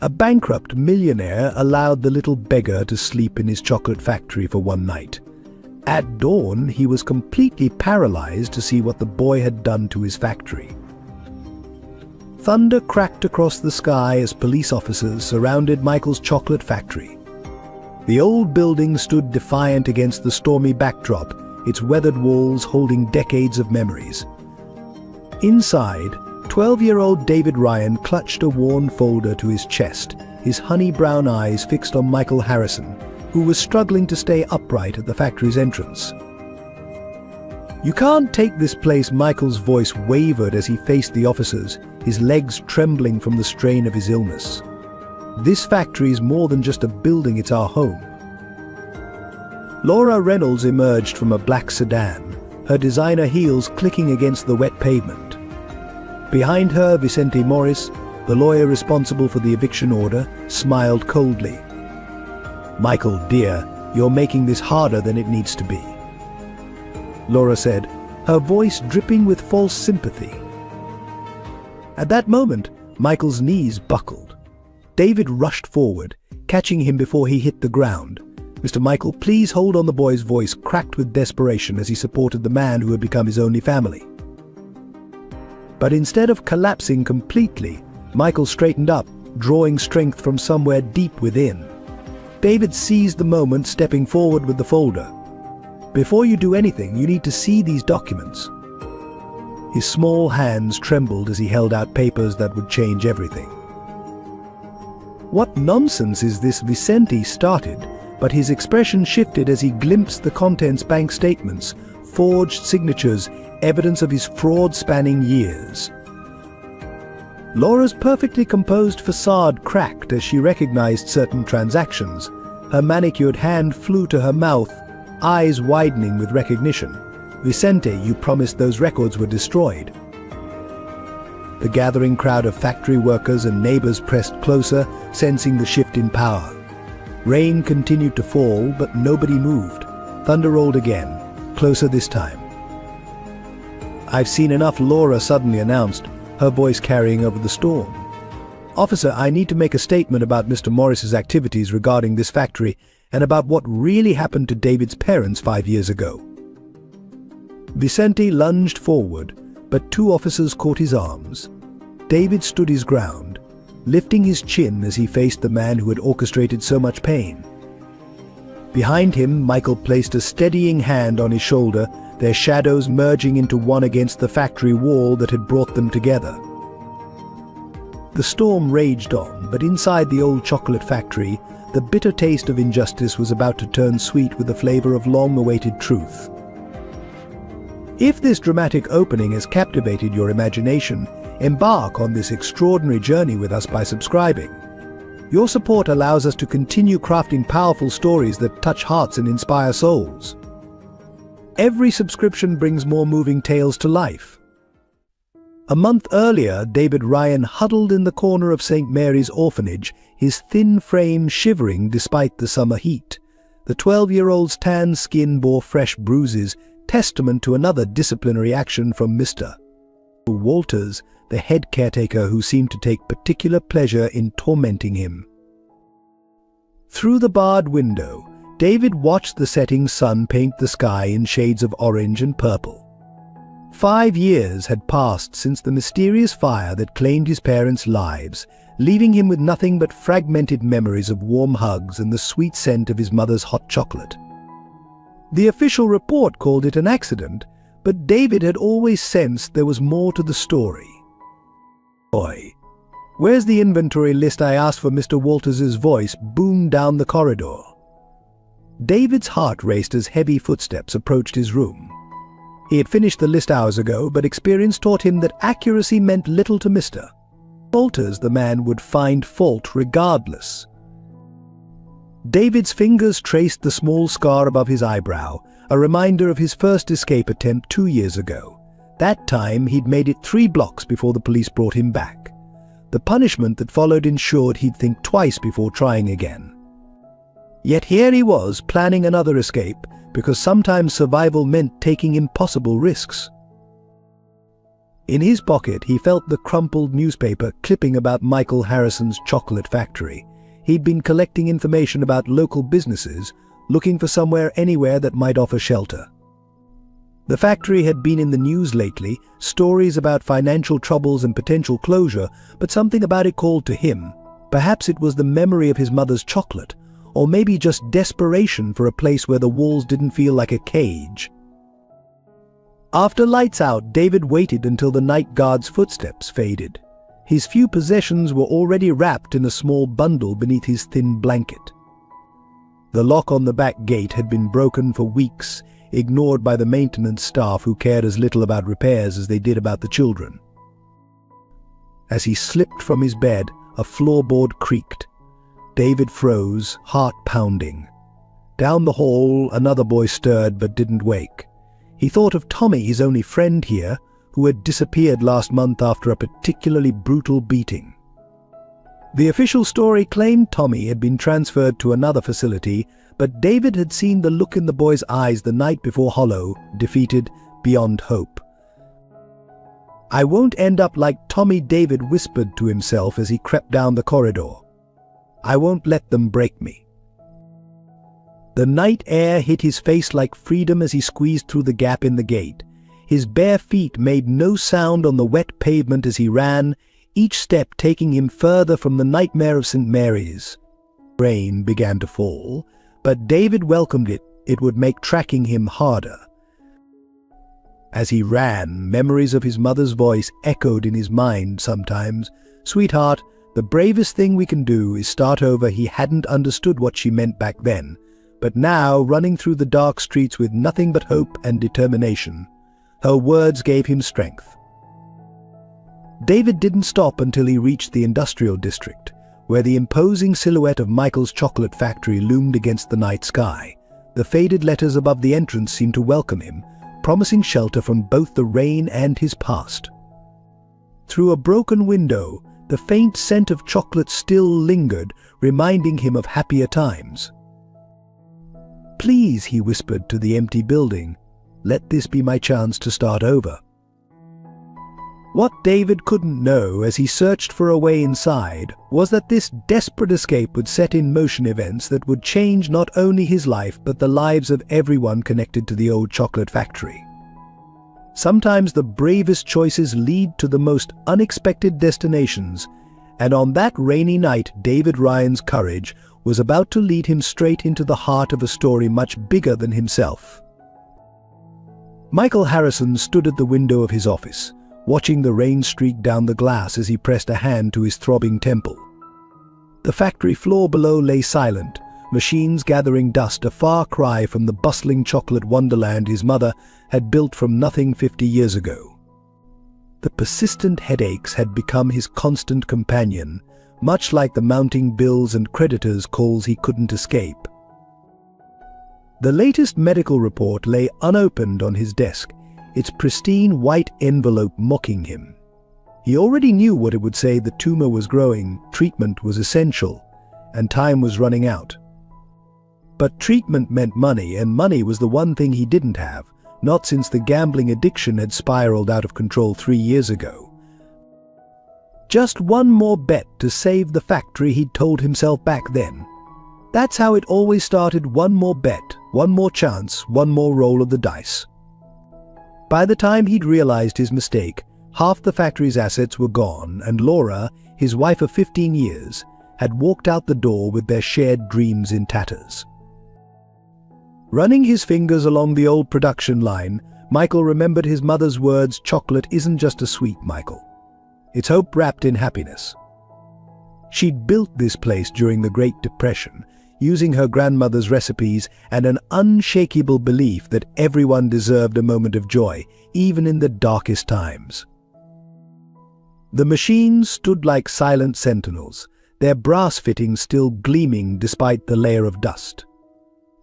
A bankrupt millionaire allowed the little beggar to sleep in his chocolate factory for one night. At dawn, he was completely paralyzed to see what the boy had done to his factory. Thunder cracked across the sky as police officers surrounded Michael's chocolate factory. The old building stood defiant against the stormy backdrop, its weathered walls holding decades of memories. Inside, 12-year-old David Ryan clutched a worn folder to his chest, his honey-brown eyes fixed on Michael Harrison, who was struggling to stay upright at the factory's entrance. "You can't take this place," Michael's voice wavered as he faced the officers, his legs trembling from the strain of his illness. "This factory is more than just a building, it's our home." Laura Reynolds emerged from a black sedan, her designer heels clicking against the wet pavement. Behind her, Vicente Morris, the lawyer responsible for the eviction order, smiled coldly. "Michael, dear, you're making this harder than it needs to be," Laura said, her voice dripping with false sympathy. At that moment, Michael's knees buckled. David rushed forward, catching him before he hit the ground. "Mr. Michael, please hold on," the boy's voice cracked with desperation as he supported the man who had become his only family. But instead of collapsing completely, Michael straightened up, drawing strength from somewhere deep within. David seized the moment, stepping forward with the folder. "Before you do anything, you need to see these documents." His small hands trembled as he held out papers that would change everything. "What nonsense is this?" Vicente started, but his expression shifted as he glimpsed the contents: bank statements, forged signatures, evidence of his fraud spanning years. Laura's perfectly composed facade cracked as she recognized certain transactions. Her manicured hand flew to her mouth, eyes widening with recognition. "Vicente, you promised those records were destroyed." The gathering crowd of factory workers and neighbors pressed closer, sensing the shift in power. Rain continued to fall, but nobody moved. Thunder rolled again, closer this time. "I've seen enough," Laura suddenly announced, her voice carrying over the storm. "Officer, I need to make a statement about Mr. Morris's activities regarding this factory and about what really happened to David's parents 5 years ago." Vicente lunged forward, but 2 officers caught his arms. David stood his ground, lifting his chin as he faced the man who had orchestrated so much pain. Behind him, Michael placed a steadying hand on his shoulder, their shadows merging into one against the factory wall that had brought them together. The storm raged on, but inside the old chocolate factory, the bitter taste of injustice was about to turn sweet with the flavor of long-awaited truth. If this dramatic opening has captivated your imagination, embark on this extraordinary journey with us by subscribing. Your support allows us to continue crafting powerful stories that touch hearts and inspire souls. Every subscription brings more moving tales to life. A month earlier, David Ryan huddled in the corner of St. Mary's orphanage, his thin frame shivering despite the summer heat. The 12-year-old's tan skin bore fresh bruises, testament to another disciplinary action from Mr. Walters, the head caretaker who seemed to take particular pleasure in tormenting him. Through the barred window, David watched the setting sun paint the sky in shades of orange and purple. 5 years had passed since the mysterious fire that claimed his parents' lives, leaving him with nothing but fragmented memories of warm hugs and the sweet scent of his mother's hot chocolate. The official report called it an accident, but David had always sensed there was more to the story. "Boy, where's the inventory list I asked for?" Mr. Walters's voice boomed down the corridor. David's heart raced as heavy footsteps approached his room. He had finished the list hours ago, but experience taught him that accuracy meant little to Mr. Walters. The man would find fault regardless. David's fingers traced the small scar above his eyebrow, a reminder of his first escape attempt 2 years ago. That time, he'd made it 3 blocks before the police brought him back. The punishment that followed ensured he'd think twice before trying again. Yet here he was, planning another escape, because sometimes survival meant taking impossible risks. In his pocket, he felt the crumpled newspaper clipping about Michael Harrison's chocolate factory. He'd been collecting information about local businesses, looking for somewhere anywhere that might offer shelter. The factory had been in the news lately, stories about financial troubles and potential closure, but something about it called to him. Perhaps it was the memory of his mother's chocolate, or maybe just desperation for a place where the walls didn't feel like a cage. After lights out, David waited until the night guard's footsteps faded. His few possessions were already wrapped in a small bundle beneath his thin blanket. The lock on the back gate had been broken for weeks, ignored by the maintenance staff who cared as little about repairs as they did about the children. As he slipped from his bed, a floorboard creaked. David froze, heart pounding. Down the hall, another boy stirred but didn't wake. He thought of Tommy, his only friend here, who had disappeared last month after a particularly brutal beating. The official story claimed Tommy had been transferred to another facility, but David had seen the look in the boy's eyes the night before Hollow, defeated beyond hope. "I won't end up like Tommy," David whispered to himself as he crept down the corridor. "I won't let them break me." The night air hit his face like freedom as he squeezed through the gap in the gate. His bare feet made no sound on the wet pavement as he ran, each step taking him further from the nightmare of St. Mary's. Rain began to fall, but David welcomed it. It would make tracking him harder. As he ran, memories of his mother's voice echoed in his mind sometimes. "Sweetheart, the bravest thing we can do is start over." He hadn't understood what she meant back then. But now, running through the dark streets with nothing but hope and determination, her words gave him strength. David didn't stop until he reached the industrial district, where the imposing silhouette of Michael's chocolate factory loomed against the night sky. The faded letters above the entrance seemed to welcome him, promising shelter from both the rain and his past. Through a broken window, the faint scent of chocolate still lingered, reminding him of happier times. "Please," he whispered to the empty building, "let this be my chance to start over." What David couldn't know as he searched for a way inside was that this desperate escape would set in motion events that would change not only his life but the lives of everyone connected to the old chocolate factory. Sometimes the bravest choices lead to the most unexpected destinations, and on that rainy night David Ryan's courage was about to lead him straight into the heart of a story much bigger than himself. Michael Harrison stood at the window of his office, watching the rain streak down the glass as he pressed a hand to his throbbing temple. The factory floor below lay silent, machines gathering dust, a far cry from the bustling chocolate wonderland his mother had built from nothing 50 years ago. The persistent headaches had become his constant companion, much like the mounting bills and creditors' calls he couldn't escape. The latest medical report lay unopened on his desk, its pristine white envelope mocking him. He already knew what it would say: the tumor was growing, treatment was essential, and time was running out. But treatment meant money, and money was the one thing he didn't have, not since the gambling addiction had spiraled out of control 3 years ago. Just one more bet to save the factory, he'd told himself back then. That's how it always started: one more bet, one more chance, one more roll of the dice. By the time he'd realized his mistake, half the factory's assets were gone, and Laura, his wife of 15 years, had walked out the door with their shared dreams in tatters. Running his fingers along the old production line, Michael remembered his mother's words: "Chocolate isn't just a sweet, Michael. It's hope wrapped in happiness." She'd built this place during the Great Depression, using her grandmother's recipes and an unshakable belief that everyone deserved a moment of joy, even in the darkest times. The machines stood like silent sentinels, their brass fittings still gleaming despite the layer of dust.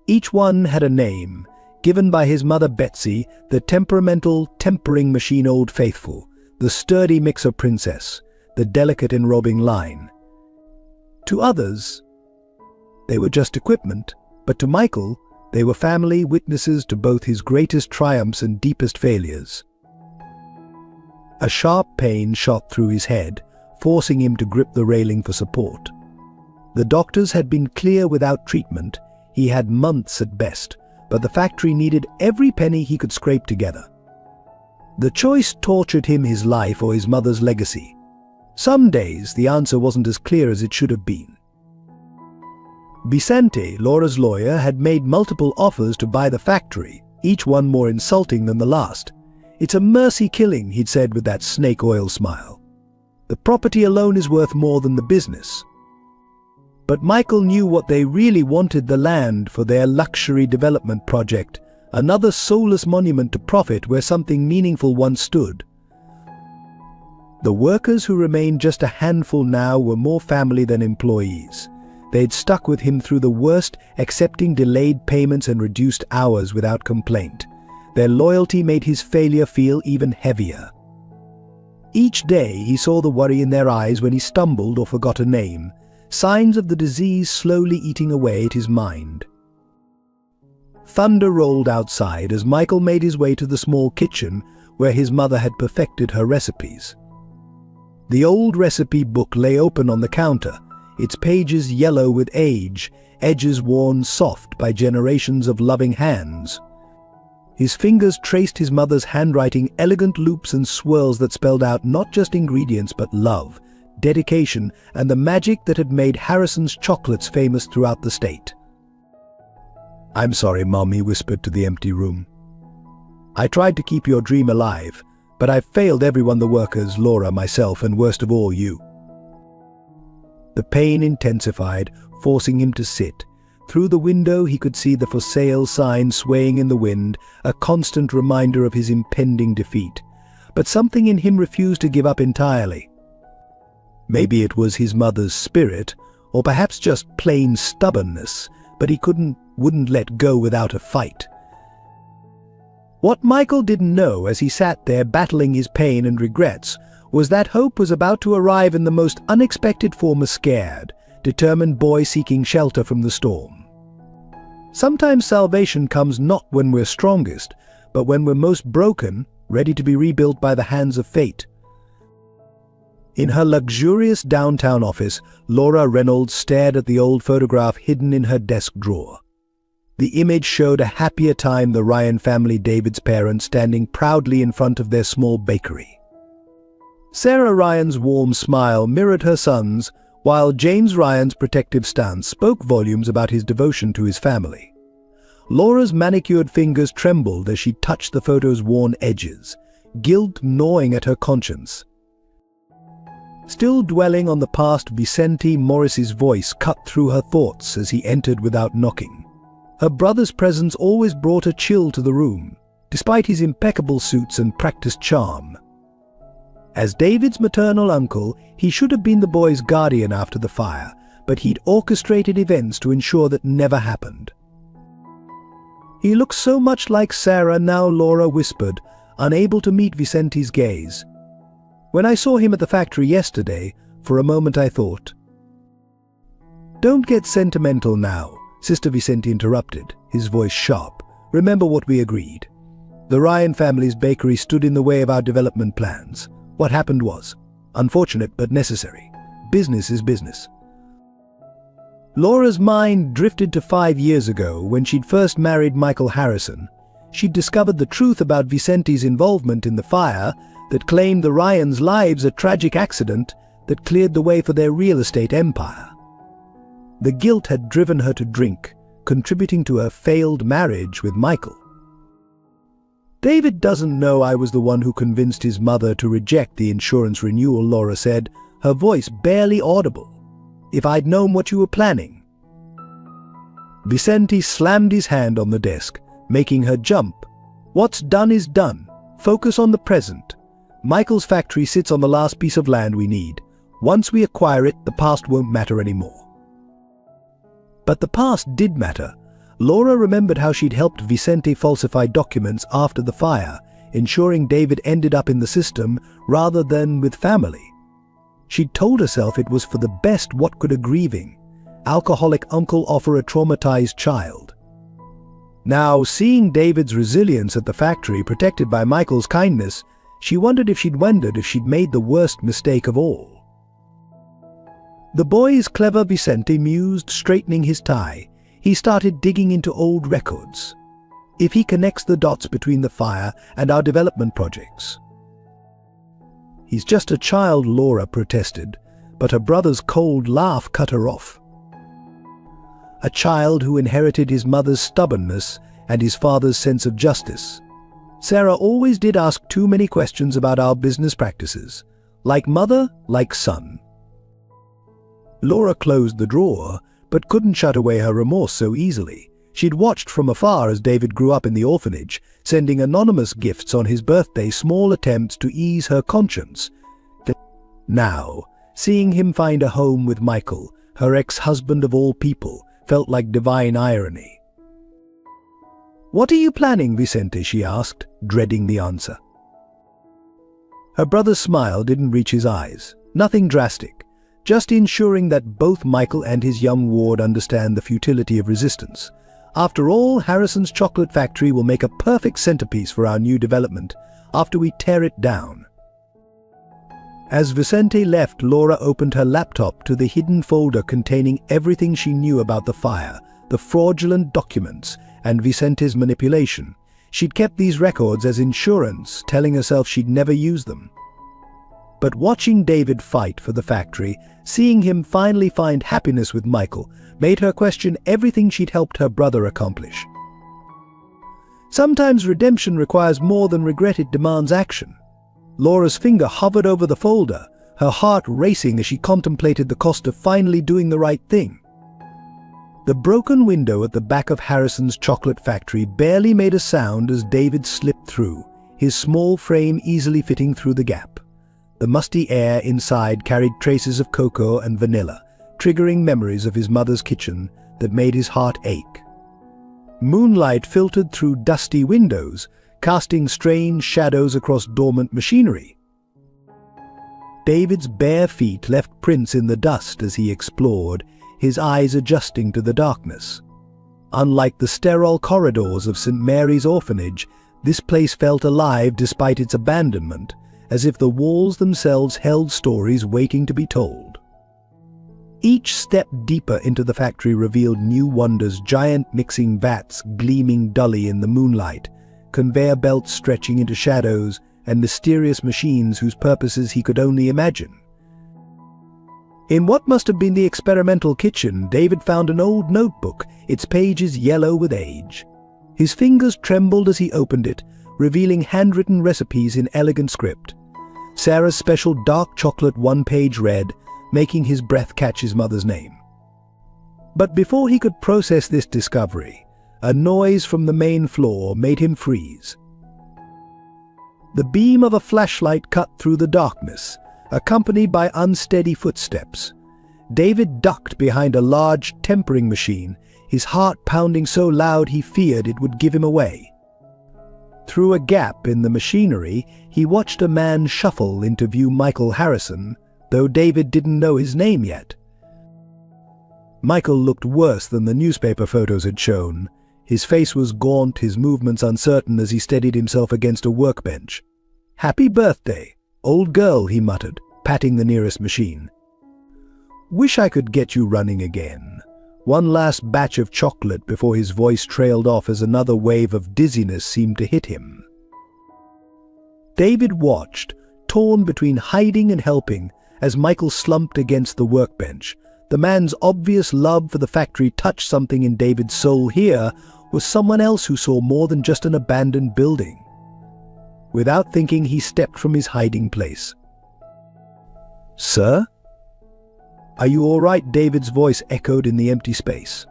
Each one had a name, given by his mother Betsy, the temperamental tempering machine Old Faithful, the sturdy mixer Princess, the delicate enrobing Line. To others, they were just equipment, but to Michael, they were family, witnesses to both his greatest triumphs and deepest failures. A sharp pain shot through his head, forcing him to grip the railing for support. The doctors had been clear without treatment. He had months at best, but the factory needed every penny he could scrape together. The choice tortured him: his life or his mother's legacy. Some days the answer wasn't as clear as it should have been. Vicente, Laura's lawyer, had made multiple offers to buy the factory, each one more insulting than the last. "It's a mercy killing," he'd said with that snake oil smile. "The property alone is worth more than the business." But Michael knew what they really wanted: the land for their luxury development project, another soulless monument to profit where something meaningful once stood. The workers, who remained just a handful now, were more family than employees. They'd stuck with him through the worst, accepting delayed payments and reduced hours without complaint. Their loyalty made his failure feel even heavier. Each day he saw the worry in their eyes when he stumbled or forgot a name, signs of the disease slowly eating away at his mind. Thunder rolled outside as Michael made his way to the small kitchen where his mother had perfected her recipes. The old recipe book lay open on the counter, its pages yellow with age, edges worn soft by generations of loving hands. His fingers traced his mother's handwriting, elegant loops and swirls that spelled out not just ingredients but love, dedication, and the magic that had made Harrison's chocolates famous throughout the state. "I'm sorry, Mom," he whispered to the empty room. "I tried to keep your dream alive, but I've failed everyone: the workers, Laura, myself, and worst of all, you." The pain intensified, forcing him to sit. Through the window he could see the for sale sign swaying in the wind, a constant reminder of his impending defeat. But something in him refused to give up entirely. Maybe it was his mother's spirit, or perhaps just plain stubbornness, but he wouldn't let go without a fight. What Michael didn't know as he sat there battling his pain and regrets was that hope was about to arrive in the most unexpected form: a scared, determined boy seeking shelter from the storm. Sometimes salvation comes not when we're strongest, but when we're most broken, ready to be rebuilt by the hands of fate. In her luxurious downtown office, Laura Reynolds stared at the old photograph hidden in her desk drawer. The image showed a happier time: the Ryan family, David's parents, standing proudly in front of their small bakery. Sarah Ryan's warm smile mirrored her son's, while James Ryan's protective stance spoke volumes about his devotion to his family. Laura's manicured fingers trembled as she touched the photo's worn edges, guilt gnawing at her conscience. Still dwelling on the past, Vicente Morris's voice cut through her thoughts as he entered without knocking. Her brother's presence always brought a chill to the room, despite his impeccable suits and practiced charm. As David's maternal uncle, he should have been the boy's guardian after the fire, but he'd orchestrated events to ensure that never happened. "He looks so much like Sarah now," Laura whispered, unable to meet Vicente's gaze. "When I saw him at the factory yesterday, for a moment I thought." "Don't get sentimental now," Sister Vicente interrupted, his voice sharp. "Remember what we agreed. The Ryan family's bakery stood in the way of our development plans. What happened was unfortunate but necessary. Business is business." Laura's mind drifted to 5 years ago when she'd first married Michael Harrison. She'd discovered the truth about Vicente's involvement in the fire that claimed the Ryans' lives, a tragic accident that cleared the way for their real estate empire. The guilt had driven her to drink, contributing to her failed marriage with Michael. "David doesn't know I was the one who convinced his mother to reject the insurance renewal," Laura said, her voice barely audible. "If I'd known what you were planning." Vicente slammed his hand on the desk, making her jump. "What's done is done. Focus on the present. Michael's factory sits on the last piece of land we need. Once we acquire it, the past won't matter anymore." But the past did matter. Laura remembered how she'd helped Vicente falsify documents after the fire, ensuring David ended up in the system rather than with family. She'd told herself it was for the best. What could a grieving, alcoholic uncle offer a traumatized child? Now, seeing David's resilience at the factory, protected by Michael's kindness, She wondered if she'd made the worst mistake of all. The boy's clever Vicente mused, straightening his tie. He started digging into old records. If he connects the dots between the fire and our development projects. He's just a child, Laura protested, but her brother's cold laugh cut her off. A child who inherited his mother's stubbornness and his father's sense of justice. Sarah always did ask too many questions about our business practices. Like mother, like son. Laura closed the drawer, but couldn't shut away her remorse so easily. She'd watched from afar as David grew up in the orphanage, sending anonymous gifts on his birthday, small attempts to ease her conscience. Now, seeing him find a home with Michael, her ex-husband of all people, felt like divine irony. "What are you planning, Vicente?" she asked, dreading the answer. Her brother's smile didn't reach his eyes. Nothing drastic, just ensuring that both Michael and his young ward understand the futility of resistance. After all, Harrison's chocolate factory will make a perfect centerpiece for our new development after we tear it down. As Vicente left, Laura opened her laptop to the hidden folder containing everything she knew about the fire, the fraudulent documents, and Vicente's manipulation. She'd kept these records as insurance, telling herself she'd never use them. But watching David fight for the factory, seeing him finally find happiness with Michael, made her question everything she'd helped her brother accomplish. Sometimes redemption requires more than regret, it demands action. Laura's finger hovered over the folder, her heart racing as she contemplated the cost of finally doing the right thing. The broken window at the back of Harrison's chocolate factory barely made a sound as David slipped through, his small frame easily fitting through the gap. The musty air inside carried traces of cocoa and vanilla, triggering memories of his mother's kitchen that made his heart ache. Moonlight filtered through dusty windows, casting strange shadows across dormant machinery. David's bare feet left prints in the dust as he explored, his eyes adjusting to the darkness. Unlike the sterile corridors of St. Mary's orphanage, this place felt alive despite its abandonment, as if the walls themselves held stories waiting to be told. Each step deeper into the factory revealed new wonders, giant mixing vats gleaming dully in the moonlight, conveyor belts stretching into shadows, and mysterious machines whose purposes he could only imagine. In what must have been the experimental kitchen, David found an old notebook, its pages yellow with age. His fingers trembled as he opened it, revealing handwritten recipes in elegant script. Sarah's special dark chocolate one-page read, making his breath catch his mother's name. But before he could process this discovery, a noise from the main floor made him freeze. The beam of a flashlight cut through the darkness, accompanied by unsteady footsteps. David ducked behind a large tempering machine, his heart pounding so loud he feared it would give him away. Through a gap in the machinery, he watched a man shuffle into view, Michael Harrison, though David didn't know his name yet. Michael looked worse than the newspaper photos had shown. His face was gaunt, his movements uncertain as he steadied himself against a workbench. "Happy birthday, old girl," he muttered, patting the nearest machine. "Wish I could get you running again." One last batch of chocolate before his voice trailed off as another wave of dizziness seemed to hit him. David watched, torn between hiding and helping, as Michael slumped against the workbench. The man's obvious love for the factory touched something in David's soul. Here was someone else who saw more than just an abandoned building. Without thinking, he stepped from his hiding place. "Sir? Are you all right?" David's voice echoed in the empty space.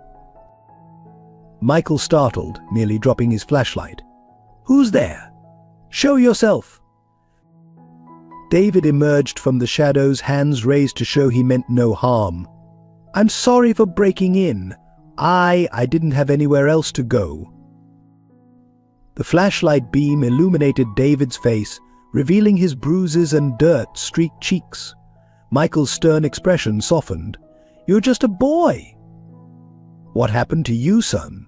Michael startled, nearly dropping his flashlight. "Who's there? Show yourself!" David emerged from the shadows, hands raised to show he meant no harm. "I'm sorry for breaking in. I didn't have anywhere else to go." The flashlight beam illuminated David's face, revealing his bruises and dirt-streaked cheeks. Michael's stern expression softened. "You're just a boy." "What happened to you, son?"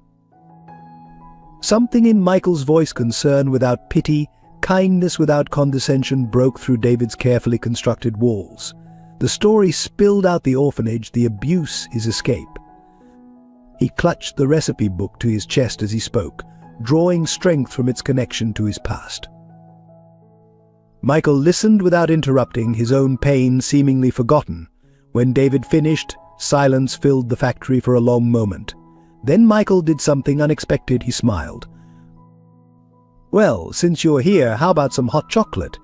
Something in Michael's voice, concern without pity, kindness without condescension broke through David's carefully constructed walls. The story spilled out the orphanage, the abuse, his escape. He clutched the recipe book to his chest as he spoke, drawing strength from its connection to his past. Michael listened without interrupting, his own pain seemingly forgotten. When David finished, silence filled the factory for a long moment. Then Michael did something unexpected. He smiled. "Well, since you're here, how about some hot chocolate?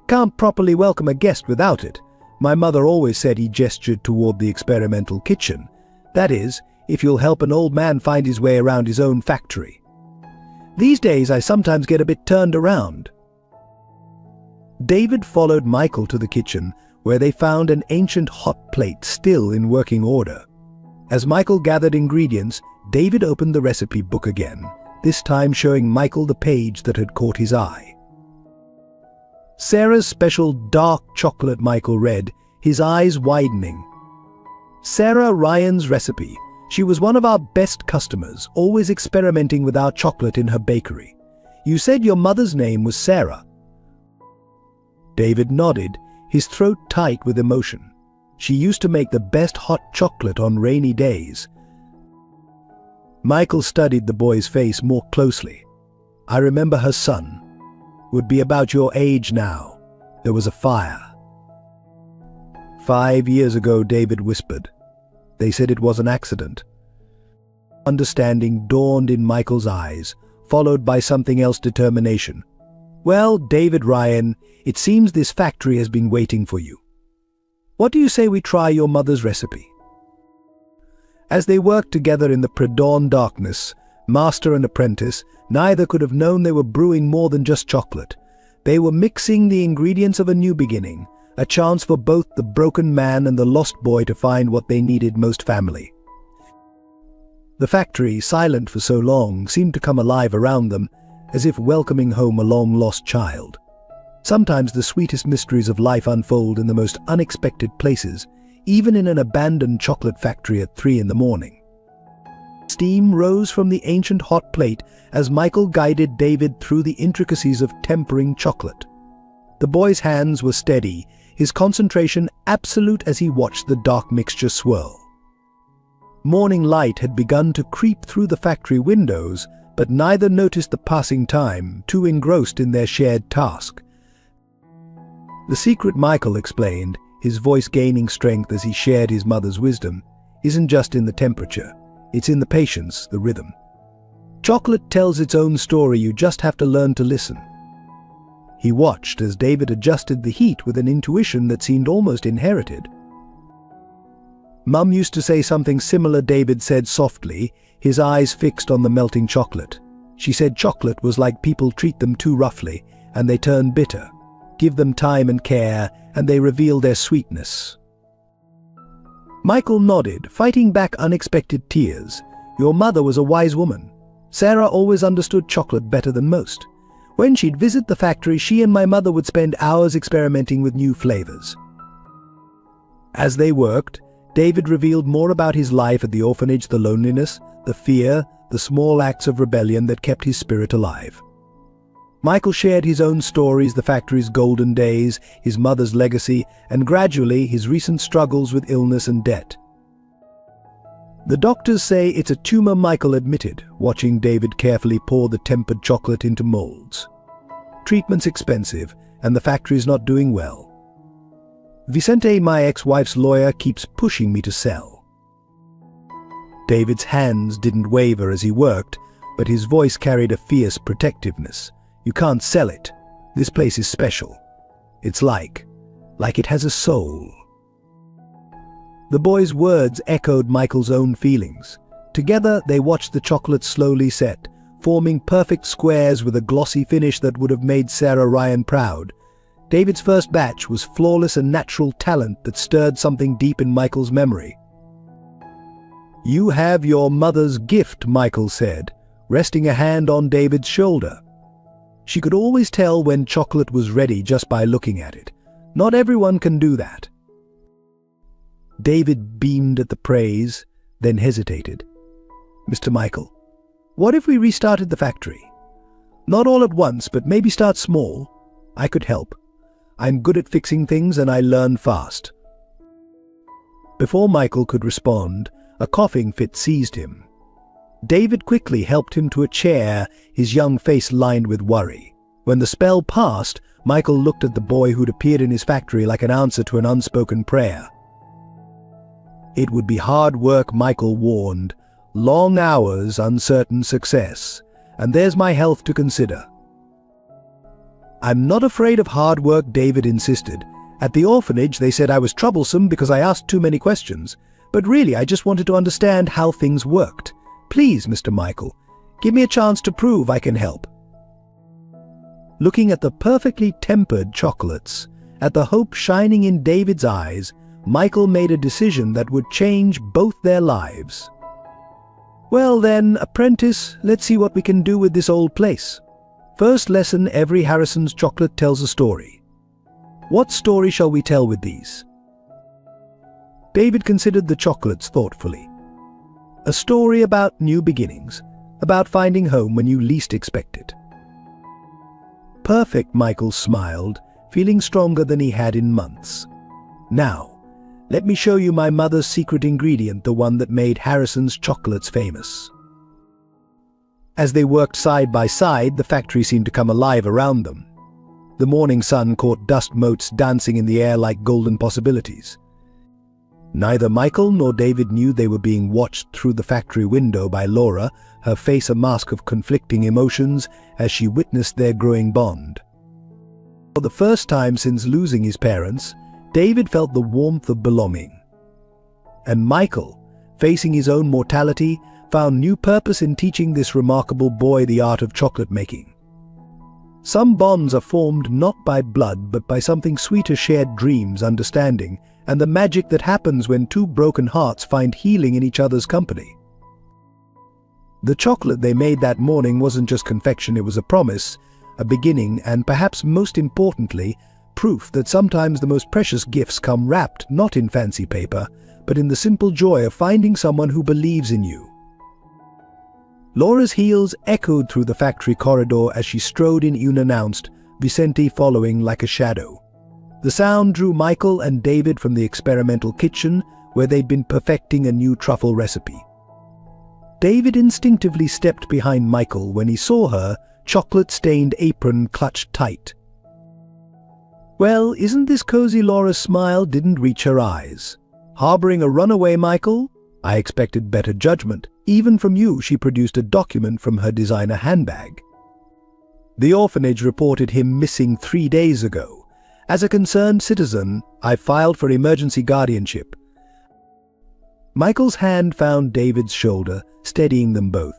Can't properly welcome a guest without it. My mother always said," he gestured toward the experimental kitchen. "That is, if you'll help an old man find his way around his own factory. These days I sometimes get a bit turned around." David followed Michael to the kitchen, where they found an ancient hot plate still in working order. As Michael gathered ingredients, David opened the recipe book again, this time showing Michael the page that had caught his eye. "Sarah's special dark chocolate," Michael read, his eyes widening. "Sarah Ryan's recipe. She was one of our best customers, always experimenting with our chocolate in her bakery. You said your mother's name was Sarah." David nodded, his throat tight with emotion. "She used to make the best hot chocolate on rainy days." Michael studied the boy's face more closely. "I remember her son. Would be about your age now. There was a fire." "5 years ago," David whispered. "They said it was an accident." Understanding dawned in Michael's eyes, followed by something else: determination. "Well, David Ryan, it seems this factory has been waiting for you. What do you say we try your mother's recipe?" As they worked together in the pre-dawn darkness, master and apprentice, neither could have known they were brewing more than just chocolate. They were mixing the ingredients of a new beginning, a chance for both the broken man and the lost boy to find what they needed most: family. The factory, silent for so long, seemed to come alive around them, as if welcoming home a long-lost child. Sometimes the sweetest mysteries of life unfold in the most unexpected places, even in an abandoned chocolate factory at 3 in the morning. Steam rose from the ancient hot plate as Michael guided David through the intricacies of tempering chocolate. The boy's hands were steady, his concentration absolute as he watched the dark mixture swirl. Morning light had begun to creep through the factory windows, but neither noticed the passing time, too engrossed in their shared task. "The secret," Michael explained, his voice gaining strength as he shared his mother's wisdom, "isn't just in the temperature. It's in the patience, the rhythm. Chocolate tells its own story, you just have to learn to listen." He watched as David adjusted the heat with an intuition that seemed almost inherited. "Mum used to say something similar," David said softly, his eyes fixed on the melting chocolate. "She said chocolate was like people treat them too roughly, and they turn bitter. Give them time and care, and they reveal their sweetness." Michael nodded, fighting back unexpected tears. "Your mother was a wise woman. Sarah always understood chocolate better than most. When she'd visit the factory, she and my mother would spend hours experimenting with new flavors." As they worked, David revealed more about his life at the orphanage: the loneliness, the fear, the small acts of rebellion that kept his spirit alive. Michael shared his own stories: the factory's golden days, his mother's legacy, and gradually his recent struggles with illness and debt. "The doctors say it's a tumor," Michael admitted, watching David carefully pour the tempered chocolate into molds. "Treatment's expensive, and the factory's not doing well. Vicente, my ex-wife's lawyer, keeps pushing me to sell." David's hands didn't waver as he worked, but his voice carried a fierce protectiveness. "You can't sell it. This place is special. It's like it has a soul." The boy's words echoed Michael's own feelings. Together they watched the chocolate slowly set, forming perfect squares with a glossy finish that would have made Sarah Ryan proud. David's first batch was flawless, and natural talent that stirred something deep in Michael's memory. "You have your mother's gift," Michael said, resting a hand on David's shoulder. She could always tell when chocolate was ready just by looking at it. Not everyone can do that. David beamed at the praise, then hesitated. "Mr. Michael, what if we restarted the factory? Not all at once, but maybe start small. I could help. I'm good at fixing things and I learn fast." Before Michael could respond, a coughing fit seized him. David quickly helped him to a chair, his young face lined with worry. When the spell passed, Michael looked at the boy who'd appeared in his factory like an answer to an unspoken prayer. It would be hard work, Michael warned. Long hours, uncertain success. And there's my health to consider. "I'm not afraid of hard work," David insisted. "At the orphanage they said I was troublesome because I asked too many questions. But really I just wanted to understand how things worked. Please, Mr. Michael, give me a chance to prove I can help." Looking at the perfectly tempered chocolates, at the hope shining in David's eyes, Michael made a decision that would change both their lives. "Well then, apprentice, let's see what we can do with this old place. First lesson, every Harrison's chocolate tells a story. What story shall we tell with these?" David considered the chocolates thoughtfully. "A story about new beginnings, about finding home when you least expect it." "Perfect," Michael smiled, feeling stronger than he had in months. "Now, let me show you my mother's secret ingredient, the one that made Harrison's chocolates famous." As they worked side by side, the factory seemed to come alive around them. The morning sun caught dust motes dancing in the air like golden possibilities. Neither Michael nor David knew they were being watched through the factory window by Laura, her face a mask of conflicting emotions as she witnessed their growing bond. For the first time since losing his parents, David felt the warmth of belonging. And Michael, facing his own mortality, found new purpose in teaching this remarkable boy the art of chocolate making. Some bonds are formed not by blood but by something sweeter, shared dreams, understanding, and the magic that happens when two broken hearts find healing in each other's company. The chocolate they made that morning wasn't just confection, it was a promise, a beginning, and perhaps most importantly, proof that sometimes the most precious gifts come wrapped not in fancy paper, but in the simple joy of finding someone who believes in you. Laura's heels echoed through the factory corridor as she strode in unannounced, Vicente following like a shadow. The sound drew Michael and David from the experimental kitchen where they'd been perfecting a new truffle recipe. David instinctively stepped behind Michael when he saw her chocolate-stained apron clutched tight. "Well, isn't this cozy?" Laura's smile didn't reach her eyes. "Harboring a runaway, Michael? I expected better judgment. Even from you." She produced a document from her designer handbag. "The orphanage reported him missing 3 days ago. As a concerned citizen, I filed for emergency guardianship." Michael's hand found David's shoulder, steadying them both.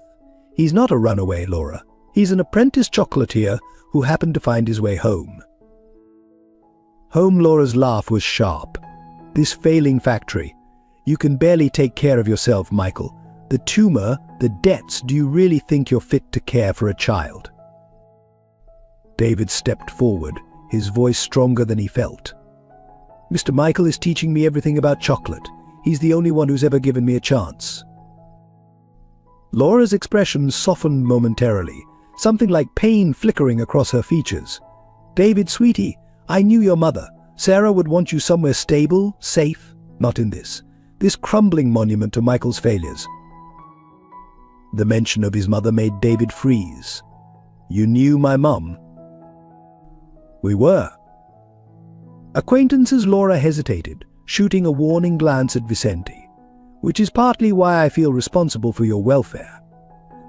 "He's not a runaway, Laura. He's an apprentice chocolatier who happened to find his way home." Home? Laura's laugh was sharp. "This failing factory. You can barely take care of yourself, Michael. The tumor, the debts, do you really think you're fit to care for a child?" David stepped forward, his voice stronger than he felt. "Mr. Michael is teaching me everything about chocolate. He's the only one who's ever given me a chance." Laura's expression softened momentarily, something like pain flickering across her features. "David, sweetie, I knew your mother. Sarah would want you somewhere stable, safe, not in this crumbling monument to Michael's failures." The mention of his mother made David freeze. "You knew my mum?" "We were acquaintances." Laura hesitated, shooting a warning glance at Vicente. "Which is partly why I feel responsible for your welfare.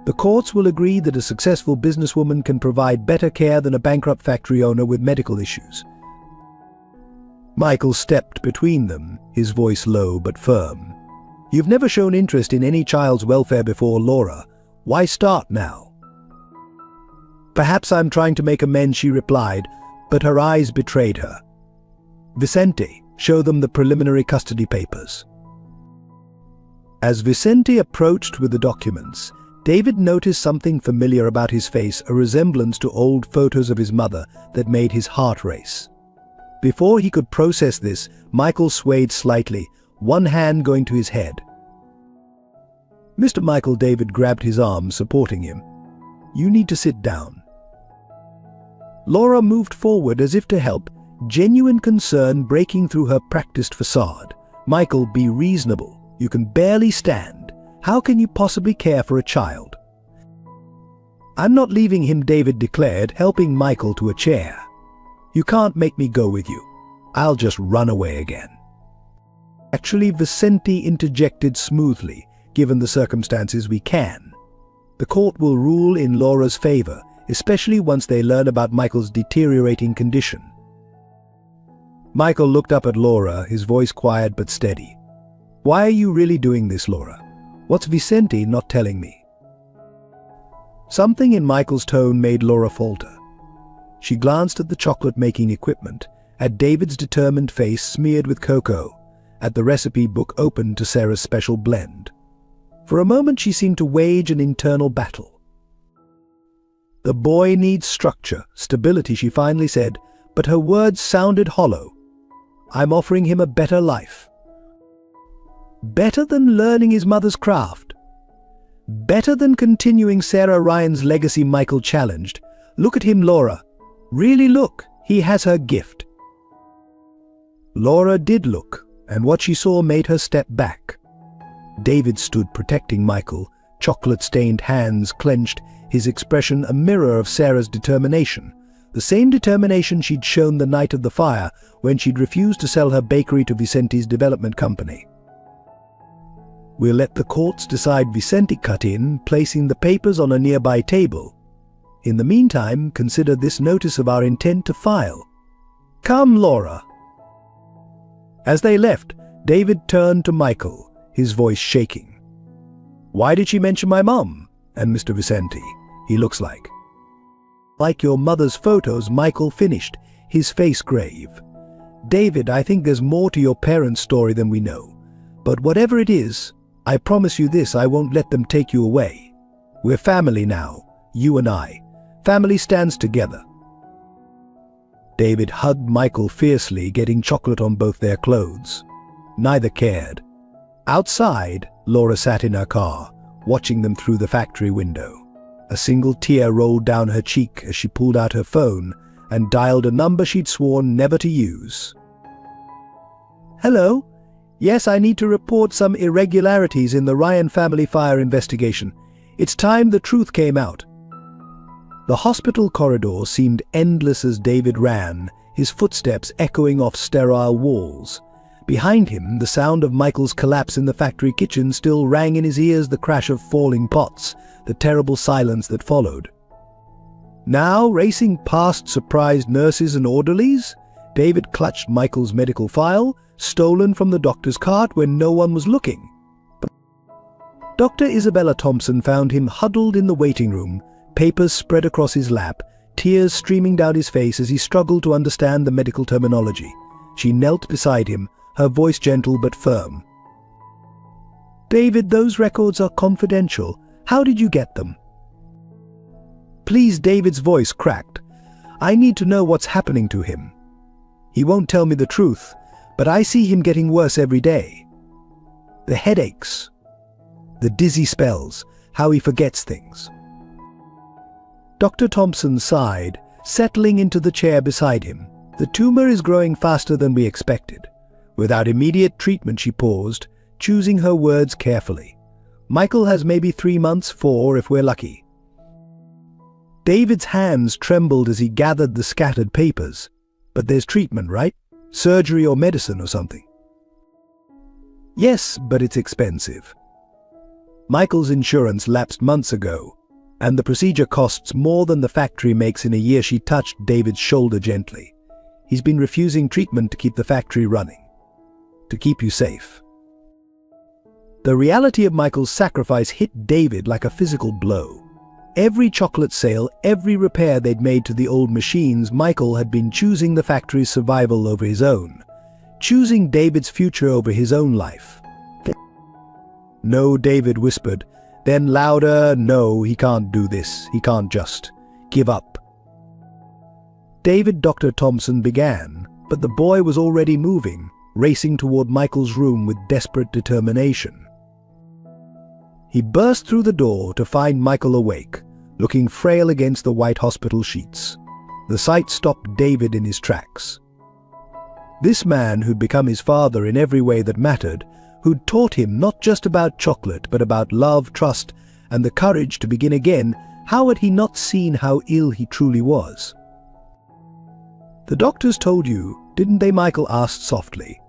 The courts will agree that a successful businesswoman can provide better care than a bankrupt factory owner with medical issues." Michael stepped between them, his voice low but firm. "You've never shown interest in any child's welfare before, Laura. Why start now?" "Perhaps I'm trying to make amends," she replied, but her eyes betrayed her. "Vicente, show them the preliminary custody papers." As Vicente approached with the documents, David noticed something familiar about his face, a resemblance to old photos of his mother that made his heart race. Before he could process this, Michael swayed slightly, one hand going to his head. "Mr. Michael," David grabbed his arm, supporting him. "You need to sit down." Laura moved forward as if to help, genuine concern breaking through her practiced facade. "Michael, be reasonable. You can barely stand. How can you possibly care for a child?" "I'm not leaving him," David declared, helping Michael to a chair. "You can't make me go with you. I'll just run away again." Actually, Vicente interjected smoothly. "Given the circumstances, we can. The court will rule in Laura's favor, especially once they learn about Michael's deteriorating condition." Michael looked up at Laura, his voice quiet but steady. "Why are you really doing this, Laura? What's Vicente not telling me?" Something in Michael's tone made Laura falter. She glanced at the chocolate-making equipment, at David's determined face smeared with cocoa, at the recipe book open to Sarah's special blend. For a moment she seemed to wage an internal battle. "The boy needs structure, stability," she finally said, but her words sounded hollow. "I'm offering him a better life." "Better than learning his mother's craft? Better than continuing Sarah Ryan's legacy?" Michael challenged. "Look at him, Laura. Really look. He has her gift." Laura did look, and what she saw made her step back. David stood protecting Michael, chocolate-stained hands clenched, his expression a mirror of Sarah's determination, the same determination she'd shown the night of the fire when she'd refused to sell her bakery to Vicente's development company. "We'll let the courts decide," Vicente cut in, placing the papers on a nearby table. "In the meantime, consider this notice of our intent to file. Come, Laura." As they left, David turned to Michael, his voice shaking. "Why did she mention my mom? And Mr. Vicente, he looks like." "Like your mother's photos," Michael finished, his face grave. "David, I think there's more to your parents' story than we know. But whatever it is, I promise you this, I won't let them take you away. We're family now, you and I. Family stands together." David hugged Michael fiercely, getting chocolate on both their clothes. Neither cared. Outside, Laura sat in her car, watching them through the factory window. A single tear rolled down her cheek as she pulled out her phone and dialed a number she'd sworn never to use. "Hello? Yes, I need to report some irregularities in the Ryan family fire investigation. It's time the truth came out." The hospital corridor seemed endless as David ran, his footsteps echoing off sterile walls. Behind him, the sound of Michael's collapse in the factory kitchen still rang in his ears, the crash of falling pots, the terrible silence that followed. Now, racing past surprised nurses and orderlies, David clutched Michael's medical file, stolen from the doctor's cart when no one was looking. But Dr. Isabella Thompson found him huddled in the waiting room, papers spread across his lap, tears streaming down his face as he struggled to understand the medical terminology. She knelt beside him, her voice gentle but firm. "David, those records are confidential. How did you get them?" "Please," David's voice cracked. "I need to know what's happening to him. He won't tell me the truth, but I see him getting worse every day. The headaches, the dizzy spells, how he forgets things." Dr. Thompson sighed, settling into the chair beside him. "The tumor is growing faster than we expected. Without immediate treatment," she paused, choosing her words carefully. "Michael has maybe 3 months, 4 if we're lucky." David's hands trembled as he gathered the scattered papers. "But there's treatment, right? Surgery or medicine or something?" "Yes, but it's expensive. Michael's insurance lapsed months ago, and the procedure costs more than the factory makes in a year." She touched David's shoulder gently. "He's been refusing treatment to keep the factory running. To keep you safe." The reality of Michael's sacrifice hit David like a physical blow. Every chocolate sale, every repair they'd made to the old machines, Michael had been choosing the factory's survival over his own, choosing David's future over his own life. "No," David whispered, then louder, "No, he can't do this. He can't just give up." David, Dr. Thompson began, but the boy was already moving, racing toward Michael's room with desperate determination. He burst through the door to find Michael awake, looking frail against the white hospital sheets. The sight stopped David in his tracks. This man who'd become his father in every way that mattered, who'd taught him not just about chocolate but about love, trust, and the courage to begin again, how had he not seen how ill he truly was? "The doctors told you, didn't they?" Michael asked softly.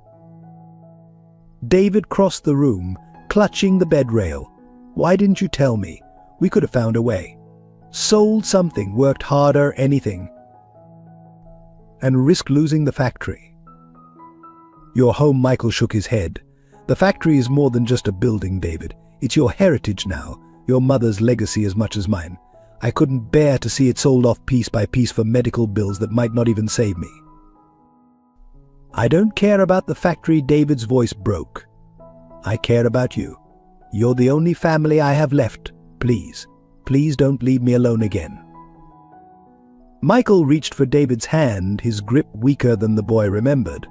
David crossed the room, clutching the bed rail. "Why didn't you tell me? We could have found a way. Sold something, worked harder, anything. And risked losing the factory." "Your home," Michael shook his head. "The factory is more than just a building, David. It's your heritage now, your mother's legacy as much as mine. I couldn't bear to see it sold off piece by piece for medical bills that might not even save me." "I don't care about the factory," David's voice broke. "I care about you. You're the only family I have left. Please, please don't leave me alone again." Michael reached for David's hand, his grip weaker than the boy remembered.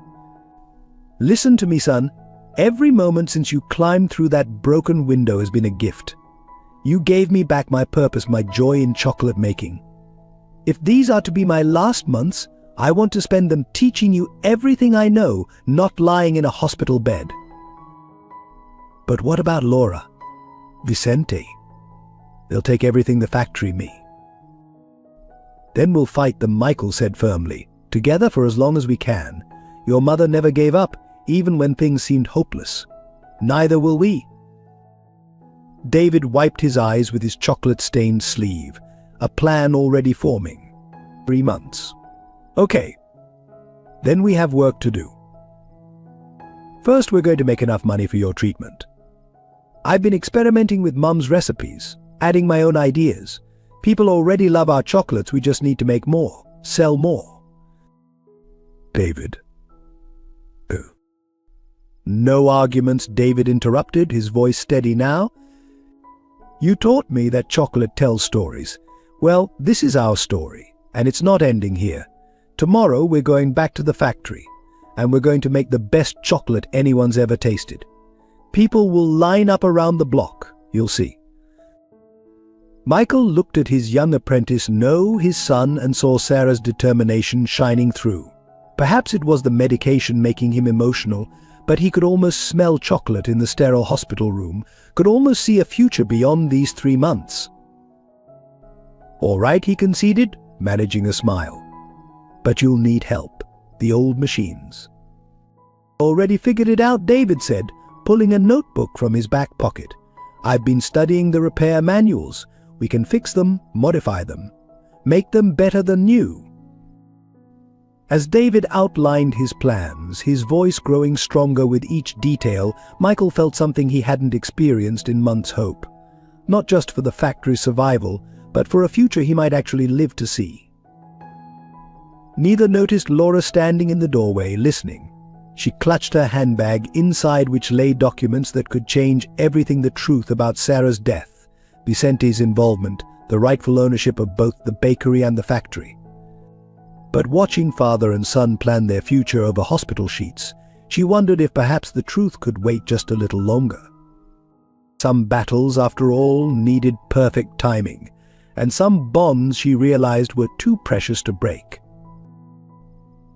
"Listen to me, son. Every moment since you climbed through that broken window has been a gift. You gave me back my purpose, my joy in chocolate making. If these are to be my last months, I want to spend them teaching you everything I know, not lying in a hospital bed." "But what about Laura? Vicente? They'll take everything the factory me." "Then we'll fight them," Michael said firmly. "Together for as long as we can. Your mother never gave up, even when things seemed hopeless. Neither will we." David wiped his eyes with his chocolate-stained sleeve, a plan already forming. 3 months. "Okay. Then we have work to do. First, we're going to make enough money for your treatment. I've been experimenting with Mum's recipes, adding my own ideas. People already love our chocolates, we just need to make more, sell more." "David." "No arguments," David interrupted, his voice steady now. "You taught me that chocolate tells stories. Well, this is our story, and it's not ending here. Tomorrow we're going back to the factory, and we're going to make the best chocolate anyone's ever tasted. People will line up around the block, you'll see." Michael looked at his young apprentice, no, his son, and saw Sarah's determination shining through. Perhaps it was the medication making him emotional, but he could almost smell chocolate in the sterile hospital room, could almost see a future beyond these 3 months. "All right," he conceded, managing a smile. "But you'll need help. The old machines." "Already figured it out," David said, pulling a notebook from his back pocket. "I've been studying the repair manuals. We can fix them, modify them, make them better than new." As David outlined his plans, his voice growing stronger with each detail, Michael felt something he hadn't experienced in months' hope. Not just for the factory's survival, but for a future he might actually live to see. Neither noticed Laura standing in the doorway, listening. She clutched her handbag, inside which lay documents that could change everything: the truth about Sarah's death, Vicente's involvement, the rightful ownership of both the bakery and the factory. But watching father and son plan their future over hospital sheets, she wondered if perhaps the truth could wait just a little longer. Some battles, after all, needed perfect timing, and some bonds, she realized, were too precious to break.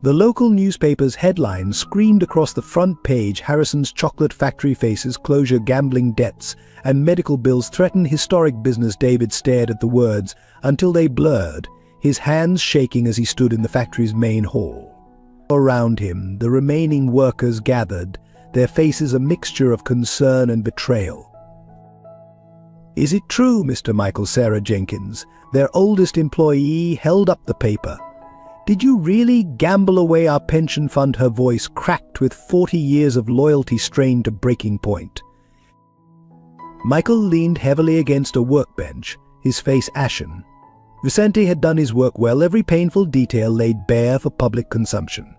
The local newspaper's headline screamed across the front page: "Harrison's chocolate factory faces closure, gambling debts, and medical bills threaten historic business." David stared at the words until they blurred, his hands shaking as he stood in the factory's main hall. Around him, the remaining workers gathered, their faces a mixture of concern and betrayal. "Is it true, Mr. Michael?" Sarah Jenkins, their oldest employee, held up the paper. "Did you really gamble away our pension fund?" Her voice cracked with 40 years of loyalty strained to breaking point. Michael leaned heavily against a workbench, his face ashen. Vicente had done his work well, every painful detail laid bare for public consumption.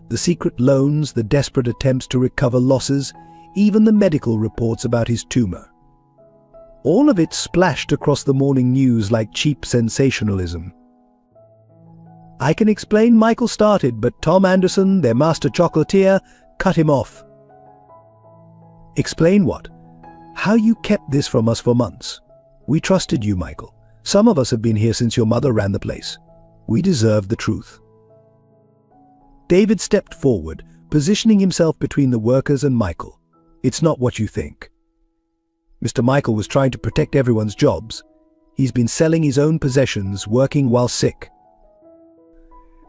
The secret loans, the desperate attempts to recover losses, even the medical reports about his tumor. All of it splashed across the morning news like cheap sensationalism. "I can explain," Michael started, but Tom Anderson, their master chocolatier, cut him off. "Explain what?" "How you kept this from us for months. We trusted you, Michael. Some of us have been here since your mother ran the place." We deserve the truth." David stepped forward, positioning himself between the workers and Michael. "It's not what you think. Mr. Michael was trying to protect everyone's jobs. He's been selling his own possessions, working while sick,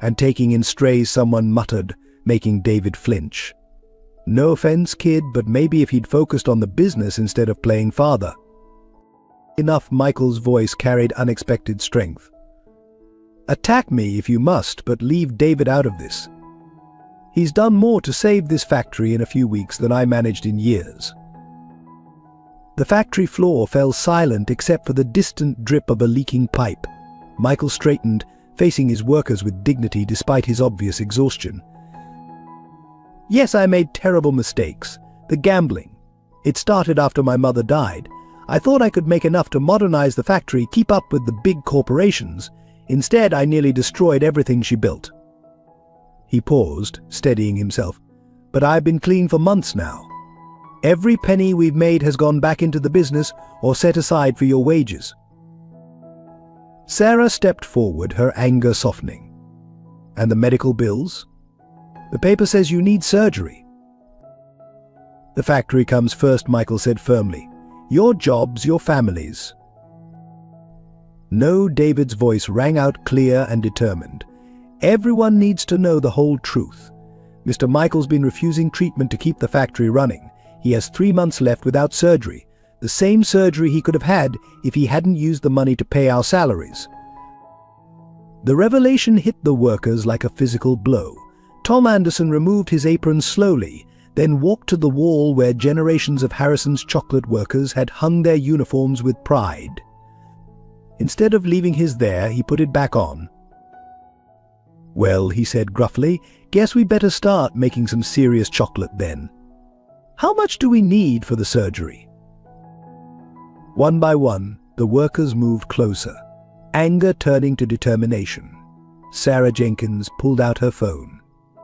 and taking in strays," someone muttered, making David flinch. "No offense, kid, but maybe if he'd focused on the business instead of playing father." Enough, Michael's voice carried unexpected strength. "Attack me if you must, but leave David out of this. He's done more to save this factory in a few weeks than I managed in years." The factory floor fell silent except for the distant drip of a leaking pipe. Michael straightened, facing his workers with dignity despite his obvious exhaustion. "Yes, I made terrible mistakes. The gambling. It started after my mother died. I thought I could make enough to modernize the factory, keep up with the big corporations. Instead, I nearly destroyed everything she built." He paused, steadying himself. "But I've been clean for months now. Every penny we've made has gone back into the business or set aside for your wages." Sarah stepped forward, her anger softening. "And the medical bills? The paper says you need surgery." "The factory comes first," Michael said firmly. "Your jobs, your families." "No," David's voice rang out clear and determined. "Everyone needs to know the whole truth. Mr. Michael's been refusing treatment to keep the factory running. He has 3 months left without surgery, the same surgery he could have had if he hadn't used the money to pay our salaries." The revelation hit the workers like a physical blow. Tom Anderson removed his apron slowly, then walked to the wall where generations of Harrison's chocolate workers had hung their uniforms with pride. Instead of leaving his there, he put it back on. "Well," he said gruffly, "guess we better start making some serious chocolate then. How much do we need for the surgery?" One by one, the workers moved closer, anger turning to determination. Sarah Jenkins pulled out her phone.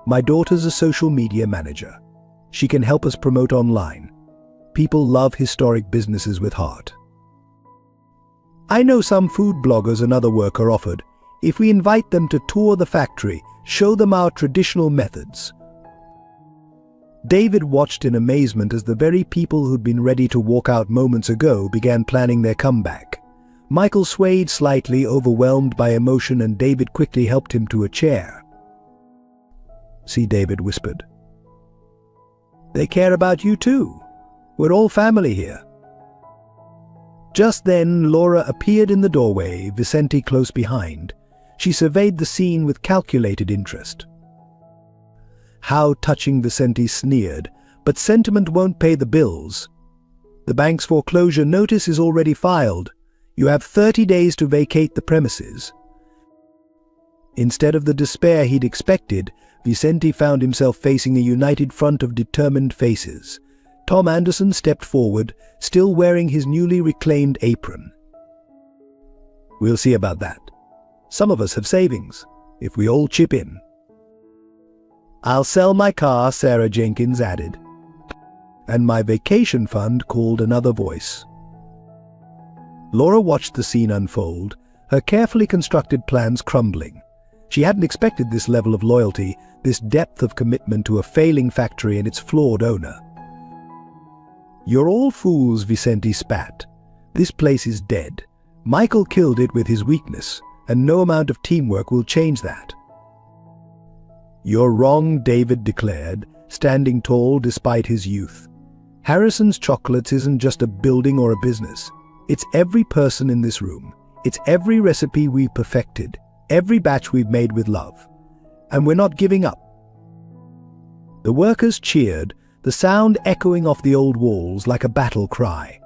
"My daughter's a social media manager. She can help us promote online. People love historic businesses with heart. I know some food bloggers," another worker offered. "If we invite them to tour the factory, show them our traditional methods." David watched in amazement as the very people who'd been ready to walk out moments ago began planning their comeback. Michael swayed slightly, overwhelmed by emotion, and David quickly helped him to a chair. "See," David whispered. "They care about you too. We're all family here." Just then, Laura appeared in the doorway, Vicente close behind. She surveyed the scene with calculated interest. "How touching," Vicente sneered, "but sentiment won't pay the bills. The bank's foreclosure notice is already filed. You have 30 days to vacate the premises." Instead of the despair he'd expected, Vicente found himself facing a united front of determined faces. Tom Anderson stepped forward, still wearing his newly reclaimed apron. "We'll see about that. Some of us have savings, if we all chip in." "I'll sell my car," Sarah Jenkins added. "And my vacation fund," called another voice. Laura watched the scene unfold, her carefully constructed plans crumbling. She hadn't expected this level of loyalty, this depth of commitment to a failing factory and its flawed owner. "You're all fools," Vicente spat. "This place is dead. Michael killed it with his weakness, and no amount of teamwork will change that." "You're wrong," David declared, standing tall despite his youth. "Harrison's Chocolates isn't just a building or a business. It's every person in this room. It's every recipe we've perfected, every batch we've made with love. And we're not giving up." The workers cheered, the sound echoing off the old walls like a battle cry.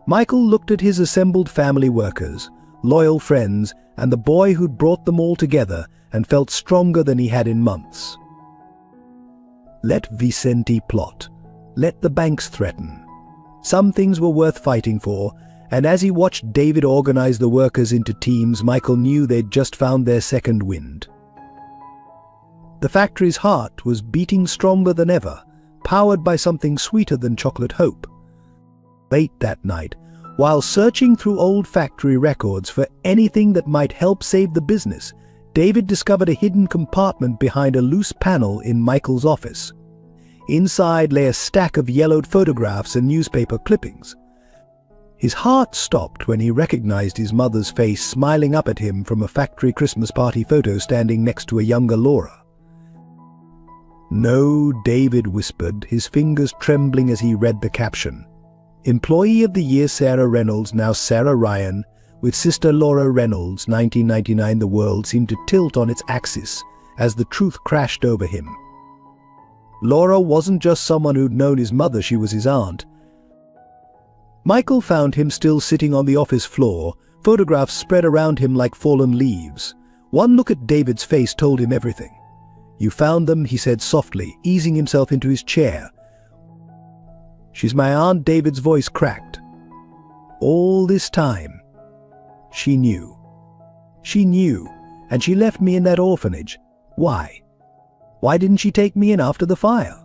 Michael looked at his assembled family workers, loyal friends, and the boy who'd brought them all together, and felt stronger than he had in months. Let Vicente plot. Let the banks threaten. Some things were worth fighting for, and as he watched David organize the workers into teams, Michael knew they'd just found their second wind. The factory's heart was beating stronger than ever, powered by something sweeter than chocolate hope. Late that night, while searching through old factory records for anything that might help save the business, David discovered a hidden compartment behind a loose panel in Michael's office. Inside lay a stack of yellowed photographs and newspaper clippings. His heart stopped when he recognized his mother's face smiling up at him from a factory Christmas party photo standing next to a younger Laura. "No," David whispered, his fingers trembling as he read the caption. "Employee of the Year Sarah Reynolds, now Sarah Ryan, with sister Laura Reynolds, 1999." The world seemed to tilt on its axis as the truth crashed over him. Laura wasn't just someone who'd known his mother, she was his aunt. Michael found him still sitting on the office floor, photographs spread around him like fallen leaves. One look at David's face told him everything. "You found them," he said softly, easing himself into his chair. "She's my aunt," David's voice cracked. "All this time." She knew. She knew, and she left me in that orphanage. Why? Why didn't she take me in after the fire?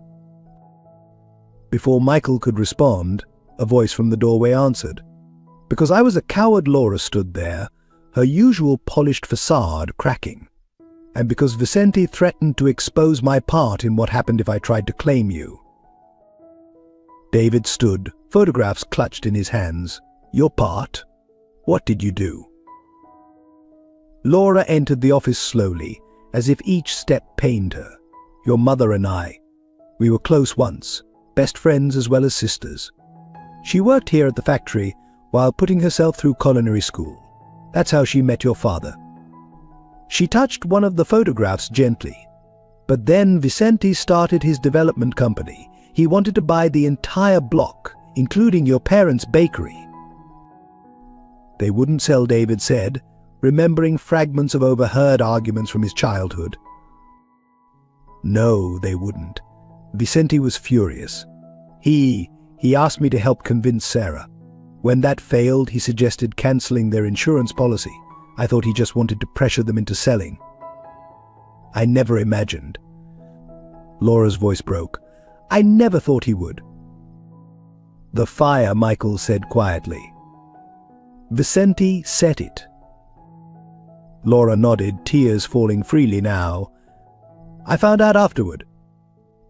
Before Michael could respond, a voice from the doorway answered. "Because I was a coward." Laura stood there, her usual polished facade cracking. "And because Vicente threatened to expose my part in what happened if I tried to claim you." David stood, photographs clutched in his hands. "Your part? What did you do?" Laura entered the office slowly, as if each step pained her. "Your mother and I. We were close once, best friends as well as sisters. She worked here at the factory while putting herself through culinary school. That's how she met your father." She touched one of the photographs gently. "But then Vicente started his development company. He wanted to buy the entire block, including your parents' bakery." "They wouldn't sell," David said, remembering fragments of overheard arguments from his childhood. "No, they wouldn't." Vicente was furious. He asked me to help convince Sarah. When that failed, he suggested cancelling their insurance policy. I thought he just wanted to pressure them into selling. I never imagined." Laura's voice broke. "I never thought he would." "The fire," Michael said quietly. "Vicente set it." Laura nodded, tears falling freely now. "I found out afterward.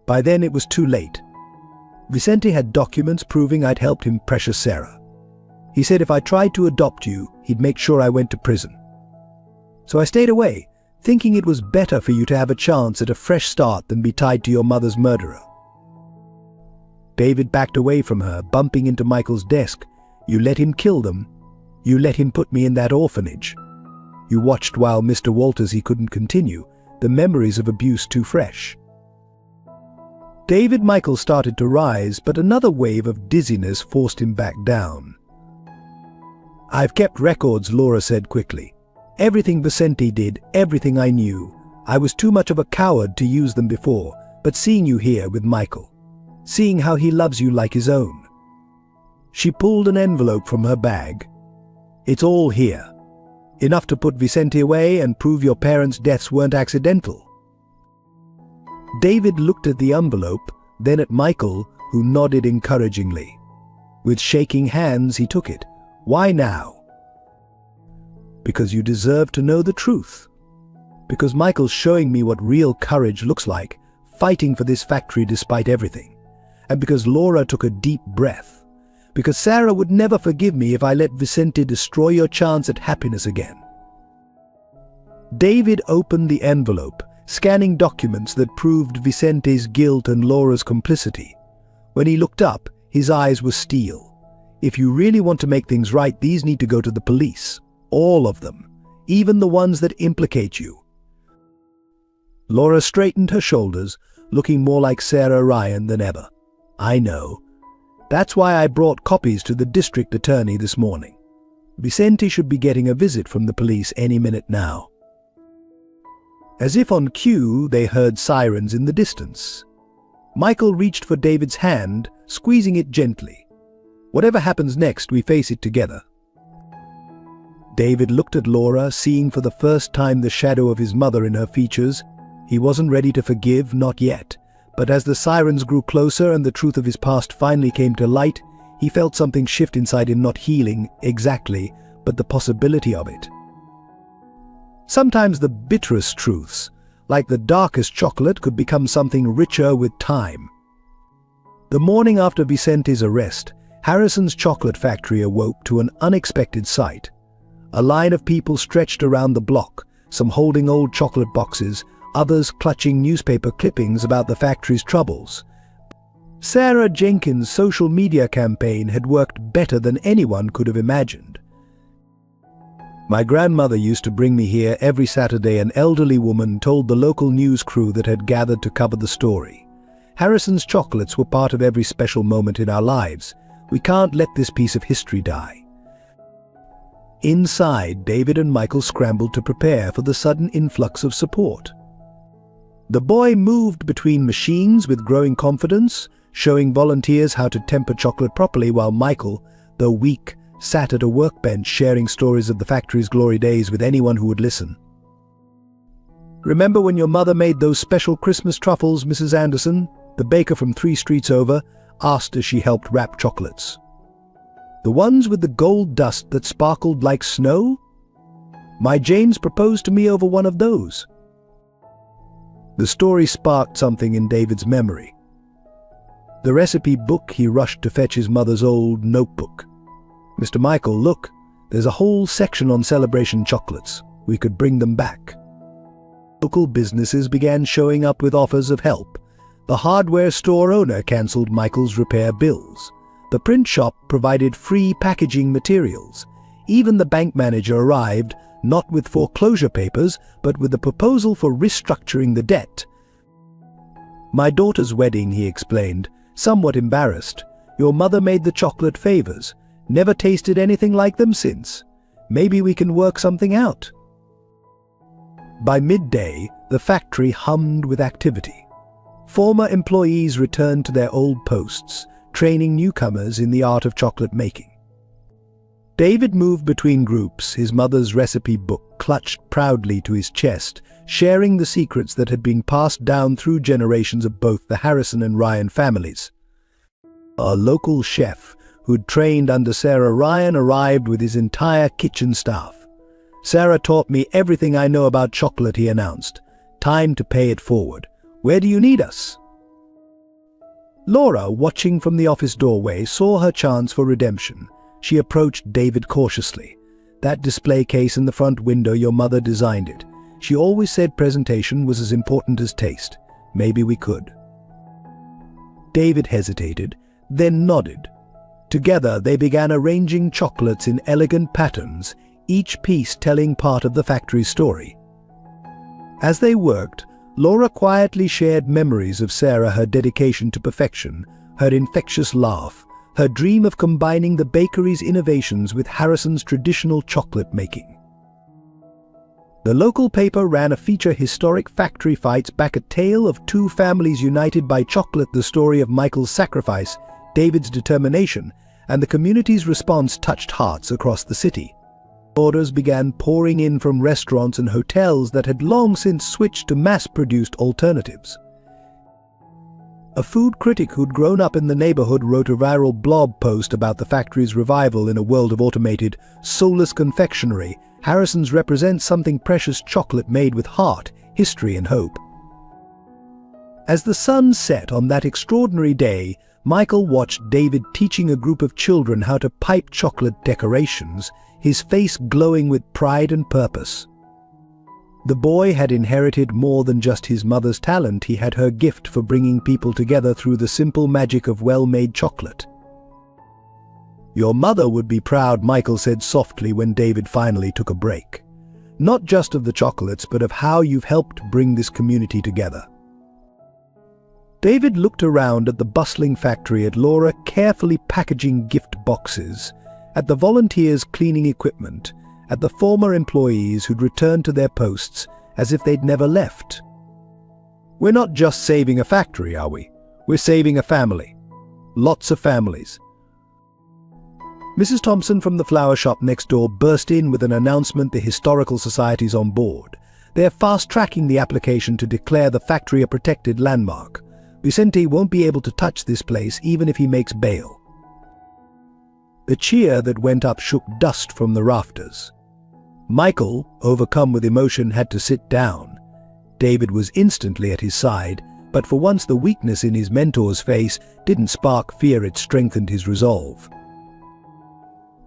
By then it was too late. Vicente had documents proving I'd helped him pressure Sarah. He said if I tried to adopt you, he'd make sure I went to prison. So I stayed away, thinking it was better for you to have a chance at a fresh start than be tied to your mother's murderer." David backed away from her, bumping into Michael's desk. "You let him kill them. You let him put me in that orphanage. You watched while Mr. Walters, he couldn't continue, the memories of abuse too fresh." Michael started to rise, but another wave of dizziness forced him back down. "I've kept records," Laura said quickly. "Everything Vicente did, everything I knew. I was too much of a coward to use them before, but seeing you here with Michael, seeing how he loves you like his own." She pulled an envelope from her bag. "It's all here. Enough to put Vicente away and prove your parents' deaths weren't accidental." David looked at the envelope, then at Michael, who nodded encouragingly. With shaking hands, he took it. "Why now?" "Because you deserve to know the truth. Because Michael's showing me what real courage looks like, fighting for this factory despite everything. And because Laura took a deep breath. Because Sarah would never forgive me if I let Vicente destroy your chance at happiness again." David opened the envelope, scanning documents that proved Vicente's guilt and Laura's complicity. When he looked up, his eyes were steel. "If you really want to make things right, these need to go to the police. All of them. Even the ones that implicate you." Laura straightened her shoulders, looking more like Sarah Ryan than ever. "I know. That's why I brought copies to the district attorney this morning. Vicente should be getting a visit from the police any minute now." As if on cue, they heard sirens in the distance. Michael reached for David's hand, squeezing it gently. "Whatever happens next, we face it together." David looked at Laura, seeing for the first time the shadow of his mother in her features. He wasn't ready to forgive, not yet, but as the sirens grew closer and the truth of his past finally came to light, he felt something shift inside him, not healing, exactly, but the possibility of it. Sometimes the bitterest truths, like the darkest chocolate, could become something richer with time. The morning after Vicente's arrest, Harrison's chocolate factory awoke to an unexpected sight. A line of people stretched around the block, some holding old chocolate boxes, others clutching newspaper clippings about the factory's troubles. Sarah Jenkins' social media campaign had worked better than anyone could have imagined. My grandmother used to bring me here every Saturday. An elderly woman told the local news crew that had gathered to cover the story. Harrison's chocolates were part of every special moment in our lives. We can't let this piece of history die. Inside, David and Michael scrambled to prepare for the sudden influx of support. The boy moved between machines with growing confidence, showing volunteers how to temper chocolate properly, while Michael, though weak, sat at a workbench sharing stories of the factory's glory days with anyone who would listen. "Remember when your mother made those special Christmas truffles, Mrs. Anderson?" the baker from 3 streets over asked as she helped wrap chocolates. "The ones with the gold dust that sparkled like snow? My James proposed to me over one of those." The story sparked something in David's memory. The recipe book. He rushed to fetch his mother's old notebook. "Mr. Michael, look, there's a whole section on celebration chocolates. We could bring them back." Local businesses began showing up with offers of help. The hardware store owner cancelled Michael's repair bills. The print shop provided free packaging materials. Even the bank manager arrived, not with foreclosure papers, but with a proposal for restructuring the debt. "My daughter's wedding," he explained, somewhat embarrassed. "Your mother made the chocolate favors. Never tasted anything like them since. Maybe we can work something out." By midday, the factory hummed with activity. Former employees returned to their old posts, training newcomers in the art of chocolate making. David moved between groups, his mother's recipe book clutched proudly to his chest, sharing the secrets that had been passed down through generations of both the Harrison and Ryan families. A local chef, who'd trained under Sarah Ryan, arrived with his entire kitchen staff. "Sarah taught me everything I know about chocolate," he announced. "Time to pay it forward. Where do you need us?" Laura, watching from the office doorway, saw her chance for redemption. She approached David cautiously. "That display case in the front window, your mother designed it. She always said presentation was as important as taste. Maybe we could." David hesitated, then nodded. Together they began arranging chocolates in elegant patterns, each piece telling part of the factory's story. As they worked, Laura quietly shared memories of Sarah, her dedication to perfection, her infectious laugh, her dream of combining the bakery's innovations with Harrison's traditional chocolate making. The local paper ran a feature, "Historic Factory Fights Back," a tale of 2 families united by chocolate. The story of Michael's sacrifice, David's determination, and the community's response touched hearts across the city. Orders began pouring in from restaurants and hotels that had long since switched to mass-produced alternatives. A food critic who'd grown up in the neighborhood wrote a viral blog post about the factory's revival in a world of automated, soulless confectionery. Harrison's represents something precious: chocolate made with heart, history, and hope. As the sun set on that extraordinary day, Michael watched David teaching a group of children how to pipe chocolate decorations, his face glowing with pride and purpose. The boy had inherited more than just his mother's talent. He had her gift for bringing people together through the simple magic of well-made chocolate. "Your mother would be proud," Michael said softly when David finally took a break. "Not just of the chocolates, but of how you've helped bring this community together." David looked around at the bustling factory, at Laura carefully packaging gift boxes, at the volunteers cleaning equipment, at the former employees who'd returned to their posts as if they'd never left. "We're not just saving a factory, are we? We're saving a family. Lots of families." Mrs. Thompson from the flower shop next door burst in with an announcement: the Historical Society's on board. They're fast-tracking the application to declare the factory a protected landmark. Vicente won't be able to touch this place even if he makes bail. The cheer that went up shook dust from the rafters. Michael, overcome with emotion, had to sit down. David was instantly at his side, but for once the weakness in his mentor's face didn't spark fear, it strengthened his resolve.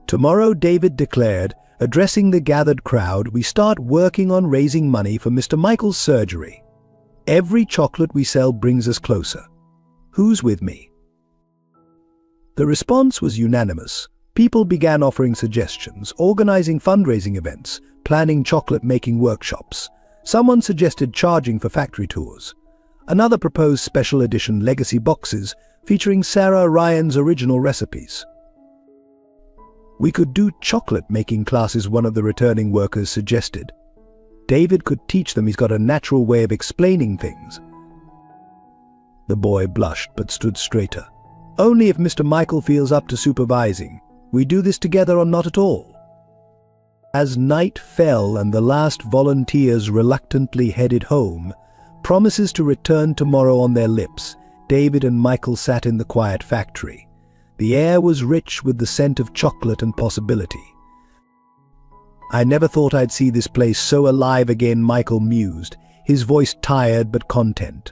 "Tomorrow," David declared, addressing the gathered crowd, "we start working on raising money for Mr. Michael's surgery. Every chocolate we sell brings us closer. Who's with me?" The response was unanimous. People began offering suggestions, organizing fundraising events, planning chocolate-making workshops. Someone suggested charging for factory tours. Another proposed special edition legacy boxes featuring Sarah Ryan's original recipes. "We could do chocolate-making classes," one of the returning workers suggested. "David could teach them. He's got a natural way of explaining things." The boy blushed but stood straighter. "Only if Mr. Michael feels up to supervising. We do this together or not at all." As night fell and the last volunteers reluctantly headed home, promises to return tomorrow on their lips, David and Michael sat in the quiet factory. The air was rich with the scent of chocolate and possibility. "I never thought I'd see this place so alive again," Michael mused, his voice tired but content.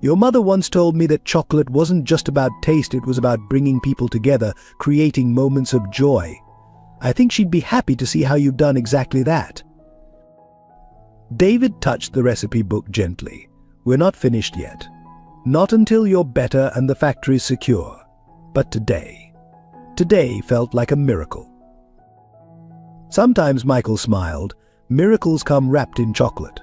"Your mother once told me that chocolate wasn't just about taste, it was about bringing people together, creating moments of joy. I think she'd be happy to see how you've done exactly that." David touched the recipe book gently. "We're not finished yet. Not until you're better and the factory's secure. But today felt like a miracle." Sometimes, Michael smiled, miracles come wrapped in chocolate.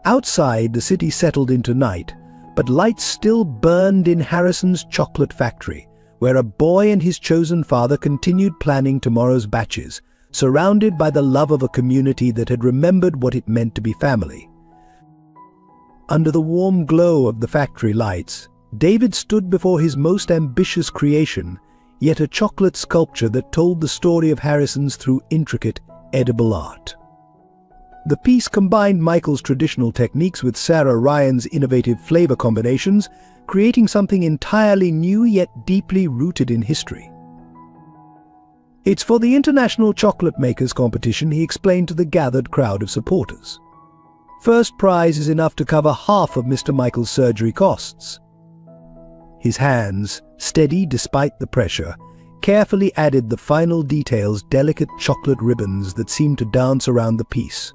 Outside, the city settled into night, but lights still burned in Harrison's chocolate factory, where a boy and his chosen father continued planning tomorrow's batches, surrounded by the love of a community that had remembered what it meant to be family. Under the warm glow of the factory lights, David stood before his most ambitious creation, yet a chocolate sculpture that told the story of Harrison's through intricate, edible art. The piece combined Michael's traditional techniques with Sarah Ryan's innovative flavor combinations, creating something entirely new yet deeply rooted in history. "It's for the International Chocolate Makers Competition," he explained to the gathered crowd of supporters. "First prize is enough to cover half of Mr. Michael's surgery costs." His hands, steady despite the pressure, carefully added the final details, delicate chocolate ribbons that seemed to dance around the piece.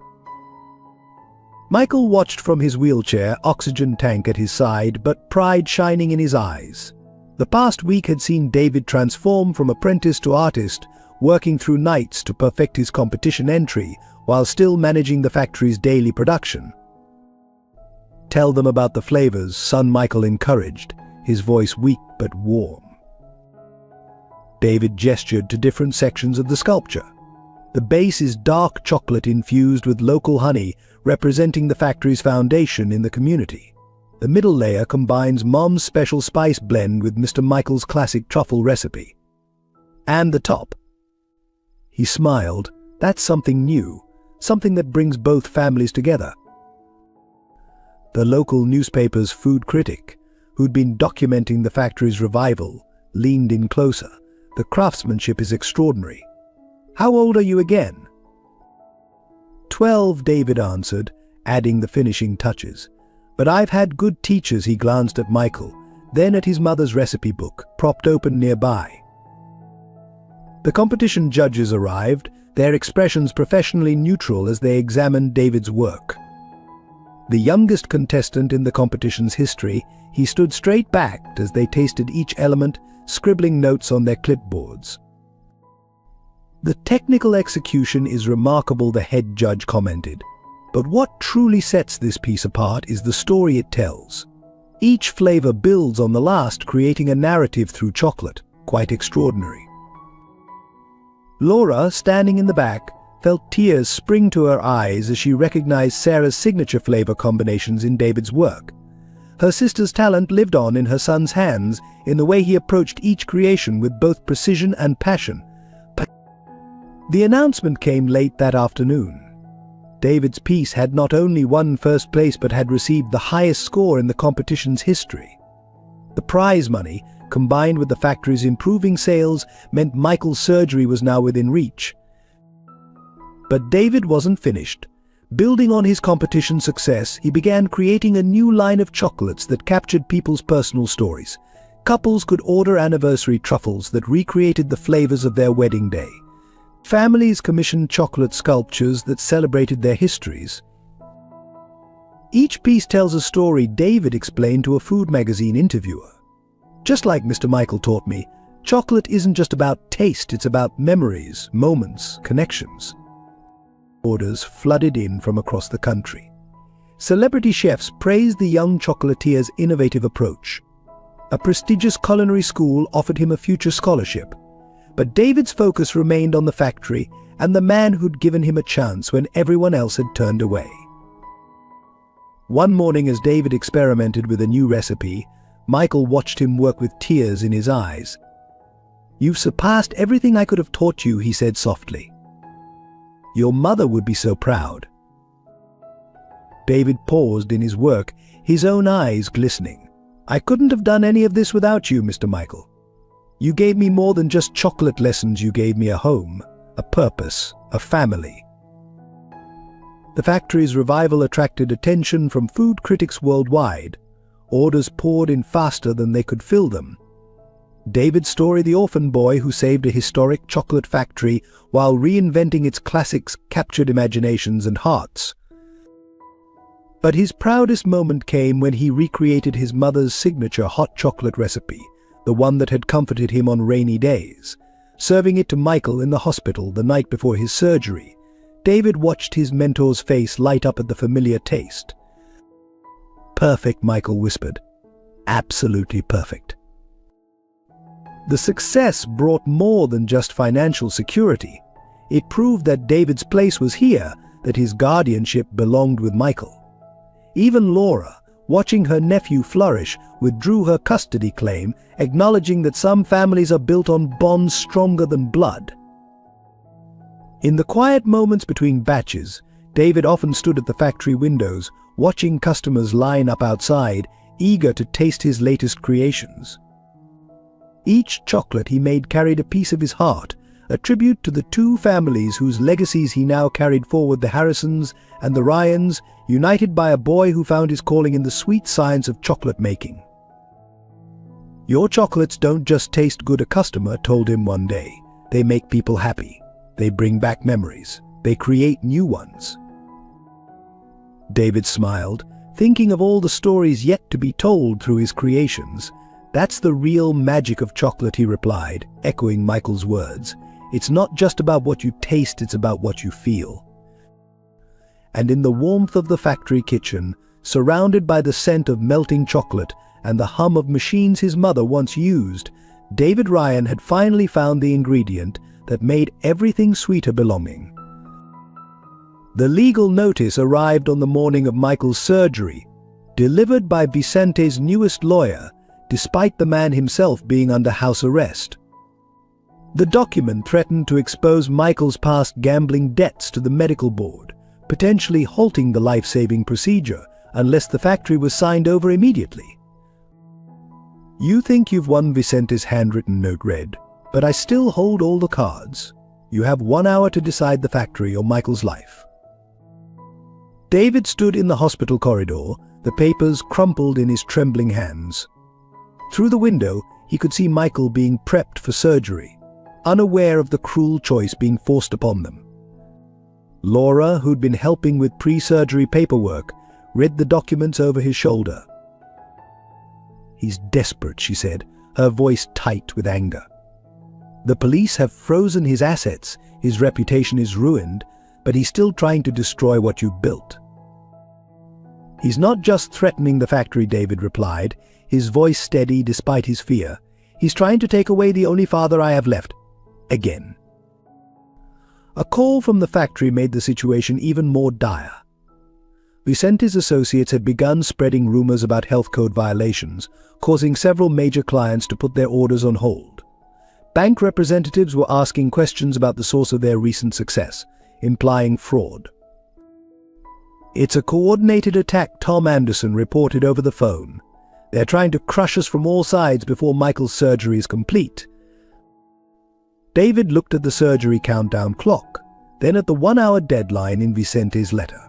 Michael watched from his wheelchair, oxygen tank at his side, but pride shining in his eyes. The past week had seen David transform from apprentice to artist, working through nights to perfect his competition entry while still managing the factory's daily production. "Tell them about the flavors," son Michael encouraged, his voice weak but warm. David gestured to different sections of the sculpture. The base is dark chocolate infused with local honey, representing the factory's foundation in the community. The middle layer combines Mom's special spice blend with Mr. Michael's classic truffle recipe. And the top. He smiled. "That's something new, something that brings both families together." The local newspaper's food critic, who'd been documenting the factory's revival, leaned in closer. "The craftsmanship is extraordinary. How old are you again?" 12, David answered, adding the finishing touches. "But I've had good teachers." He glanced at Michael, then at his mother's recipe book, propped open nearby. The competition judges arrived, their expressions professionally neutral as they examined David's work. The youngest contestant in the competition's history, he stood straight backed as they tasted each element, scribbling notes on their clipboards. "The technical execution is remarkable," the head judge commented. "But what truly sets this piece apart is the story it tells. Each flavor builds on the last, creating a narrative through chocolate. Quite extraordinary." Laura, standing in the back, felt tears spring to her eyes as she recognized Sarah's signature flavor combinations in David's work. Her sister's talent lived on in her son's hands, in the way he approached each creation with both precision and passion. The announcement came late that afternoon. David's piece had not only won first place but had received the highest score in the competition's history. The prize money, combined with the factory's improving sales, meant Michael's surgery was now within reach. But David wasn't finished. Building on his competition success, he began creating a new line of chocolates that captured people's personal stories. Couples could order anniversary truffles that recreated the flavors of their wedding day. Families commissioned chocolate sculptures that celebrated their histories. Each piece tells a story, David explained to a food magazine interviewer. Just like Mr. Michael taught me, chocolate isn't just about taste, it's about memories, moments, connections. Orders flooded in from across the country. Celebrity chefs praised the young chocolatier's innovative approach. A prestigious culinary school offered him a future scholarship. But David's focus remained on the factory and the man who'd given him a chance when everyone else had turned away. One morning, as David experimented with a new recipe, Michael watched him work with tears in his eyes. "You've surpassed everything I could have taught you," he said softly. "Your mother would be so proud." David paused in his work, his own eyes glistening. "I couldn't have done any of this without you, Mr. Michael. You gave me more than just chocolate lessons, you gave me a home, a purpose, a family." The factory's revival attracted attention from food critics worldwide. Orders poured in faster than they could fill them. David's story, the orphan boy who saved a historic chocolate factory while reinventing its classics, captured imaginations and hearts. But his proudest moment came when he recreated his mother's signature hot chocolate recipe, the one that had comforted him on rainy days. Serving it to Michael in the hospital the night before his surgery, David watched his mentor's face light up at the familiar taste. "Perfect," Michael whispered. "Absolutely perfect." The success brought more than just financial security. It proved that David's place was here, that his guardianship belonged with Michael. Even Laura, watching her nephew flourish, withdrew her custody claim, acknowledging that some families are built on bonds stronger than blood. In the quiet moments between batches, David often stood at the factory windows, watching customers line up outside, eager to taste his latest creations. Each chocolate he made carried a piece of his heart, a tribute to the two families whose legacies he now carried forward, the Harrisons and the Ryans, united by a boy who found his calling in the sweet science of chocolate making. "Your chocolates don't just taste good," a customer told him one day. "They make people happy. They bring back memories. They create new ones." David smiled, thinking of all the stories yet to be told through his creations. "That's the real magic of chocolate," he replied, echoing Michael's words. "It's not just about what you taste, it's about what you feel." And in the warmth of the factory kitchen, surrounded by the scent of melting chocolate and the hum of machines his mother once used, David Ryan had finally found the ingredient that made everything sweeter: belonging. The legal notice arrived on the morning of Michael's surgery, delivered by Vicente's newest lawyer, despite the man himself being under house arrest. The document threatened to expose Michael's past gambling debts to the medical board, potentially halting the life-saving procedure unless the factory was signed over immediately. "You think you've won," Vicente's handwritten note read, "but I still hold all the cards. You have 1 hour to decide the factory or Michael's life." David stood in the hospital corridor, the papers crumpled in his trembling hands. Through the window, he could see Michael being prepped for surgery, unaware of the cruel choice being forced upon them. Laura, who'd been helping with pre-surgery paperwork, read the documents over his shoulder. "He's desperate," she said, her voice tight with anger. "The police have frozen his assets, his reputation is ruined, but he's still trying to destroy what you've built." "He's not just threatening the factory," David replied, his voice steady despite his fear. "He's trying to take away the only father I have left. Again." A call from the factory made the situation even more dire. Vicente's associates had begun spreading rumors about health code violations, causing several major clients to put their orders on hold. Bank representatives were asking questions about the source of their recent success, implying fraud. "It's a coordinated attack," Tom Anderson reported over the phone. "They're trying to crush us from all sides before Michael's surgery is complete." David looked at the surgery countdown clock. then at the 1-hour deadline in Vicente's letter.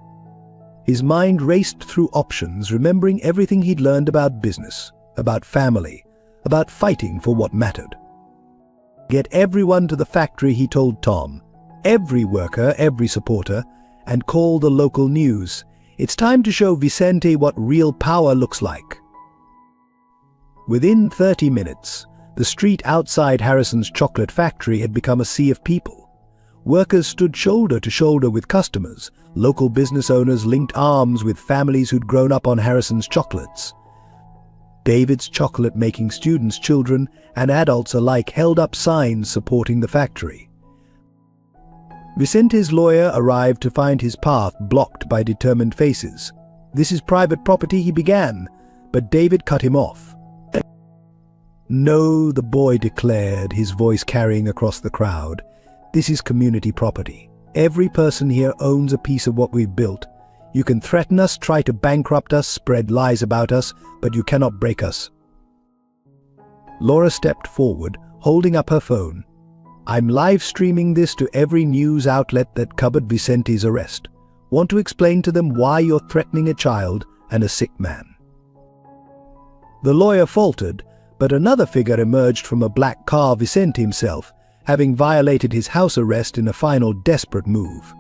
His mind raced through options, remembering everything he'd learned about business, about family, about fighting for what mattered. Get everyone to the factory, he told Tom, every worker, every supporter, and call the local news. It's time to show Vicente what real power looks like. Within 30 minutes, the street outside Harrison's chocolate factory had become a sea of people. Workers stood shoulder to shoulder with customers. Local business owners linked arms with families who'd grown up on Harrison's chocolates. David's chocolate-making students, children, and adults alike held up signs supporting the factory. Vicente's lawyer arrived to find his path blocked by determined faces. "This is private property," he began, but David cut him off. "No," the boy declared, his voice carrying across the crowd. "This is community property. Every person here owns a piece of what we've built. You can threaten us, try to bankrupt us, spread lies about us, but you cannot break us." Laura stepped forward, holding up her phone. "I'm live streaming this to every news outlet that covered Vicente's arrest. Want to explain to them why you're threatening a child and a sick man." The lawyer faltered, but another figure emerged from a black car, Vicente himself, having violated his house arrest in a final desperate move.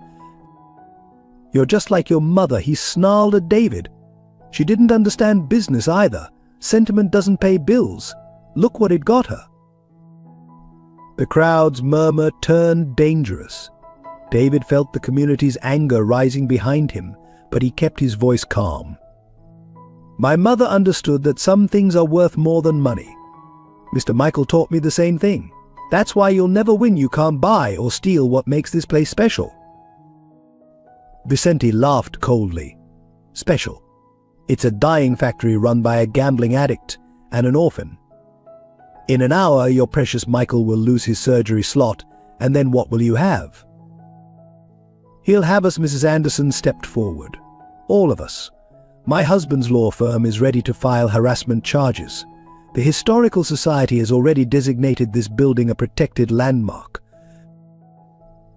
"You're just like your mother," he snarled at David. "She didn't understand business either. Sentiment doesn't pay bills. Look what it got her." The crowd's murmur turned dangerous. David felt the community's anger rising behind him, but he kept his voice calm. "My mother understood that some things are worth more than money. Mr. Michael taught me the same thing. That's why you'll never win. You can't buy or steal what makes this place special." Vicente laughed coldly. "Special? It's a dyeing factory run by a gambling addict and an orphan. In an hour, your precious Michael will lose his surgery slot, and then what will you have?" "He'll have us," Mrs. Anderson stepped forward. "All of us. My husband's law firm is ready to file harassment charges. The Historical Society has already designated this building a protected landmark."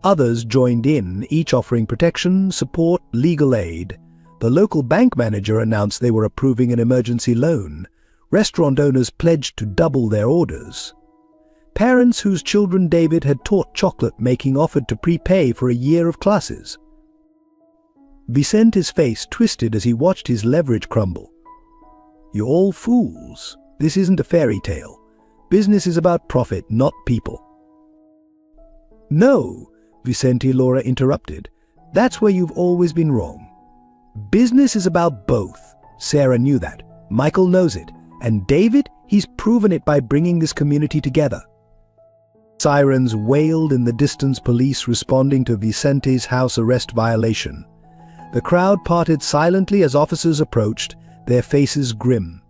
Others joined in, each offering protection, support, legal aid. The local bank manager announced they were approving an emergency loan. Restaurant owners pledged to double their orders. Parents whose children David had taught chocolate making offered to prepay for a year of classes. Vicente's face twisted as he watched his leverage crumble. "You're all fools. This isn't a fairy tale. Business is about profit, not people." "No," Vicente, Laura interrupted. "That's where you've always been wrong. Business is about both. Sarah knew that. Michael knows it. And David, he's proven it by bringing this community together." Sirens wailed in the distance, police responding to Vicente's house arrest violation. The crowd parted silently as officers approached, their faces grim.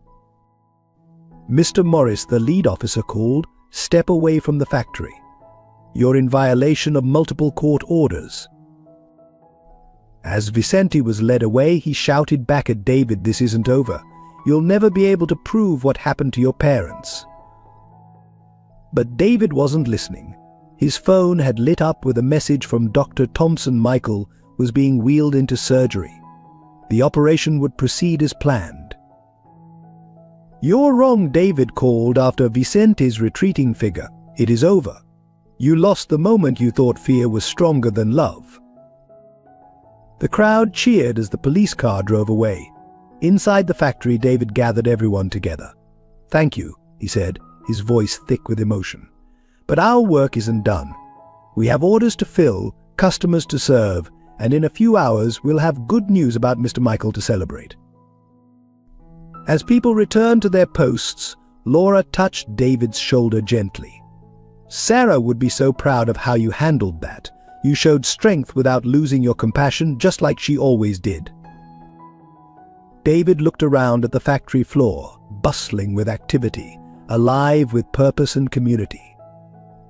"Mr. Morris," the lead officer called, "step away from the factory. You're in violation of multiple court orders." As Vicente was led away, he shouted back at David, "This isn't over. You'll never be able to prove what happened to your parents." But David wasn't listening. His phone had lit up with a message from Dr. Thompson. Michael was being wheeled into surgery. The operation would proceed as planned. "You're wrong," David called after Vicente's retreating figure. "It is over. You lost the moment you thought fear was stronger than love." The crowd cheered as the police car drove away. Inside the factory, David gathered everyone together. "Thank you," he said, his voice thick with emotion. "But our work isn't done. We have orders to fill, customers to serve, and in a few hours we'll have good news about Mr. Michael to celebrate." As people returned to their posts, Laura touched David's shoulder gently. "Sarah would be so proud of how you handled that. You showed strength without losing your compassion, just like she always did." David looked around at the factory floor, bustling with activity, alive with purpose and community.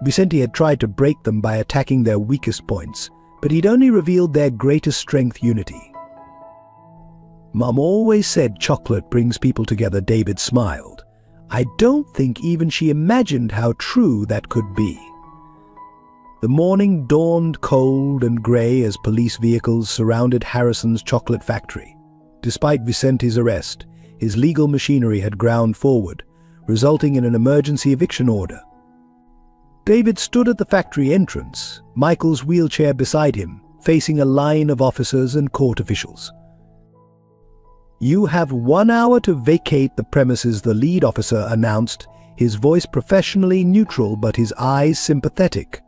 Vicente had tried to break them by attacking their weakest points, but he'd only revealed their greatest strength: unity. "Mom always said chocolate brings people together," David smiled. "I don't think even she imagined how true that could be." The morning dawned cold and grey as police vehicles surrounded Harrison's chocolate factory. Despite Vicente's arrest, his legal machinery had ground forward, resulting in an emergency eviction order. David stood at the factory entrance, Michael's wheelchair beside him, facing a line of officers and court officials. "You have 1 hour to vacate the premises," the lead officer announced, his voice professionally neutral but his eyes sympathetic.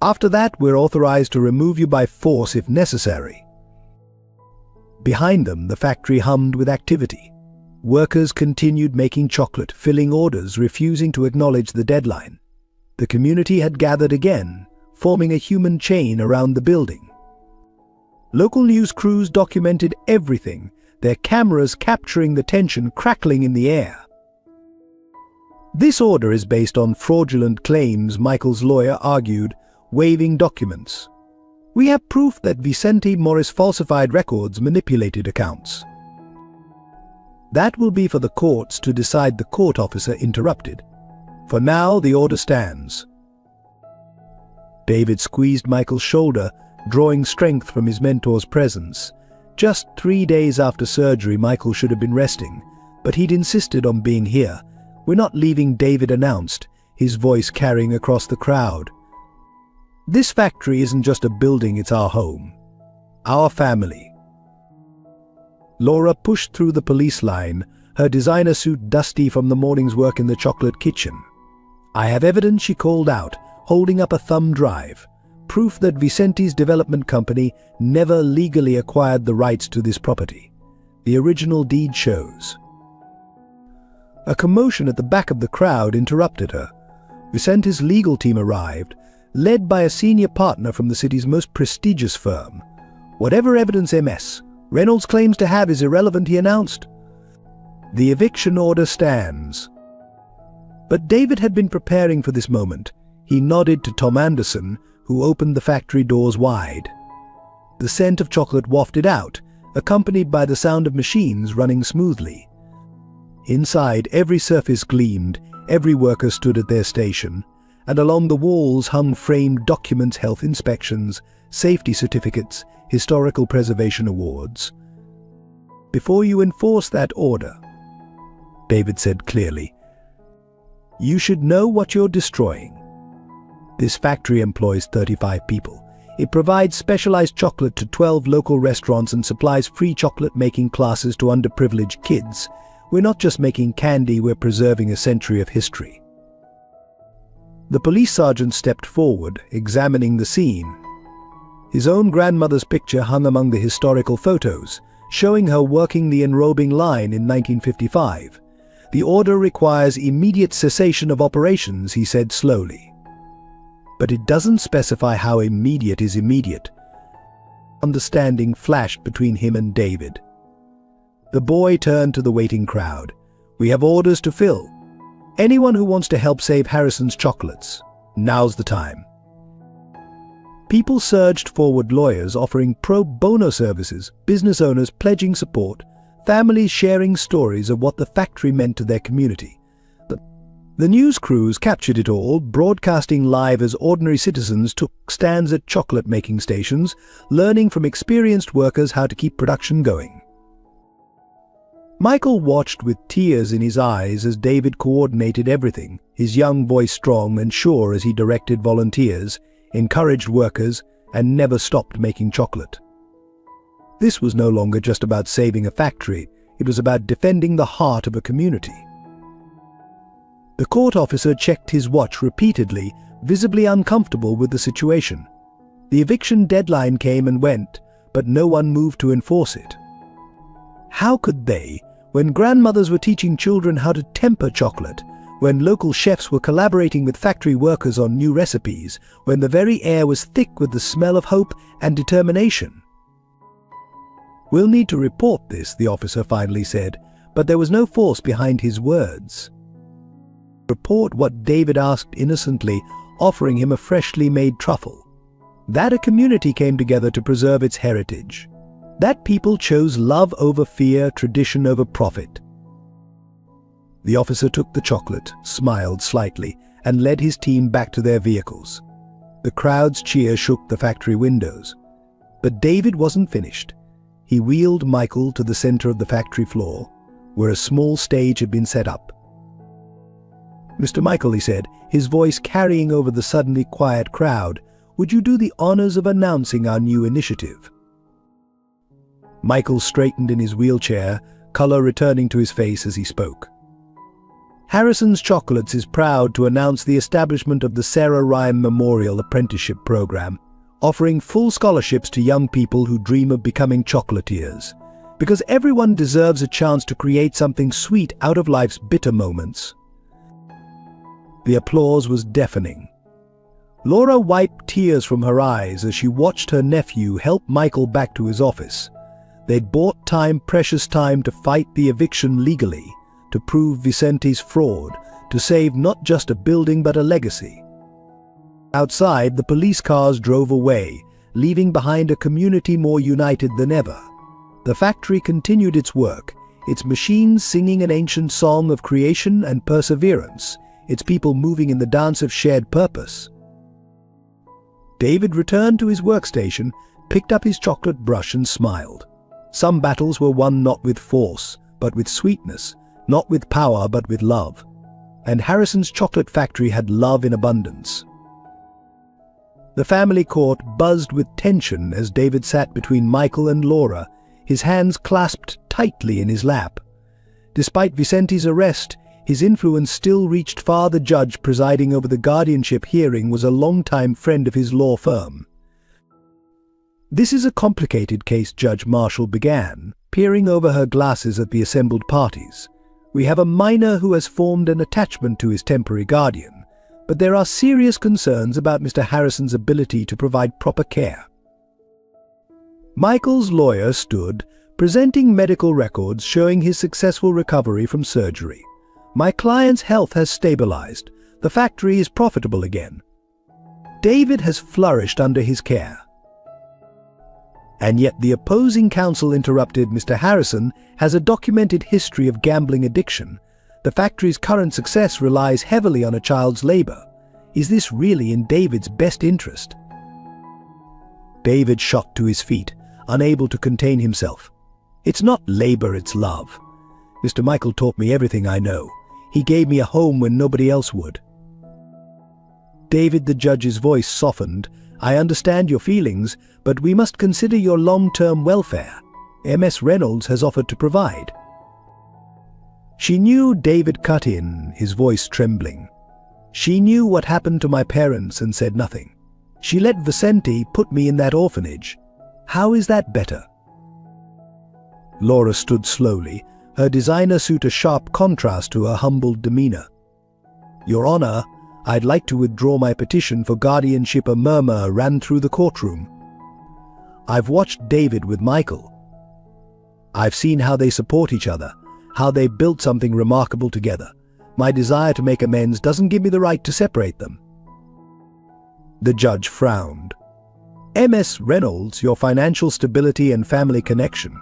"After that, we're authorized to remove you by force if necessary." Behind them, the factory hummed with activity. Workers continued making chocolate, filling orders, refusing to acknowledge the deadline. The community had gathered again, forming a human chain around the building. Local news crews documented everything, their cameras capturing the tension crackling in the air. "This order is based on fraudulent claims," Michael's lawyer argued, waving documents. "We have proof that Vicente Morris falsified records, manipulated accounts." "That will be for the courts to decide," the court officer interrupted. "For now, the order stands." David squeezed Michael's shoulder, drawing strength from his mentor's presence. Just 3 days after surgery, Michael should have been resting, but he'd insisted on being here. "We're not leaving," David announced, his voice carrying across the crowd. "This factory isn't just a building, it's our home. Our family." Laura pushed through the police line, her designer suit dusty from the morning's work in the chocolate kitchen. "I have evidence," she called out, holding up a thumb drive. "Proof that Vicente's development company never legally acquired the rights to this property. The original deed shows." A commotion at the back of the crowd interrupted her. Vicente's legal team arrived, led by a senior partner from the city's most prestigious firm. "Whatever evidence MS. Reynolds claims to have is irrelevant," he announced. "The eviction order stands." But David had been preparing for this moment. He nodded to Tom Anderson, who opened the factory doors wide. The scent of chocolate wafted out, accompanied by the sound of machines running smoothly. Inside, every surface gleamed, every worker stood at their station, and along the walls hung framed documents, health inspections, safety certificates, historical preservation awards. "Before you enforce that order," David said clearly, "you should know what you're destroying. This factory employs 35 people. It provides specialized chocolate to 12 local restaurants and supplies free chocolate-making classes to underprivileged kids. We're not just making candy, we're preserving a century of history." The police sergeant stepped forward, examining the scene. His own grandmother's picture hung among the historical photos, showing her working the enrobing line in 1955. "The order requires immediate cessation of operations," he said slowly. "But it doesn't specify how immediate is immediate." Understanding flashed between him and David. The boy turned to the waiting crowd. "We have orders to fill. Anyone who wants to help save Harrison's chocolates, now's the time." People surged forward, lawyers offering pro bono services, business owners pledging support, families sharing stories of what the factory meant to their community. The news crews captured it all, broadcasting live as ordinary citizens took stands at chocolate-making stations, learning from experienced workers how to keep production going. Michael watched with tears in his eyes as David coordinated everything, his young voice strong and sure as he directed volunteers, encouraged workers, and never stopped making chocolate. This was no longer just about saving a factory, it was about defending the heart of a community. The court officer checked his watch repeatedly, visibly uncomfortable with the situation. The eviction deadline came and went, but no one moved to enforce it. How could they, when grandmothers were teaching children how to temper chocolate, when local chefs were collaborating with factory workers on new recipes, when the very air was thick with the smell of hope and determination? "We'll need to report this," the officer finally said, but there was no force behind his words. Report what? David asked innocently, offering him a freshly made truffle. That a community came together to preserve its heritage. That people chose love over fear, tradition over profit. The officer took the chocolate, smiled slightly, and led his team back to their vehicles. The crowd's cheer shook the factory windows. But David wasn't finished. He wheeled Michael to the center of the factory floor, where a small stage had been set up. "Mr. Michael," he said, his voice carrying over the suddenly quiet crowd, "would you do the honors of announcing our new initiative?" Michael straightened in his wheelchair, color returning to his face as he spoke. "Harrison's Chocolates is proud to announce the establishment of the Sarah Ryan Memorial Apprenticeship Program, offering full scholarships to young people who dream of becoming chocolatiers, because everyone deserves a chance to create something sweet out of life's bitter moments." The applause was deafening. Laura wiped tears from her eyes as she watched her nephew help Michael back to his office. They'd bought precious time to fight the eviction legally, to prove Vicente's fraud, to save not just a building but a legacy. Outside, the police cars drove away, leaving behind a community more united than ever. The factory continued its work, its machines singing an ancient song of creation and perseverance, its people moving in the dance of shared purpose. David returned to his workstation, picked up his chocolate brush and smiled. Some battles were won not with force, but with sweetness, not with power, but with love. And Harrison's chocolate factory had love in abundance. The family court buzzed with tension as David sat between Michael and Laura, his hands clasped tightly in his lap. Despite Vicente's arrest, his influence still reached far. The judge presiding over the guardianship hearing was a longtime friend of his law firm. "This is a complicated case," Judge Marshall began, peering over her glasses at the assembled parties. "We have a minor who has formed an attachment to his temporary guardian, but there are serious concerns about Mr. Harrison's ability to provide proper care." Michael's lawyer stood, presenting medical records showing his successful recovery from surgery. "My client's health has stabilized. The factory is profitable again. David has flourished under his care." And yet the opposing counsel interrupted. "Mr. Harrison has a documented history of gambling addiction. The factory's current success relies heavily on a child's labor. Is this really in David's best interest?" David shot to his feet, unable to contain himself. "It's not labor, it's love. Mr. Michael taught me everything I know. He gave me a home when nobody else would." "David," the judge's voice softened, "I understand your feelings, but we must consider your long-term welfare. MS Reynolds has offered to provide." "She knew," David cut in, his voice trembling. "She knew what happened to my parents and said nothing. She let Vicente put me in that orphanage. How is that better?" Laura stood slowly, her designer suit a sharp contrast to her humbled demeanor. "Your Honor, I'd like to withdraw my petition for guardianship." A murmur ran through the courtroom. "I've watched David with Michael. I've seen how they support each other, how they built something remarkable together. My desire to make amends doesn't give me the right to separate them." The judge frowned. "MS Reynolds, your financial stability and family connection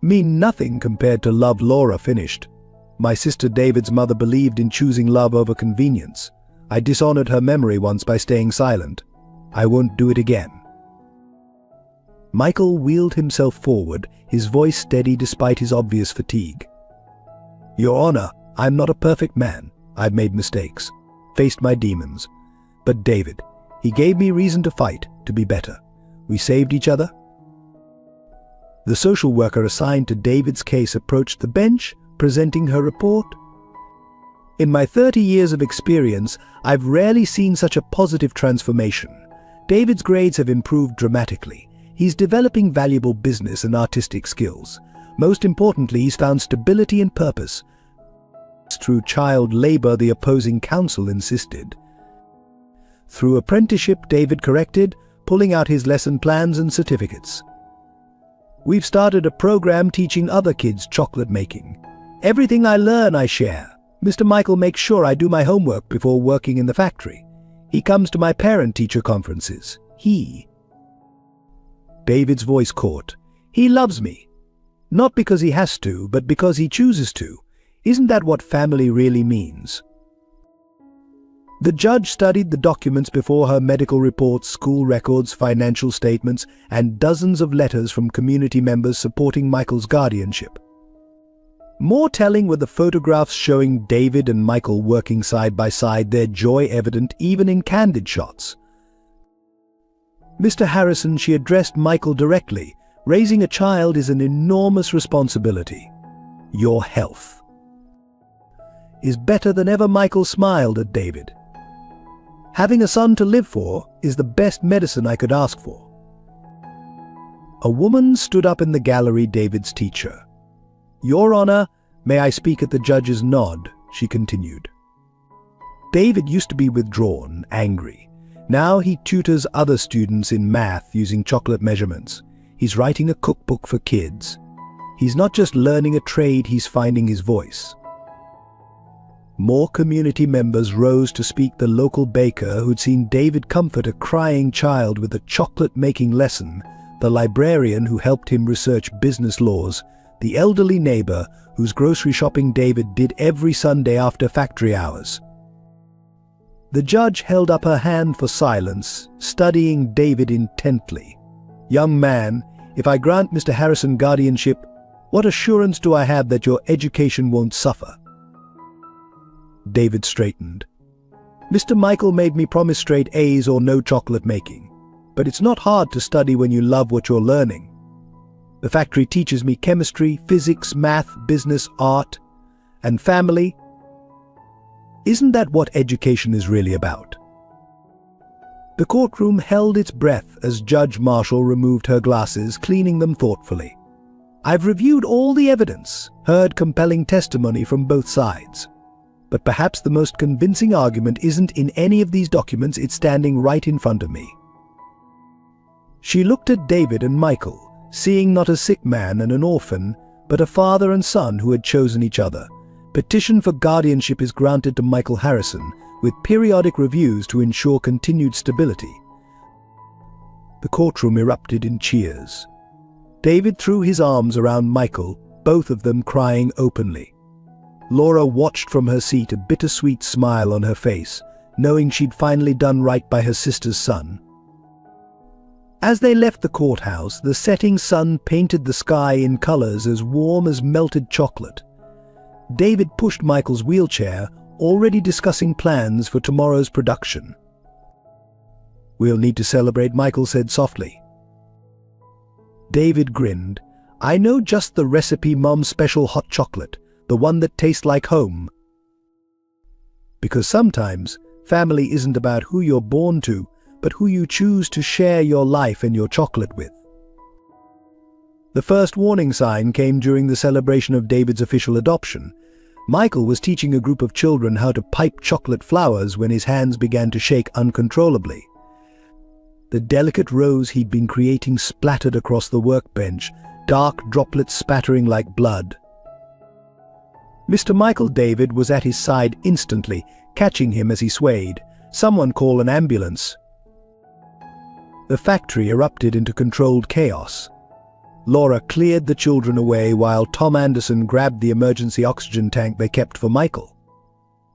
mean nothing compared to love." Laura finished. "My sister David's mother believed in choosing love over convenience. I dishonored her memory once by staying silent. I won't do it again." Michael wheeled himself forward, his voice steady despite his obvious fatigue. "Your Honor, I'm not a perfect man. I've made mistakes, faced my demons. But David, he gave me reason to fight, to be better. We saved each other." The social worker assigned to David's case approached the bench, presenting her report. "In my 30 years of experience, I've rarely seen such a positive transformation. David's grades have improved dramatically. He's developing valuable business and artistic skills. Most importantly, he's found stability and purpose." "Through child labor," the opposing counsel insisted. "Through apprenticeship," David corrected, pulling out his lesson plans and certificates. "We've started a program teaching other kids chocolate making. Everything I learn, I share. Mr. Michael makes sure I do my homework before working in the factory. He comes to my parent-teacher conferences. David's voice caught. "He loves me. Not because he has to, but because he chooses to. Isn't that what family really means?" The judge studied the documents before her: medical reports, school records, financial statements, and dozens of letters from community members supporting Michael's guardianship. More telling were the photographs showing David and Michael working side by side, their joy evident even in candid shots. "Mr. Harrison," she addressed Michael directly, "raising a child is an enormous responsibility. Your health is better than ever." Michael smiled at David. "Having a son to live for is the best medicine I could ask for." A woman stood up in the gallery, David's teacher. "Your Honor, may I speak?" At the judge's nod, she continued. David used to be withdrawn, angry. Now he tutors other students in math using chocolate measurements. He's writing a cookbook for kids. He's not just learning a trade, he's finding his voice. More community members rose to speak. The local baker who'd seen David comfort a crying child with a chocolate-making lesson, the librarian who helped him research business laws, the elderly neighbor whose grocery shopping David did every Sunday after factory hours. The judge held up her hand for silence, studying David intently. "Young man, if I grant Mr. Harrison guardianship, what assurance do I have that your education won't suffer?" David straightened. "Mr. Michael made me promise straight A's or no chocolate making. But it's not hard to study when you love what you're learning. The factory teaches me chemistry, physics, math, business, art, and family. Isn't that what education is really about?" The courtroom held its breath as Judge Marshall removed her glasses, cleaning them thoughtfully. "I've reviewed all the evidence, heard compelling testimony from both sides. But perhaps the most convincing argument isn't in any of these documents, it's standing right in front of me." She looked at David and Michael, seeing not a sick man and an orphan, but a father and son who had chosen each other. Petition for guardianship is granted to Michael Harrison, with periodic reviews to ensure continued stability. The courtroom erupted in cheers. David threw his arms around Michael, both of them crying openly. Laura watched from her seat, a bittersweet smile on her face, knowing she'd finally done right by her sister's son. As they left the courthouse, the setting sun painted the sky in colors as warm as melted chocolate. David pushed Michael's wheelchair, already discussing plans for tomorrow's production. "We'll need to celebrate," Michael said softly. David grinned. "I know just the recipe, Mom's special hot chocolate. The one that tastes like home." Because sometimes, family isn't about who you're born to, but who you choose to share your life and your chocolate with. The first warning sign came during the celebration of David's official adoption. Michael was teaching a group of children how to pipe chocolate flowers when his hands began to shake uncontrollably. The delicate rose he'd been creating splattered across the workbench, dark droplets spattering like blood. Mr. Michael David was at his side instantly, catching him as he swayed. "Someone call an ambulance." The factory erupted into controlled chaos. Laura cleared the children away while Tom Anderson grabbed the emergency oxygen tank they kept for Michael.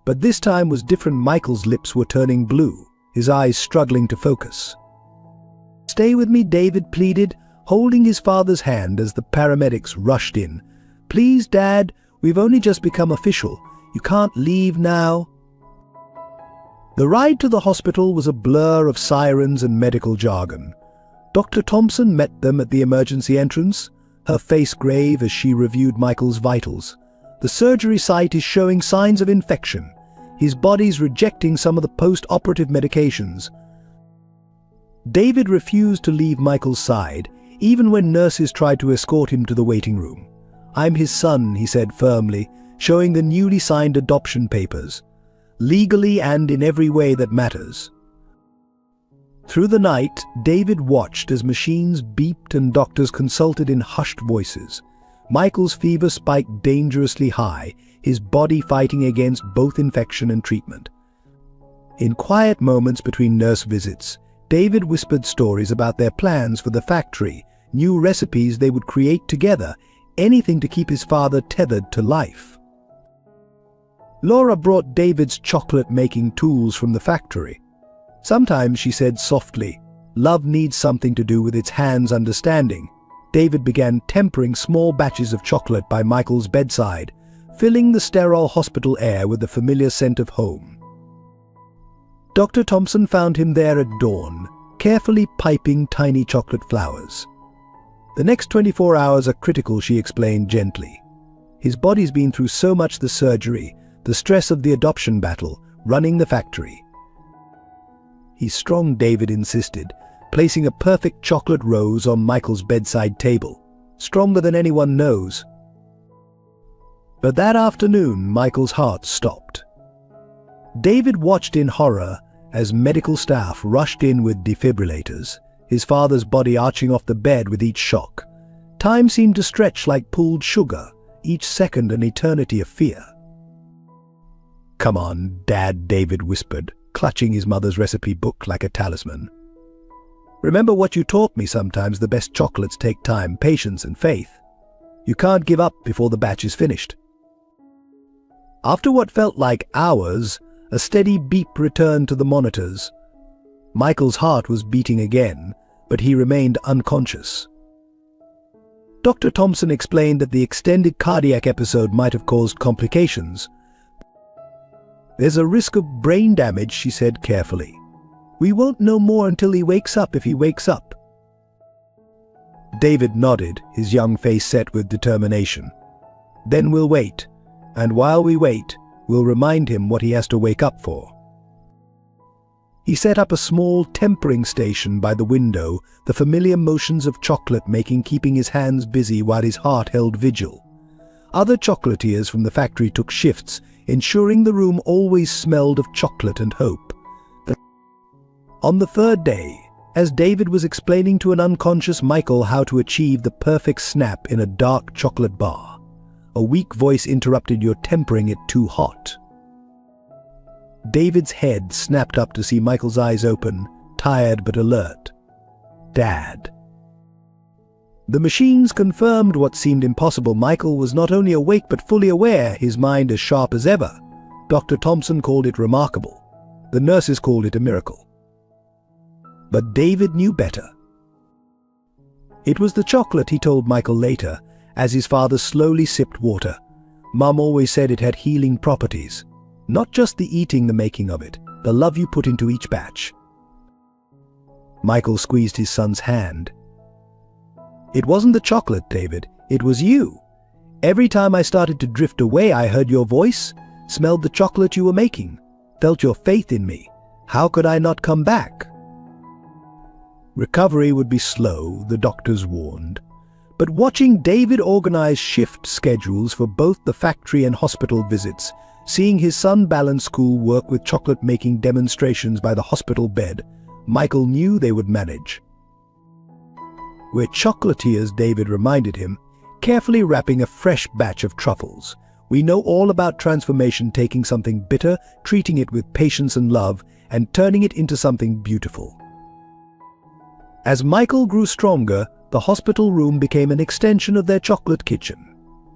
But this time was different. Michael's lips were turning blue, his eyes struggling to focus. "Stay with me," David pleaded, holding his father's hand as the paramedics rushed in. "Please, Dad, we've only just become official. You can't leave now." The ride to the hospital was a blur of sirens and medical jargon. Dr. Thompson met them at the emergency entrance, her face grave as she reviewed Michael's vitals. "The surgery site is showing signs of infection. His body's rejecting some of the post-operative medications." David refused to leave Michael's side, even when nurses tried to escort him to the waiting room. "I'm his son," he said firmly, showing the newly signed adoption papers. "Legally and in every way that matters." Through the night, David watched as machines beeped and doctors consulted in hushed voices. Michael's fever spiked dangerously high, his body fighting against both infection and treatment. In quiet moments between nurse visits, David whispered stories about their plans for the factory, new recipes they would create together, anything to keep his father tethered to life. Laura brought David's chocolate-making tools from the factory. Sometimes she said softly, "Love needs something to do with its hands." Understanding, David began tempering small batches of chocolate by Michael's bedside, filling the sterile hospital air with the familiar scent of home. Dr. Thompson found him there at dawn, carefully piping tiny chocolate flowers. "The next 24 hours are critical," she explained gently. "His body's been through so much: the surgery, the stress of the adoption battle, running the factory." "He's strong," David insisted, placing a perfect chocolate rose on Michael's bedside table. "Stronger than anyone knows." But that afternoon, Michael's heart stopped. David watched in horror as medical staff rushed in with defibrillators, his father's body arching off the bed with each shock. Time seemed to stretch like pulled sugar, each second an eternity of fear. "Come on, Dad," David whispered, clutching his mother's recipe book like a talisman. "Remember what you taught me: sometimes the best chocolates take time, patience, and faith. You can't give up before the batch is finished." After what felt like hours, a steady beep returned to the monitors. Michael's heart was beating again, but he remained unconscious. Dr. Thompson explained that the extended cardiac episode might have caused complications. "There's a risk of brain damage," she said carefully. "We won't know more until he wakes up, if he wakes up." David nodded, his young face set with determination. "Then we'll wait, and while we wait, we'll remind him what he has to wake up for." He set up a small tempering station by the window, the familiar motions of chocolate making keeping his hands busy while his heart held vigil. Other chocolatiers from the factory took shifts, ensuring the room always smelled of chocolate and hope. On the third day, as David was explaining to an unconscious Michael how to achieve the perfect snap in a dark chocolate bar, a weak voice interrupted. "You're tempering it too hot." David's head snapped up to see Michael's eyes open, tired but alert. "Dad." The machines confirmed what seemed impossible. Michael was not only awake but fully aware, his mind as sharp as ever. Dr. Thompson called it remarkable. The nurses called it a miracle. But David knew better. It was the chocolate, he told Michael later, as his father slowly sipped water. "Mum always said it had healing properties. Not just the eating, the making of it, the love you put into each batch." Michael squeezed his son's hand. "It wasn't the chocolate, David. It was you. Every time I started to drift away, I heard your voice, smelled the chocolate you were making, felt your faith in me. How could I not come back?" Recovery would be slow, the doctors warned. But watching David organize shift schedules for both the factory and hospital visits, seeing his son balance school work with chocolate-making demonstrations by the hospital bed, Michael knew they would manage. "We're chocolatiers," David reminded him, carefully wrapping a fresh batch of truffles. "We know all about transformation, taking something bitter, treating it with patience and love, and turning it into something beautiful." As Michael grew stronger, the hospital room became an extension of their chocolate kitchen.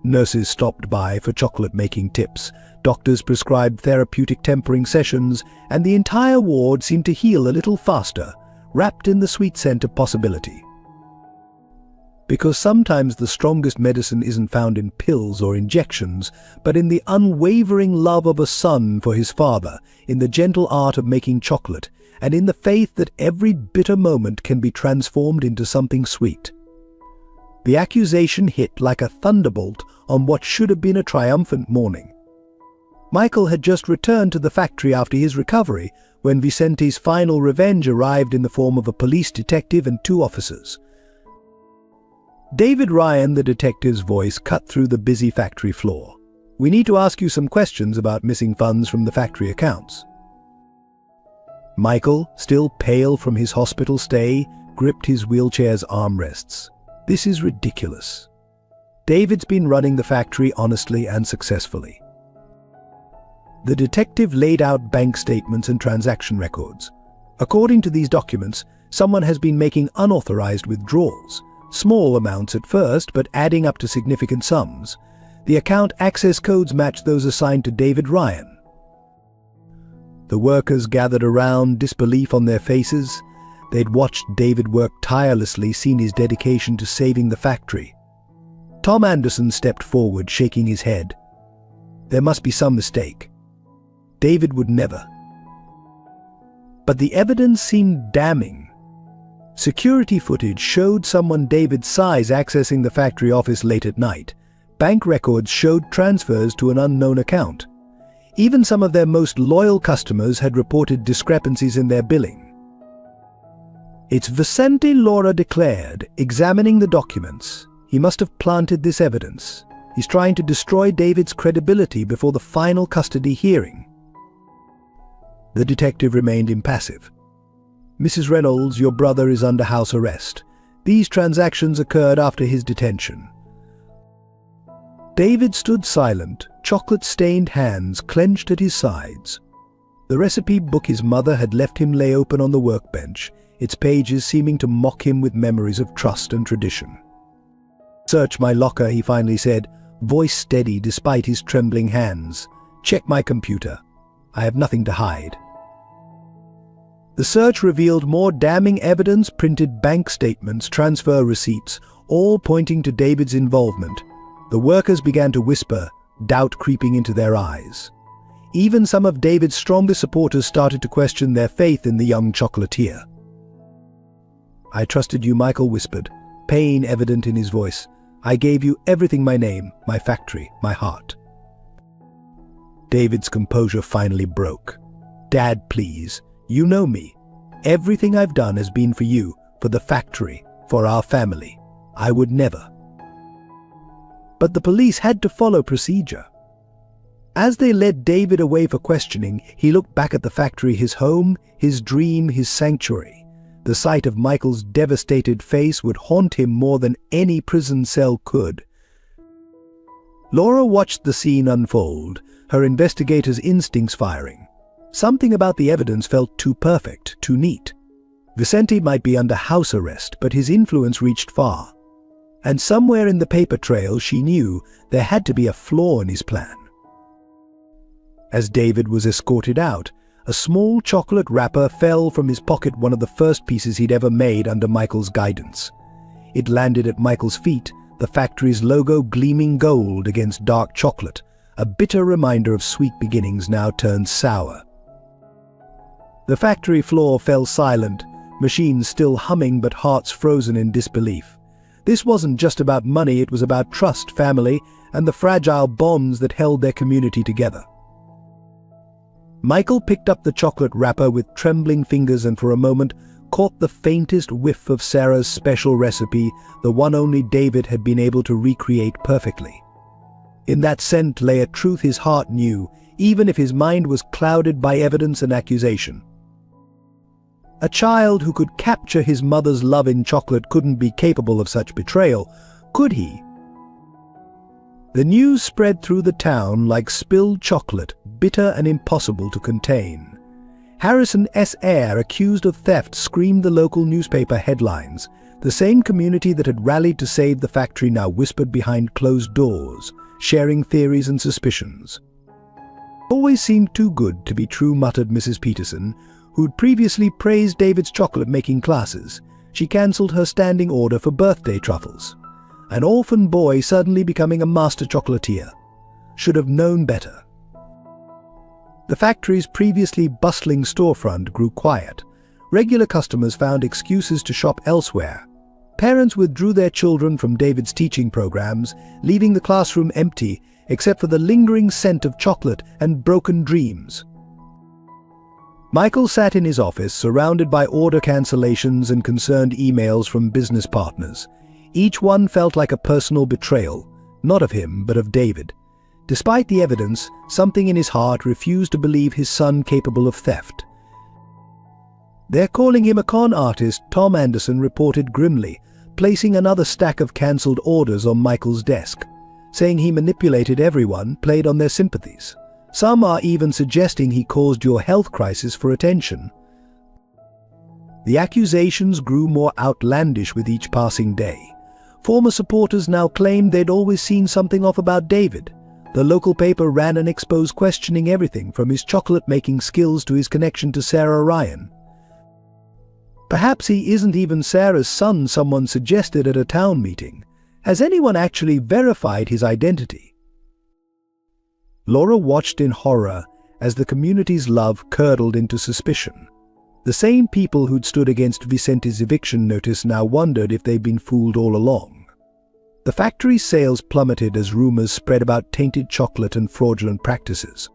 Nurses stopped by for chocolate-making tips, doctors prescribed therapeutic tempering sessions, and the entire ward seemed to heal a little faster, wrapped in the sweet scent of possibility. Because sometimes the strongest medicine isn't found in pills or injections, but in the unwavering love of a son for his father, in the gentle art of making chocolate, and in the faith that every bitter moment can be transformed into something sweet. The accusation hit like a thunderbolt on what should have been a triumphant morning. Michael had just returned to the factory after his recovery when Vicente's final revenge arrived in the form of a police detective and 2 officers. David Ryan, the detective's voice, cut through the busy factory floor. "We need to ask you some questions about missing funds from the factory accounts." Michael, still pale from his hospital stay, gripped his wheelchair's armrests. "This is ridiculous. David's been running the factory honestly and successfully." The detective laid out bank statements and transaction records. According to these documents, someone has been making unauthorized withdrawals, small amounts at first, but adding up to significant sums. The account access codes matched those assigned to David Ryan. The workers gathered around, disbelief on their faces. They'd watched David work tirelessly, seen his dedication to saving the factory. Tom Anderson stepped forward, shaking his head. There must be some mistake. David would never. But the evidence seemed damning. Security footage showed someone David's size accessing the factory office late at night. Bank records showed transfers to an unknown account. Even some of their most loyal customers had reported discrepancies in their billing. "It's Vicente," Laura declared, examining the documents. "He must have planted this evidence. He's trying to destroy David's credibility before the final custody hearing." The detective remained impassive. "Mrs. Reynolds, your brother is under house arrest. These transactions occurred after his detention." David stood silent, chocolate-stained hands clenched at his sides. The recipe book his mother had left him lay open on the workbench, its pages seeming to mock him with memories of trust and tradition. "Search my locker," he finally said, voice steady despite his trembling hands. "Check my computer. I have nothing to hide." The search revealed more damning evidence, printed bank statements, transfer receipts, all pointing to David's involvement. The workers began to whisper, doubt creeping into their eyes. Even some of David's strongest supporters started to question their faith in the young chocolatier. "I trusted you," Michael whispered, pain evident in his voice. "I gave you everything, my name, my factory, my heart." David's composure finally broke. "Dad, please. You know me. Everything I've done has been for you, for the factory, for our family. I would never." But the police had to follow procedure. As they led David away for questioning, he looked back at the factory, his home, his dream, his sanctuary. The sight of Michael's devastated face would haunt him more than any prison cell could. Laura watched the scene unfold, her investigator's instincts firing. Something about the evidence felt too perfect, too neat. Vicente might be under house arrest, but his influence reached far. And somewhere in the paper trail, she knew there had to be a flaw in his plan. As David was escorted out, a small chocolate wrapper fell from his pocket, one of the first pieces he'd ever made under Michael's guidance. It landed at Michael's feet, the factory's logo gleaming gold against dark chocolate, a bitter reminder of sweet beginnings now turned sour. The factory floor fell silent, machines still humming but hearts frozen in disbelief. This wasn't just about money, it was about trust, family, and the fragile bonds that held their community together. Michael picked up the chocolate wrapper with trembling fingers and for a moment caught the faintest whiff of Sarah's special recipe, the one only David had been able to recreate perfectly. In that scent lay a truth his heart knew, even if his mind was clouded by evidence and accusation. A child who could capture his mother's love in chocolate couldn't be capable of such betrayal, could he? The news spread through the town like spilled chocolate, bitter and impossible to contain. Harrison S. Eyre, accused of theft, screamed the local newspaper headlines. The same community that had rallied to save the factory now whispered behind closed doors, sharing theories and suspicions. "Always seemed too good to be true," muttered Mrs. Peterson, who'd previously praised David's chocolate-making classes. She cancelled her standing order for birthday truffles. An orphan boy suddenly becoming a master chocolatier. Should have known better. The factory's previously bustling storefront grew quiet. Regular customers found excuses to shop elsewhere. Parents withdrew their children from David's teaching programs, leaving the classroom empty except for the lingering scent of chocolate and broken dreams. Michael sat in his office, surrounded by order cancellations and concerned emails from business partners. Each one felt like a personal betrayal, not of him, but of David. Despite the evidence, something in his heart refused to believe his son capable of theft. "They're calling him a con artist," Tom Anderson reported grimly, placing another stack of cancelled orders on Michael's desk, saying he manipulated everyone, played on their sympathies. Some are even suggesting he caused your health crisis for attention. The accusations grew more outlandish with each passing day. Former supporters now claimed they'd always seen something off about David. The local paper ran an expose questioning everything from his chocolate-making skills to his connection to Sarah Ryan. Perhaps he isn't even Sarah's son, someone suggested at a town meeting. Has anyone actually verified his identity? Laura watched in horror as the community's love curdled into suspicion. The same people who'd stood against Vicente's eviction notice now wondered if they'd been fooled all along. The factory's sales plummeted as rumors spread about tainted chocolate and fraudulent practices.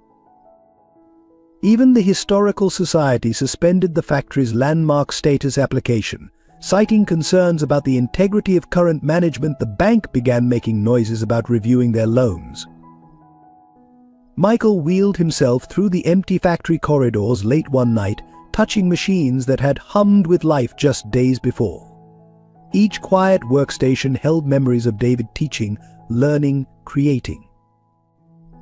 Even the Historical Society suspended the factory's landmark status application. Citing concerns about the integrity of current management, the bank began making noises about reviewing their loans. Michael wheeled himself through the empty factory corridors late one night, touching machines that had hummed with life just days before. Each quiet workstation held memories of David teaching, learning, creating.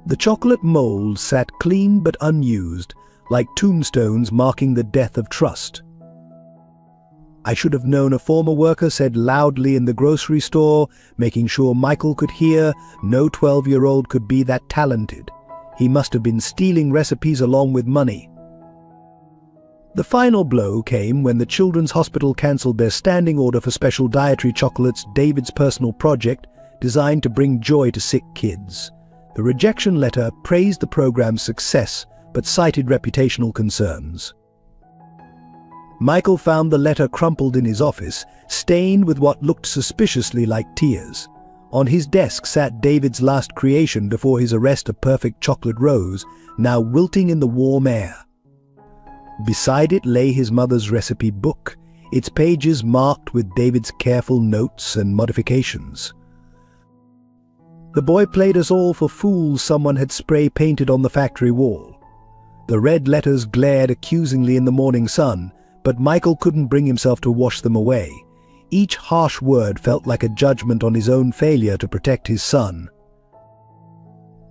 The chocolate molds sat clean but unused, like tombstones marking the death of trust. "I should have known," a former worker said loudly in the grocery store, making sure Michael could hear. No 12-year-old could be that talented. He must have been stealing recipes along with money. The final blow came when the Children's Hospital cancelled their standing order for special dietary chocolates, David's personal project, designed to bring joy to sick kids. The rejection letter praised the program's success, but cited reputational concerns. Michael found the letter crumpled in his office, stained with what looked suspiciously like tears. On his desk sat David's last creation before his arrest, a perfect chocolate rose, now wilting in the warm air. Beside it lay his mother's recipe book, its pages marked with David's careful notes and modifications. "The boy played us all for fools," someone had spray-painted on the factory wall. The red letters glared accusingly in the morning sun, but Michael couldn't bring himself to wash them away. Each harsh word felt like a judgment on his own failure to protect his son.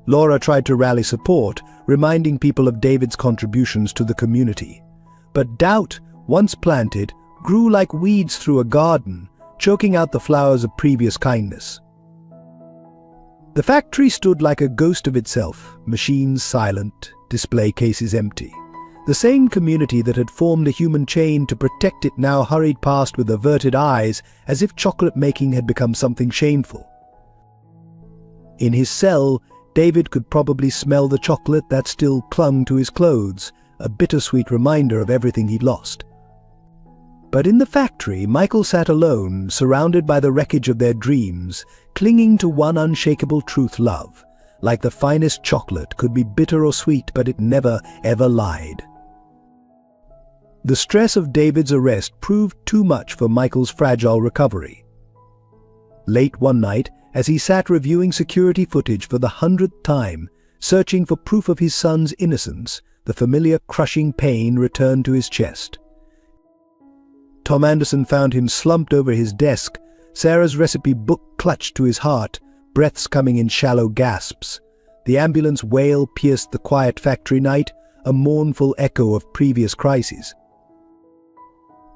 Laura tried to rally support, reminding people of David's contributions to the community. But doubt, once planted, grew like weeds through a garden, choking out the flowers of previous kindness. The factory stood like a ghost of itself, machines silent, display cases empty. The same community that had formed a human chain to protect it now hurried past with averted eyes, as if chocolate making had become something shameful. In his cell, David could probably smell the chocolate that still clung to his clothes, a bittersweet reminder of everything he'd lost. But in the factory, Michael sat alone, surrounded by the wreckage of their dreams, clinging to one unshakable truth: love. Like the finest chocolate, could be bitter or sweet, but it never, ever lied. The stress of David's arrest proved too much for Michael's fragile recovery. Late one night, as he sat reviewing security footage for the 100th time, searching for proof of his son's innocence, the familiar crushing pain returned to his chest. Tom Anderson found him slumped over his desk, Sarah's recipe book clutched to his heart, breaths coming in shallow gasps. The ambulance wail pierced the quiet factory night, a mournful echo of previous crises.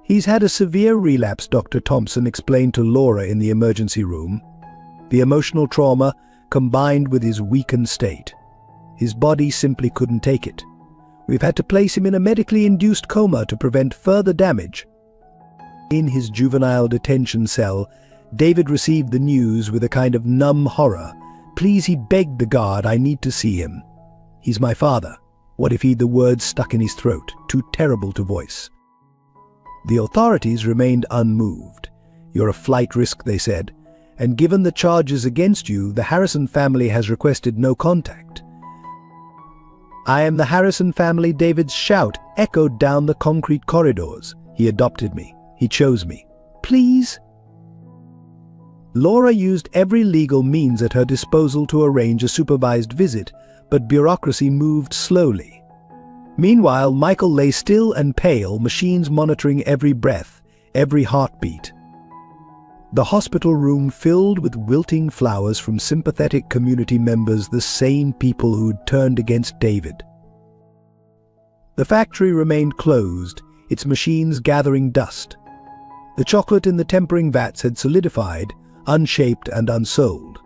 "He's had a severe relapse," Dr. Thompson explained to Laura in the emergency room. The emotional trauma combined with his weakened state. His body simply couldn't take it. "We've had to place him in a medically induced coma to prevent further damage." In his juvenile detention cell, David received the news with a kind of numb horror. "Please," he begged the guard, "I need to see him. He's my father." What if he'd the words stuck in his throat, too terrible to voice? The authorities remained unmoved. "You're a flight risk," they said, "and given the charges against you, the Harrison family has requested no contact." "I am the Harrison family," David's shout echoed down the concrete corridors. "He adopted me. He chose me. Please." Laura used every legal means at her disposal to arrange a supervised visit, but bureaucracy moved slowly. Meanwhile, Michael lay still and pale, machines monitoring every breath, every heartbeat. The hospital room filled with wilting flowers from sympathetic community members, the same people who'd turned against David. The factory remained closed, its machines gathering dust. The chocolate in the tempering vats had solidified, unshaped and unsold.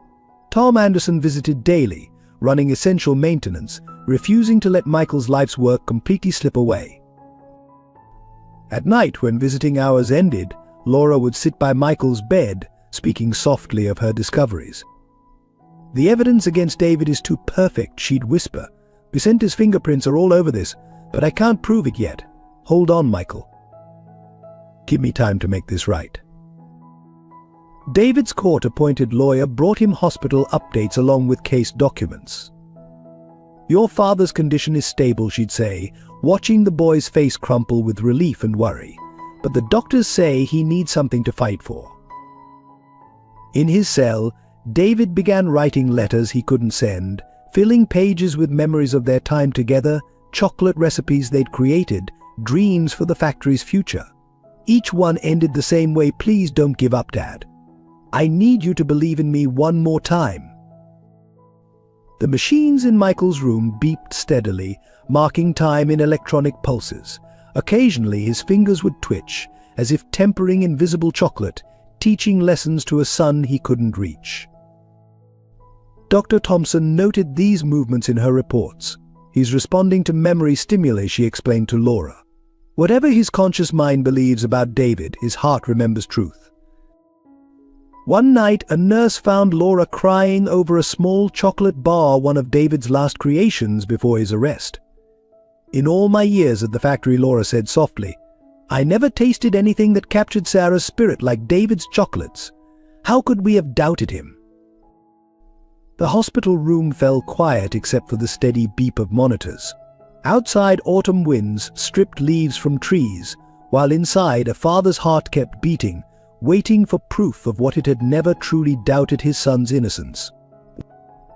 Tom Anderson visited daily, running essential maintenance, refusing to let Michael's life's work completely slip away. At night, when visiting hours ended, Laura would sit by Michael's bed, speaking softly of her discoveries. "The evidence against David is too perfect," she'd whisper. "Vicente's fingerprints are all over this, but I can't prove it yet. Hold on, Michael. Give me time to make this right." David's court-appointed lawyer brought him hospital updates along with case documents. "Your father's condition is stable," she'd say, watching the boy's face crumple with relief and worry. "But the doctors say he needs something to fight for." In his cell, David began writing letters he couldn't send, filling pages with memories of their time together, chocolate recipes they'd created, dreams for the factory's future. Each one ended the same way: "Please don't give up, Dad. I need you to believe in me one more time." The machines in Michael's room beeped steadily, marking time in electronic pulses. Occasionally his fingers would twitch, as if tempering invisible chocolate, teaching lessons to a son he couldn't reach. Dr. Thompson noted these movements in her reports. "He's responding to memory stimuli," she explained to Laura. "Whatever his conscious mind believes about David, his heart remembers truth." One night, a nurse found Laura crying over a small chocolate bar, one of David's last creations before his arrest. "In all my years at the factory," Laura said softly, "I never tasted anything that captured Sarah's spirit like David's chocolates. How could we have doubted him?" The hospital room fell quiet except for the steady beep of monitors. Outside, autumn winds stripped leaves from trees, while inside a father's heart kept beating, waiting for proof of what it had never truly doubted: his son's innocence.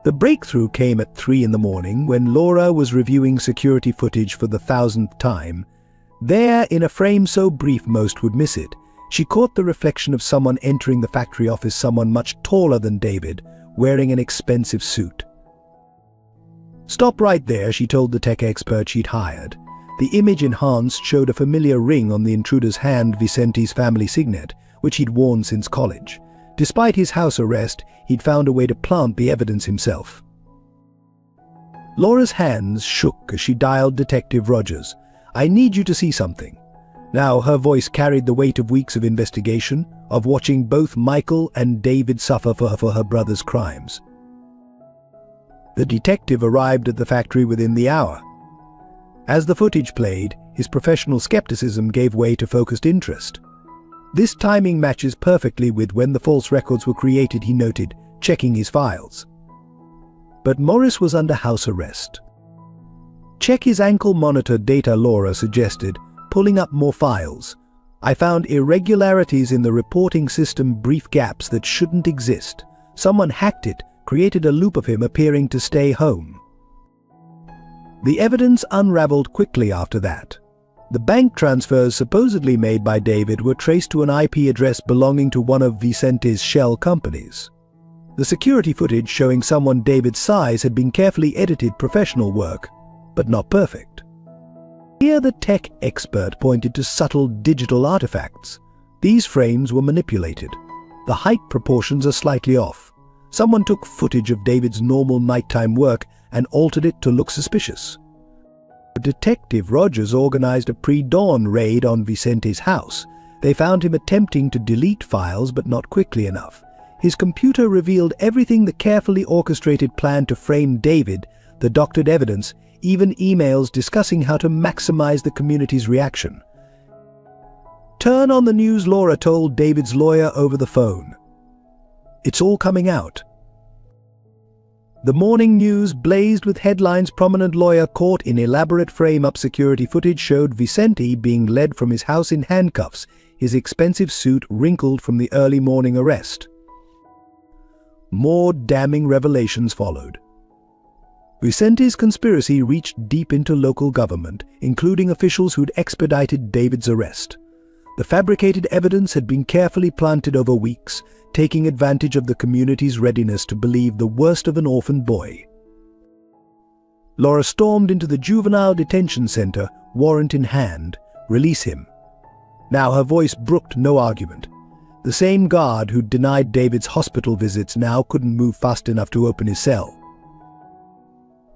The breakthrough came at 3 in the morning when Laura was reviewing security footage for the 1000th time. There, in a frame so brief most would miss it, she caught the reflection of someone entering the factory office, someone much taller than David, wearing an expensive suit. "Stop right there," she told the tech expert she'd hired. The image enhanced showed a familiar ring on the intruder's hand, Vicente's family signet, which he'd worn since college. Despite his house arrest, he'd found a way to plant the evidence himself. Laura's hands shook as she dialed Detective Rogers. "I need you to see something." Now her voice carried the weight of weeks of investigation, of watching both Michael and David suffer for her brother's crimes. The detective arrived at the factory within the hour. As the footage played, his professional skepticism gave way to focused interest. "This timing matches perfectly with when the false records were created," he noted, checking his files. But Morris was under house arrest. "Check his ankle monitor data," Laura suggested, pulling up more files. "I found irregularities in the reporting system, brief gaps that shouldn't exist. Someone hacked it, created a loop of him appearing to stay home." The evidence unraveled quickly after that. The bank transfers supposedly made by David were traced to an IP address belonging to one of Vicente's shell companies. The security footage showing someone David's size had been carefully edited, professional work, but not perfect. Here the tech expert pointed to subtle digital artifacts. These frames were manipulated. The height proportions are slightly off. Someone took footage of David's normal nighttime work and altered it to look suspicious. Detective Rogers organized a pre-dawn raid on Vicente's house. They found him attempting to delete files, but not quickly enough. His computer revealed everything: the carefully orchestrated plan to frame David, the doctored evidence, even emails discussing how to maximize the community's reaction. "Turn on the news," Laura told David's lawyer over the phone. "It's all coming out." The morning news blazed with headlines. Prominent lawyer caught in elaborate frame-up security footage showed Vicente being led from his house in handcuffs, his expensive suit wrinkled from the early morning arrest. More damning revelations followed. Vicente's conspiracy reached deep into local government, including officials who'd expedited David's arrest. The fabricated evidence had been carefully planted over weeks, taking advantage of the community's readiness to believe the worst of an orphaned boy. Laura stormed into the juvenile detention center, warrant in hand. "Release him." Now her voice brooked no argument. The same guard who'd denied David's hospital visits now couldn't move fast enough to open his cell.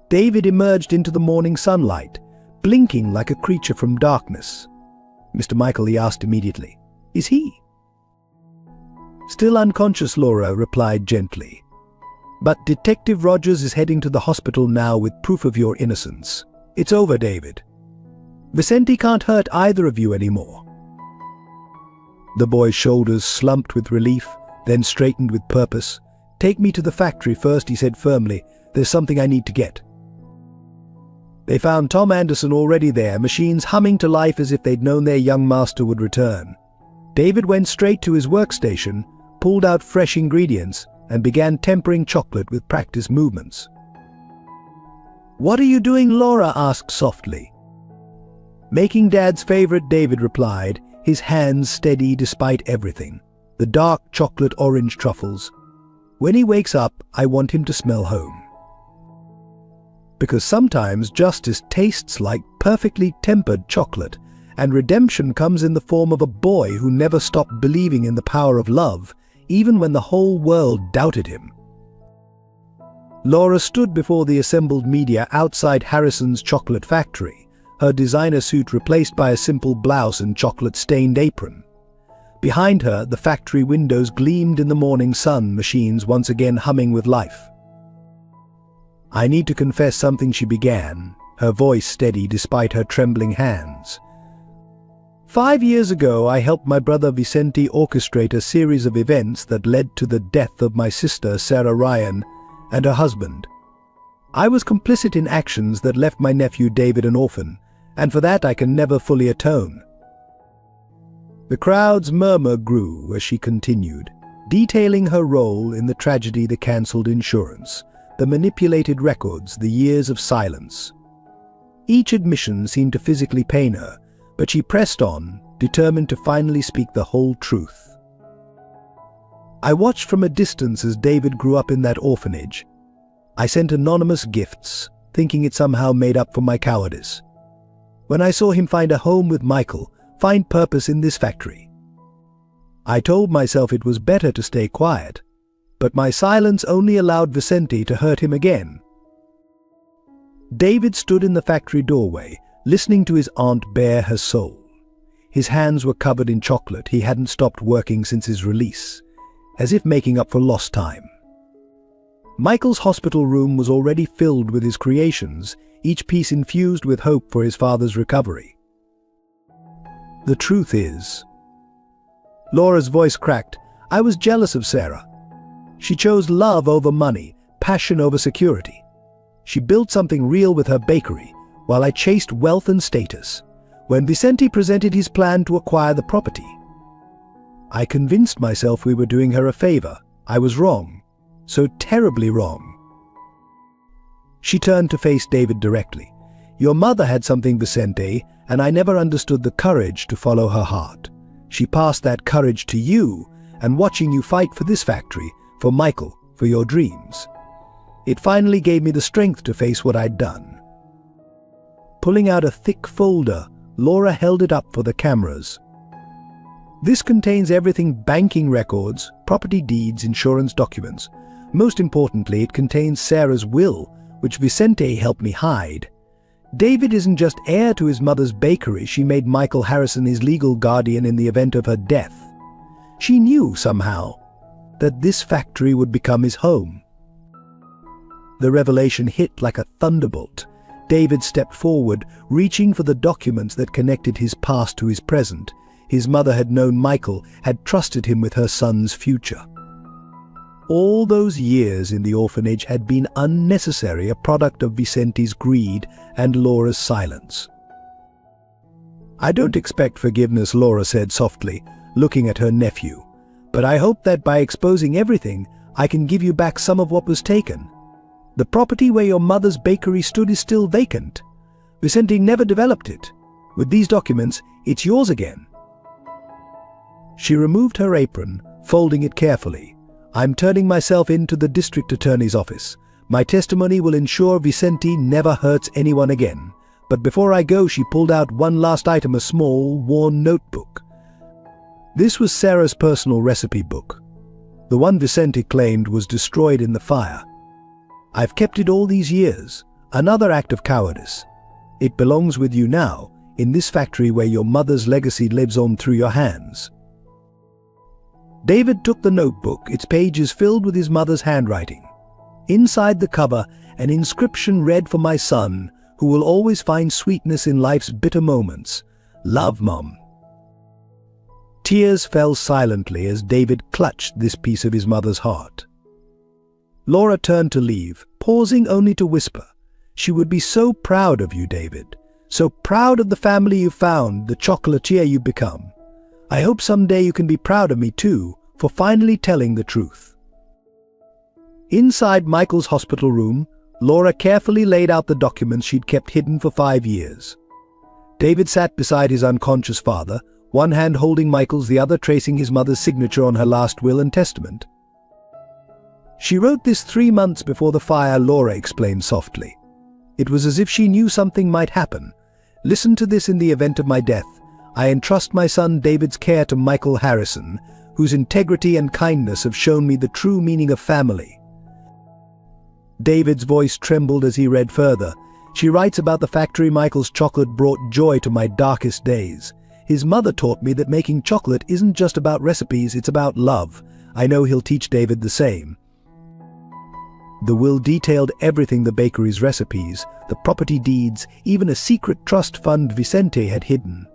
David emerged into the morning sunlight, blinking like a creature from darkness. "Mr. Michael," he asked immediately. "Is he?" "Still unconscious," Laura replied gently. "But Detective Rogers is heading to the hospital now with proof of your innocence. It's over, David. Vicente can't hurt either of you anymore." The boy's shoulders slumped with relief, then straightened with purpose. "Take me to the factory first," he said firmly. "There's something I need to get." They found Tom Anderson already there, machines humming to life as if they'd known their young master would return. David went straight to his workstation, pulled out fresh ingredients, and began tempering chocolate with practiced movements. "What are you doing?" Laura asked softly. "Making Dad's favorite," David replied, his hands steady despite everything. "The dark chocolate orange truffles. When he wakes up, I want him to smell home." Because sometimes justice tastes like perfectly tempered chocolate, and redemption comes in the form of a boy who never stopped believing in the power of love, even when the whole world doubted him. Laura stood before the assembled media outside Harrison's chocolate factory, her designer suit replaced by a simple blouse and chocolate-stained apron. Behind her, the factory windows gleamed in the morning sun, machines once again humming with life. "I need to confess something," she began, her voice steady despite her trembling hands. 5 years ago, I helped my brother Vicente orchestrate a series of events that led to the death of my sister, Sarah Ryan, and her husband. I was complicit in actions that left my nephew David an orphan, and for that I can never fully atone." The crowd's murmur grew as she continued, detailing her role in the tragedy, the cancelled insurance, the manipulated records, the years of silence. Each admission seemed to physically pain her, but she pressed on, determined to finally speak the whole truth. "I watched from a distance as David grew up in that orphanage. I sent anonymous gifts, thinking it somehow made up for my cowardice. When I saw him find a home with Michael, find purpose in this factory, I told myself it was better to stay quiet, but my silence only allowed Vicente to hurt him again." David stood in the factory doorway, listening to his aunt bare her soul. His hands were covered in chocolate. He hadn't stopped working since his release, as if making up for lost time. Michael's hospital room was already filled with his creations, each piece infused with hope for his father's recovery. "The truth is," Laura's voice cracked, "I was jealous of Sarah. She chose love over money, passion over security. She built something real with her bakery, while I chased wealth and status. When Vicente presented his plan to acquire the property, I convinced myself we were doing her a favor. I was wrong, so terribly wrong." She turned to face David directly. "Your mother had something, Vicente, and I never understood the courage to follow her heart. She passed that courage to you, and watching you fight for this factory, for Michael, for your dreams, it finally gave me the strength to face what I'd done." Pulling out a thick folder, Laura held it up for the cameras. "This contains everything: banking records, property deeds, insurance documents. Most importantly, it contains Sarah's will, which Vicente helped me hide. David isn't just heir to his mother's bakery, she made Michael Harrison his legal guardian in the event of her death. She knew, somehow, that this factory would become his home." The revelation hit like a thunderbolt. David stepped forward, reaching for the documents that connected his past to his present. His mother had known Michael, had trusted him with her son's future. All those years in the orphanage had been unnecessary, a product of Vicente's greed and Laura's silence. "I don't expect forgiveness," Laura said softly, looking at her nephew. "But I hope that by exposing everything, I can give you back some of what was taken. The property where your mother's bakery stood is still vacant. Vicente never developed it. With these documents, it's yours again." She removed her apron, folding it carefully. "I'm turning myself in to the district attorney's office. My testimony will ensure Vicente never hurts anyone again. But before I go," she pulled out one last item, a small, worn notebook. This was Sarah's personal recipe book. The one Vicente claimed was destroyed in the fire. I've kept it all these years, another act of cowardice. It belongs with you now, in this factory where your mother's legacy lives on through your hands. David took the notebook, its pages filled with his mother's handwriting. Inside the cover, an inscription read, "For my son, who will always find sweetness in life's bitter moments. Love, Mom." Tears fell silently as David clutched this piece of his mother's heart. Laura turned to leave, pausing only to whisper, "She would be so proud of you, David. So proud of the family you found, the chocolatier you've become. I hope someday you can be proud of me too, for finally telling the truth." Inside Michael's hospital room, Laura carefully laid out the documents she'd kept hidden for 5 years. David sat beside his unconscious father, one hand holding Michael's, the other tracing his mother's signature on her last will and testament. "She wrote this 3 months before the fire," Laura explained softly. "It was as if she knew something might happen. Listen to this: in the event of my death, I entrust my son David's care to Michael Harrison, whose integrity and kindness have shown me the true meaning of family." David's voice trembled as he read further. "She writes about the factory Michael's chocolate brought joy to my darkest days. His mother taught me that making chocolate isn't just about recipes, it's about love. I know he'll teach David the same." The will detailed everything: the bakery's recipes, the property deeds, even a secret trust fund Vicente had hidden.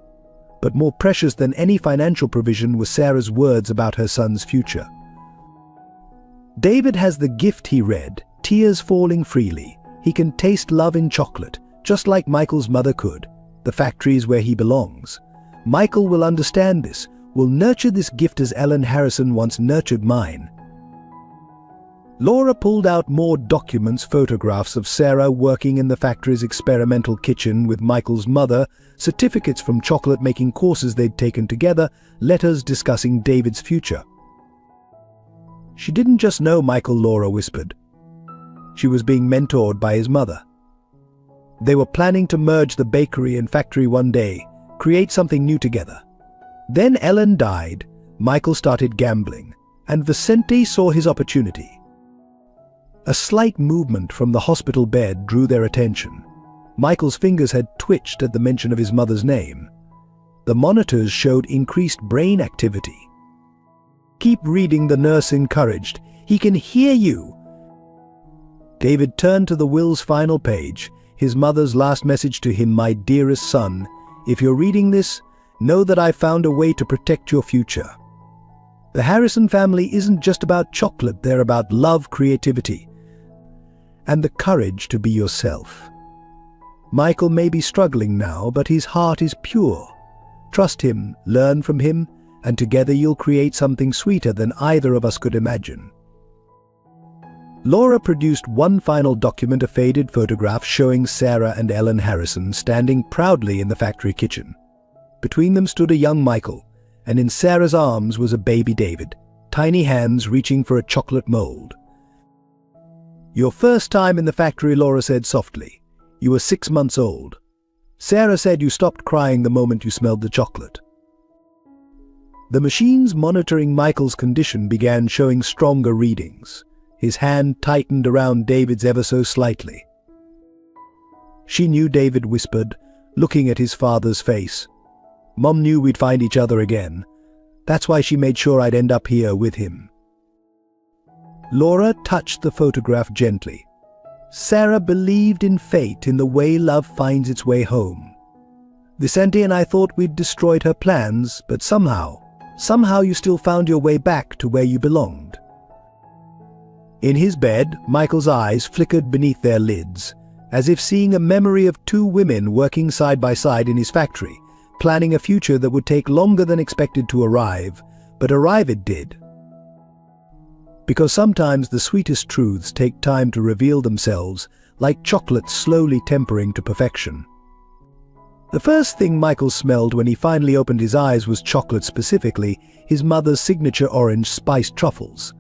But more precious than any financial provision were Sarah's words about her son's future. "David has the gift," he read, tears falling freely. "He can taste love in chocolate, just like Michael's mother could. The factory is where he belongs. Michael will understand this, will nurture this gift as Ellen Harrison once nurtured mine." Laura pulled out more documents, photographs of Sarah working in the factory's experimental kitchen with Michael's mother, certificates from chocolate-making courses they'd taken together, letters discussing David's future. "She didn't just know Michael," Laura whispered. "She was being mentored by his mother. They were planning to merge the bakery and factory one day, create something new together. Then Ellen died, Michael started gambling, and Vicente saw his opportunity." A slight movement from the hospital bed drew their attention. Michael's fingers had twitched at the mention of his mother's name. The monitors showed increased brain activity. "Keep reading," the nurse encouraged. "He can hear you." David turned to the will's final page, his mother's last message to him: "My dearest son, if you're reading this, know that I found a way to protect your future. The Harrison family isn't just about chocolate, they're about love, creativity, and the courage to be yourself. Michael may be struggling now, but his heart is pure. Trust him, learn from him, and together you'll create something sweeter than either of us could imagine." Laura produced one final document, a faded photograph showing Sarah and Ellen Harrison standing proudly in the factory kitchen. Between them stood a young Michael, and in Sarah's arms was a baby David, tiny hands reaching for a chocolate mold. "Your first time in the factory," Laura said softly. "You were 6 months old. Sarah said you stopped crying the moment you smelled the chocolate." The machines monitoring Michael's condition began showing stronger readings. His hand tightened around David's ever so slightly. "She knew," David whispered, looking at his father's face. "Mom knew we'd find each other again. That's why she made sure I'd end up here with him." Laura touched the photograph gently. "Sarah believed in fate, in the way love finds its way home. Vicente and I thought we'd destroyed her plans, but somehow you still found your way back to where you belonged." In his bed, Michael's eyes flickered beneath their lids, as if seeing a memory of 2 women working side by side in his factory, planning a future that would take longer than expected to arrive, but arrive it did. Because sometimes the sweetest truths take time to reveal themselves, like chocolate slowly tempering to perfection. The first thing Michael smelled when he finally opened his eyes was chocolate, specifically his mother's signature orange spiced truffles.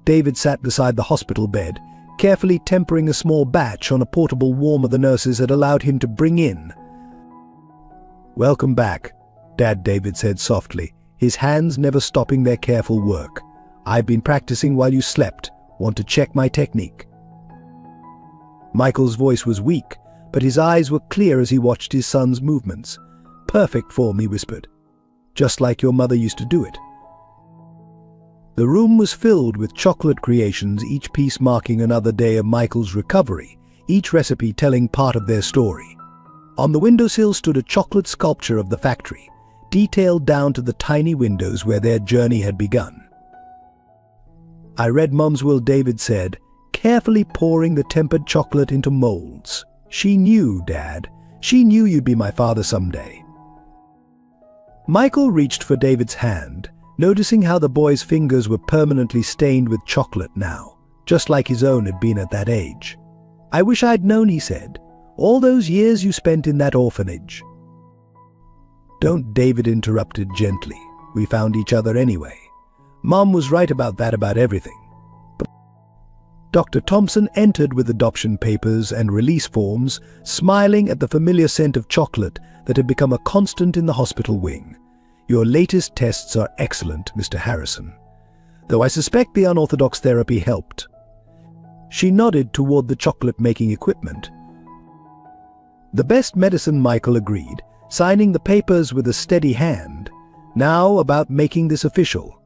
David sat beside the hospital bed, carefully tempering a small batch on a portable warmer the nurses had allowed him to bring in. "Welcome back," Dad, David said softly, his hands never stopping their careful work. "I've been practicing while you slept. Want to check my technique?" Michael's voice was weak, but his eyes were clear as he watched his son's movements. "Perfect form," he whispered. "Just like your mother used to do it." The room was filled with chocolate creations, each piece marking another day of Michael's recovery, each recipe telling part of their story. On the windowsill stood a chocolate sculpture of the factory, detailed down to the tiny windows where their journey had begun. "I read Mom's will," David said, carefully pouring the tempered chocolate into molds. "She knew, Dad. She knew you'd be my father someday." Michael reached for David's hand, noticing how the boy's fingers were permanently stained with chocolate now, just like his own had been at that age. "I wish I'd known," he said. "All those years you spent in that orphanage." "Don't," David interrupted gently. "We found each other anyway. Mom was right about that, about everything." Dr. Thompson entered with adoption papers and release forms, smiling at the familiar scent of chocolate that had become a constant in the hospital wing. "Your latest tests are excellent, Mr. Harrison. Though I suspect the unorthodox therapy helped." She nodded toward the chocolate-making equipment. "The best medicine," Michael agreed, signing the papers with a steady hand. "Now about making this official."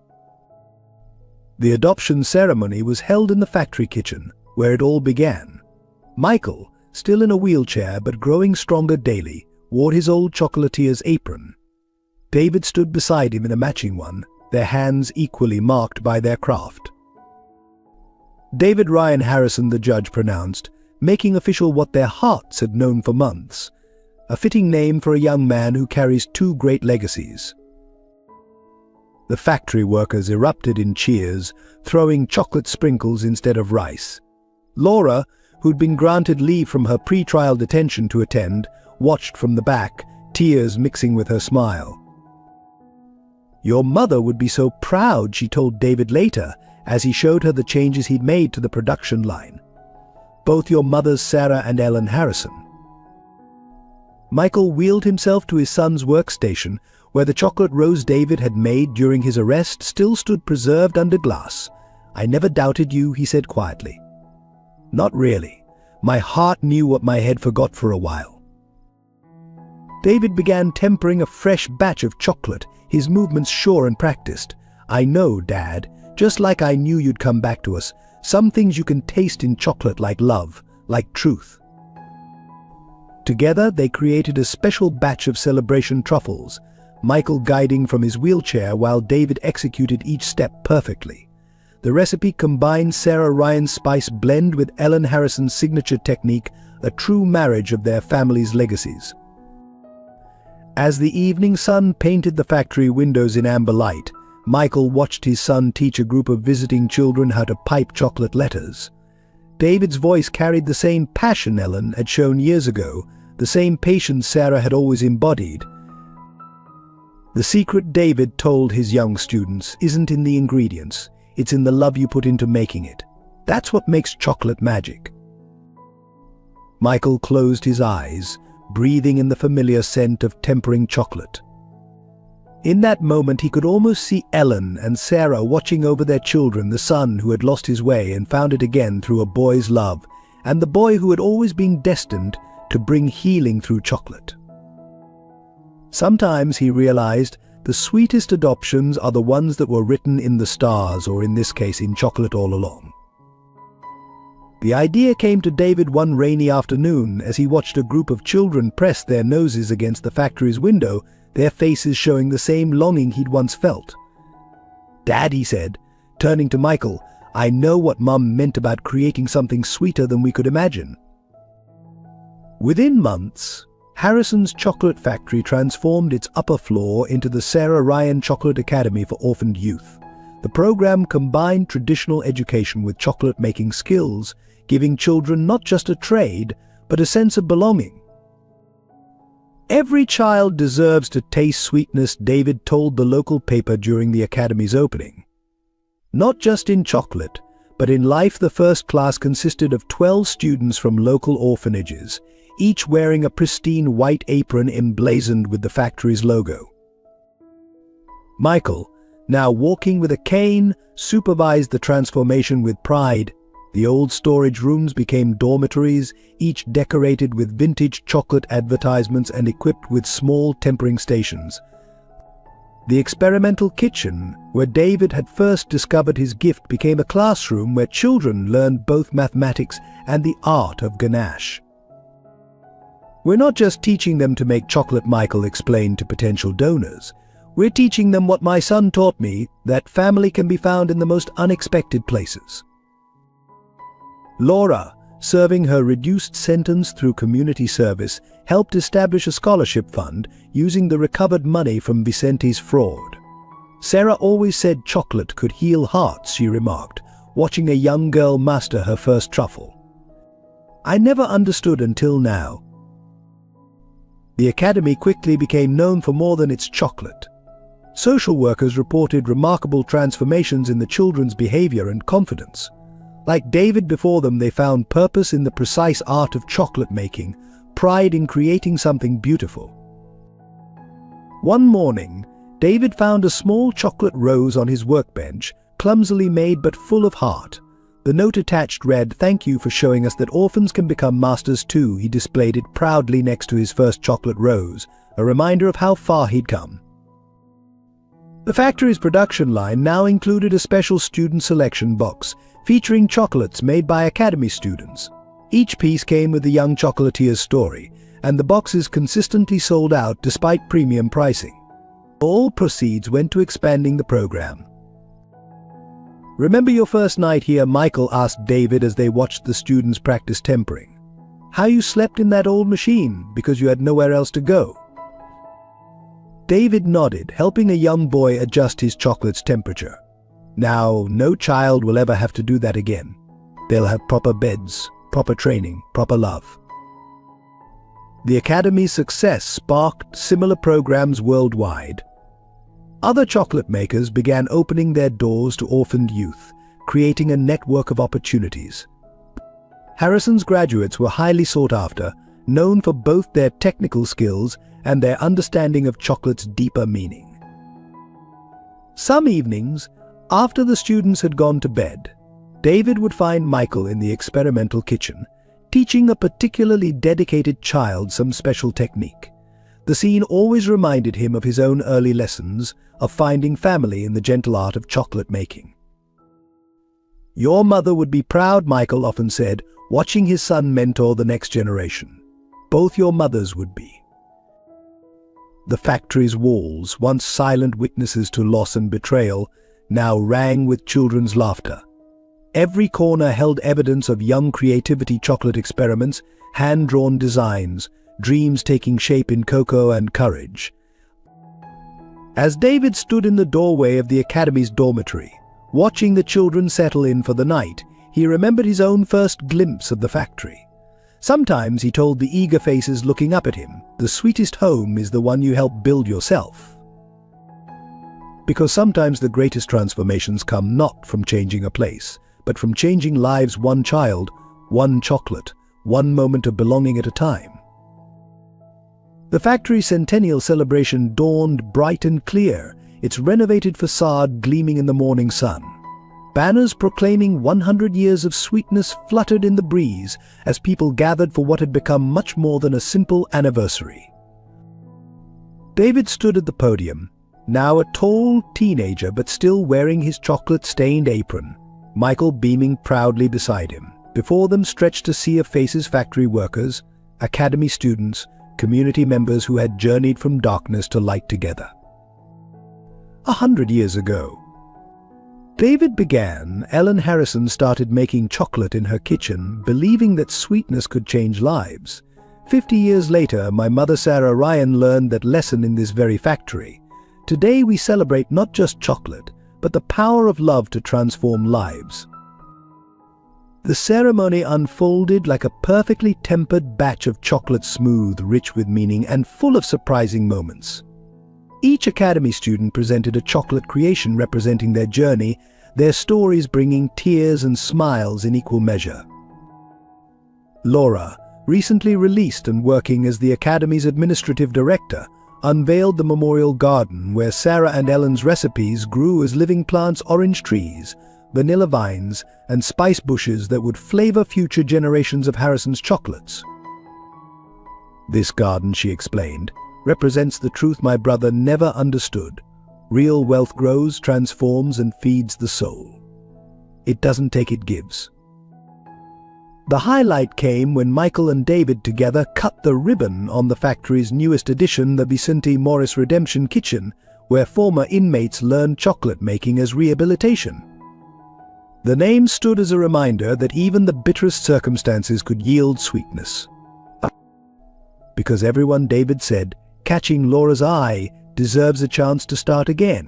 The adoption ceremony was held in the factory kitchen, where it all began. Michael, still in a wheelchair but growing stronger daily, wore his old chocolatier's apron. David stood beside him in a matching one, their hands equally marked by their craft. David Ryan Harrison, the judge pronounced, making official what their hearts had known for months. A fitting name for a young man who carries two great legacies. The factory workers erupted in cheers, throwing chocolate sprinkles instead of rice. Laura, who'd been granted leave from her pre-trial detention to attend, watched from the back, tears mixing with her smile. "Your mother would be so proud," she told David later, as he showed her the changes he'd made to the production line. "Both your mothers, Sarah and Ellen Harrison." Michael wheeled himself to his son's workstation, where the chocolate rose David had made during his arrest still stood preserved under glass. "I never doubted you," he said quietly. "Not really. My heart knew what my head forgot for a while." David began tempering a fresh batch of chocolate, his movements sure and practiced. "I know, Dad, just like I knew you'd come back to us. Some things you can taste in chocolate, like love, like truth." Together they created a special batch of celebration truffles, Michael guiding from his wheelchair while David executed each step perfectly. The recipe combined Sarah Ryan's spice blend with Ellen Harrison's signature technique, a true marriage of their family's legacies. As the evening sun painted the factory windows in amber light, Michael watched his son teach a group of visiting children how to pipe chocolate letters. David's voice carried the same passion Ellen had shown years ago, the same patience Sarah had always embodied. The secret, David told his young students, isn't in the ingredients, it's in the love you put into making it. That's what makes chocolate magic. Michael closed his eyes, breathing in the familiar scent of tempering chocolate. In that moment he could almost see Ellen and Sarah watching over their children, the son who had lost his way and found it again through a boy's love, and the boy who had always been destined to bring healing through chocolate. Sometimes, he realized, the sweetest adoptions are the ones that were written in the stars, or in this case in chocolate all along. The idea came to David one rainy afternoon as he watched a group of children press their noses against the factory's window, their faces showing the same longing he'd once felt. "Dad," he said, turning to Michael, "I know what Mom meant about creating something sweeter than we could imagine." Within months, Harrison's chocolate factory transformed its upper floor into the Sarah Ryan Chocolate Academy for Orphaned Youth. The program combined traditional education with chocolate-making skills, giving children not just a trade, but a sense of belonging. "Every child deserves to taste sweetness," David told the local paper during the academy's opening. Not just in chocolate, but in life. The first class consisted of 12 students from local orphanages, each wearing a pristine white apron emblazoned with the factory's logo. Michael, now walking with a cane, supervised the transformation with pride. The old storage rooms became dormitories, each decorated with vintage chocolate advertisements and equipped with small tempering stations. The experimental kitchen, where David had first discovered his gift, became a classroom where children learned both mathematics and the art of ganache. "We're not just teaching them to make chocolate," Michael explained to potential donors. "We're teaching them what my son taught me, that family can be found in the most unexpected places." Laura, serving her reduced sentence through community service, helped establish a scholarship fund using the recovered money from Vicente's fraud. "Sarah always said chocolate could heal hearts," she remarked, watching a young girl master her first truffle. "I never understood until now." The academy quickly became known for more than its chocolate. Social workers reported remarkable transformations in the children's behavior and confidence. Like David before them, they found purpose in the precise art of chocolate making, pride in creating something beautiful. One morning, David found a small chocolate rose on his workbench, clumsily made but full of heart. The note attached read, "Thank you for showing us that orphans can become masters too." He displayed it proudly next to his first chocolate rose, a reminder of how far he'd come. The factory's production line now included a special student selection box, featuring chocolates made by academy students. Each piece came with the young chocolatier's story, and the boxes consistently sold out despite premium pricing. All proceeds went to expanding the program. "Remember your first night here?" Michael asked David as they watched the students practice tempering. "How you slept in that old machine because you had nowhere else to go?" David nodded, helping a young boy adjust his chocolate's temperature. "Now, no child will ever have to do that again. They'll have proper beds, proper training, proper love." The Academy's success sparked similar programs worldwide. Other chocolate makers began opening their doors to orphaned youth, creating a network of opportunities. Harrison's graduates were highly sought after, known for both their technical skills and their understanding of chocolate's deeper meaning. Some evenings, after the students had gone to bed, David would find Michael in the experimental kitchen, teaching a particularly dedicated child some special technique. The scene always reminded him of his own early lessons of finding family in the gentle art of chocolate making. "Your mother would be proud," Michael often said, watching his son mentor the next generation. "Both your mothers would be." The factory's walls, once silent witnesses to loss and betrayal, now rang with children's laughter. Every corner held evidence of young creativity chocolate experiments, hand-drawn designs, dreams taking shape in cocoa and courage. As David stood in the doorway of the Academy's dormitory, watching the children settle in for the night, he remembered his own first glimpse of the factory. Sometimes, he told the eager faces looking up at him, the sweetest home is the one you help build yourself. Because sometimes the greatest transformations come not from changing a place, but from changing lives one child, one chocolate, one moment of belonging at a time. The factory's centennial celebration dawned bright and clear, its renovated facade gleaming in the morning sun. Banners proclaiming 100 years of sweetness fluttered in the breeze as people gathered for what had become much more than a simple anniversary. David stood at the podium, now a tall teenager but still wearing his chocolate-stained apron, Michael beaming proudly beside him. Before them stretched a sea of faces: factory workers, academy students, community members who had journeyed from darkness to light together. 100 years ago, David began, Ellen Harrison started making chocolate in her kitchen, believing that sweetness could change lives. 50 years later, my mother Sarah Ryan learned that lesson in this very factory. Today we celebrate not just chocolate, but the power of love to transform lives. The ceremony unfolded like a perfectly tempered batch of chocolate, smooth, rich with meaning, and full of surprising moments. Each Academy student presented a chocolate creation representing their journey, their stories bringing tears and smiles in equal measure. Laura, recently released and working as the Academy's administrative director, unveiled the memorial garden where Sarah and Ellen's recipes grew as living plants, orange trees, vanilla vines, and spice bushes that would flavor future generations of Harrison's chocolates. "This garden," she explained, "represents the truth my brother never understood. Real wealth grows, transforms, and feeds the soul. It doesn't take, it gives." The highlight came when Michael and David together cut the ribbon on the factory's newest addition, the Vicente Morris Redemption Kitchen, where former inmates learned chocolate making as rehabilitation. The name stood as a reminder that even the bitterest circumstances could yield sweetness. Because everyone, David said, catching Laura's eye, deserves a chance to start again.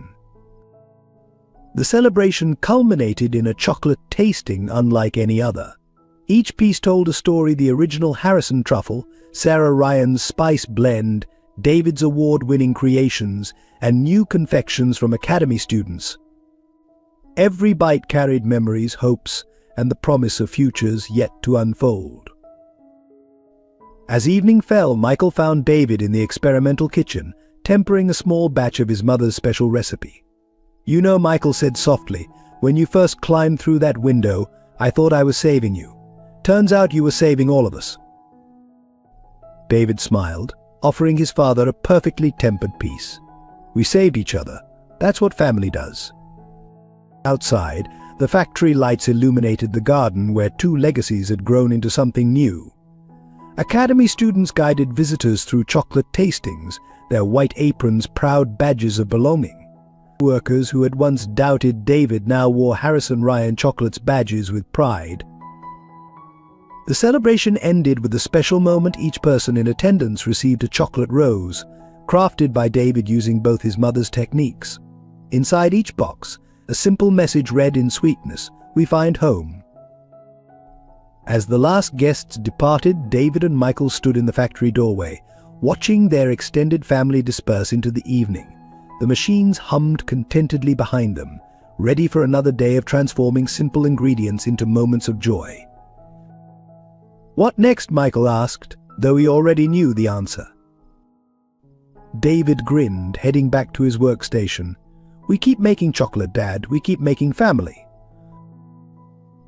The celebration culminated in a chocolate tasting unlike any other. Each piece told a story: the original Harrison truffle, Sarah Ryan's spice blend, David's award-winning creations, and new confections from Academy students. Every bite carried memories, hopes, and the promise of futures yet to unfold. As evening fell, Michael found David in the experimental kitchen, tempering a small batch of his mother's special recipe. "You know," Michael said softly, "when you first climbed through that window, I thought I was saving you. Turns out you were saving all of us." David smiled, offering his father a perfectly tempered piece. "We saved each other. That's what family does." Outside, the factory lights illuminated the garden where two legacies had grown into something new. Academy students guided visitors through chocolate tastings, their white aprons proud badges of belonging. Workers who had once doubted David now wore Harrison Ryan Chocolate's badges with pride. The celebration ended with a special moment. Each person in attendance received a chocolate rose, crafted by David using both his mother's techniques. Inside each box, a simple message read in sweetness, "We find home." As the last guests departed, David and Michael stood in the factory doorway, watching their extended family disperse into the evening. The machines hummed contentedly behind them, ready for another day of transforming simple ingredients into moments of joy. "What next?" Michael asked, though he already knew the answer. David grinned, heading back to his workstation. "We keep making chocolate, Dad. We keep making family."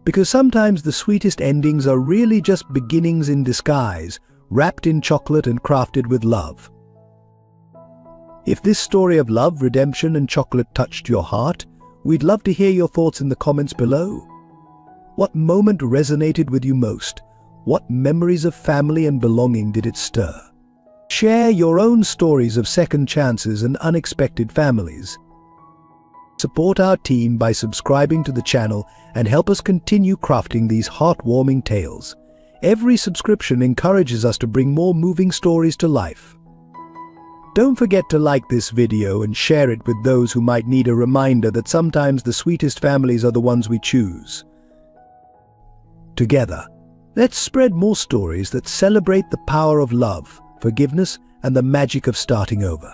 Because sometimes the sweetest endings are really just beginnings in disguise, wrapped in chocolate and crafted with love. If this story of love, redemption, and chocolate touched your heart, we'd love to hear your thoughts in the comments below. What moment resonated with you most? What memories of family and belonging did it stir? Share your own stories of second chances and unexpected families. Support our team by subscribing to the channel and help us continue crafting these heartwarming tales. Every subscription encourages us to bring more moving stories to life. Don't forget to like this video and share it with those who might need a reminder that sometimes the sweetest families are the ones we choose. Together, let's spread more stories that celebrate the power of love, forgiveness, and the magic of starting over.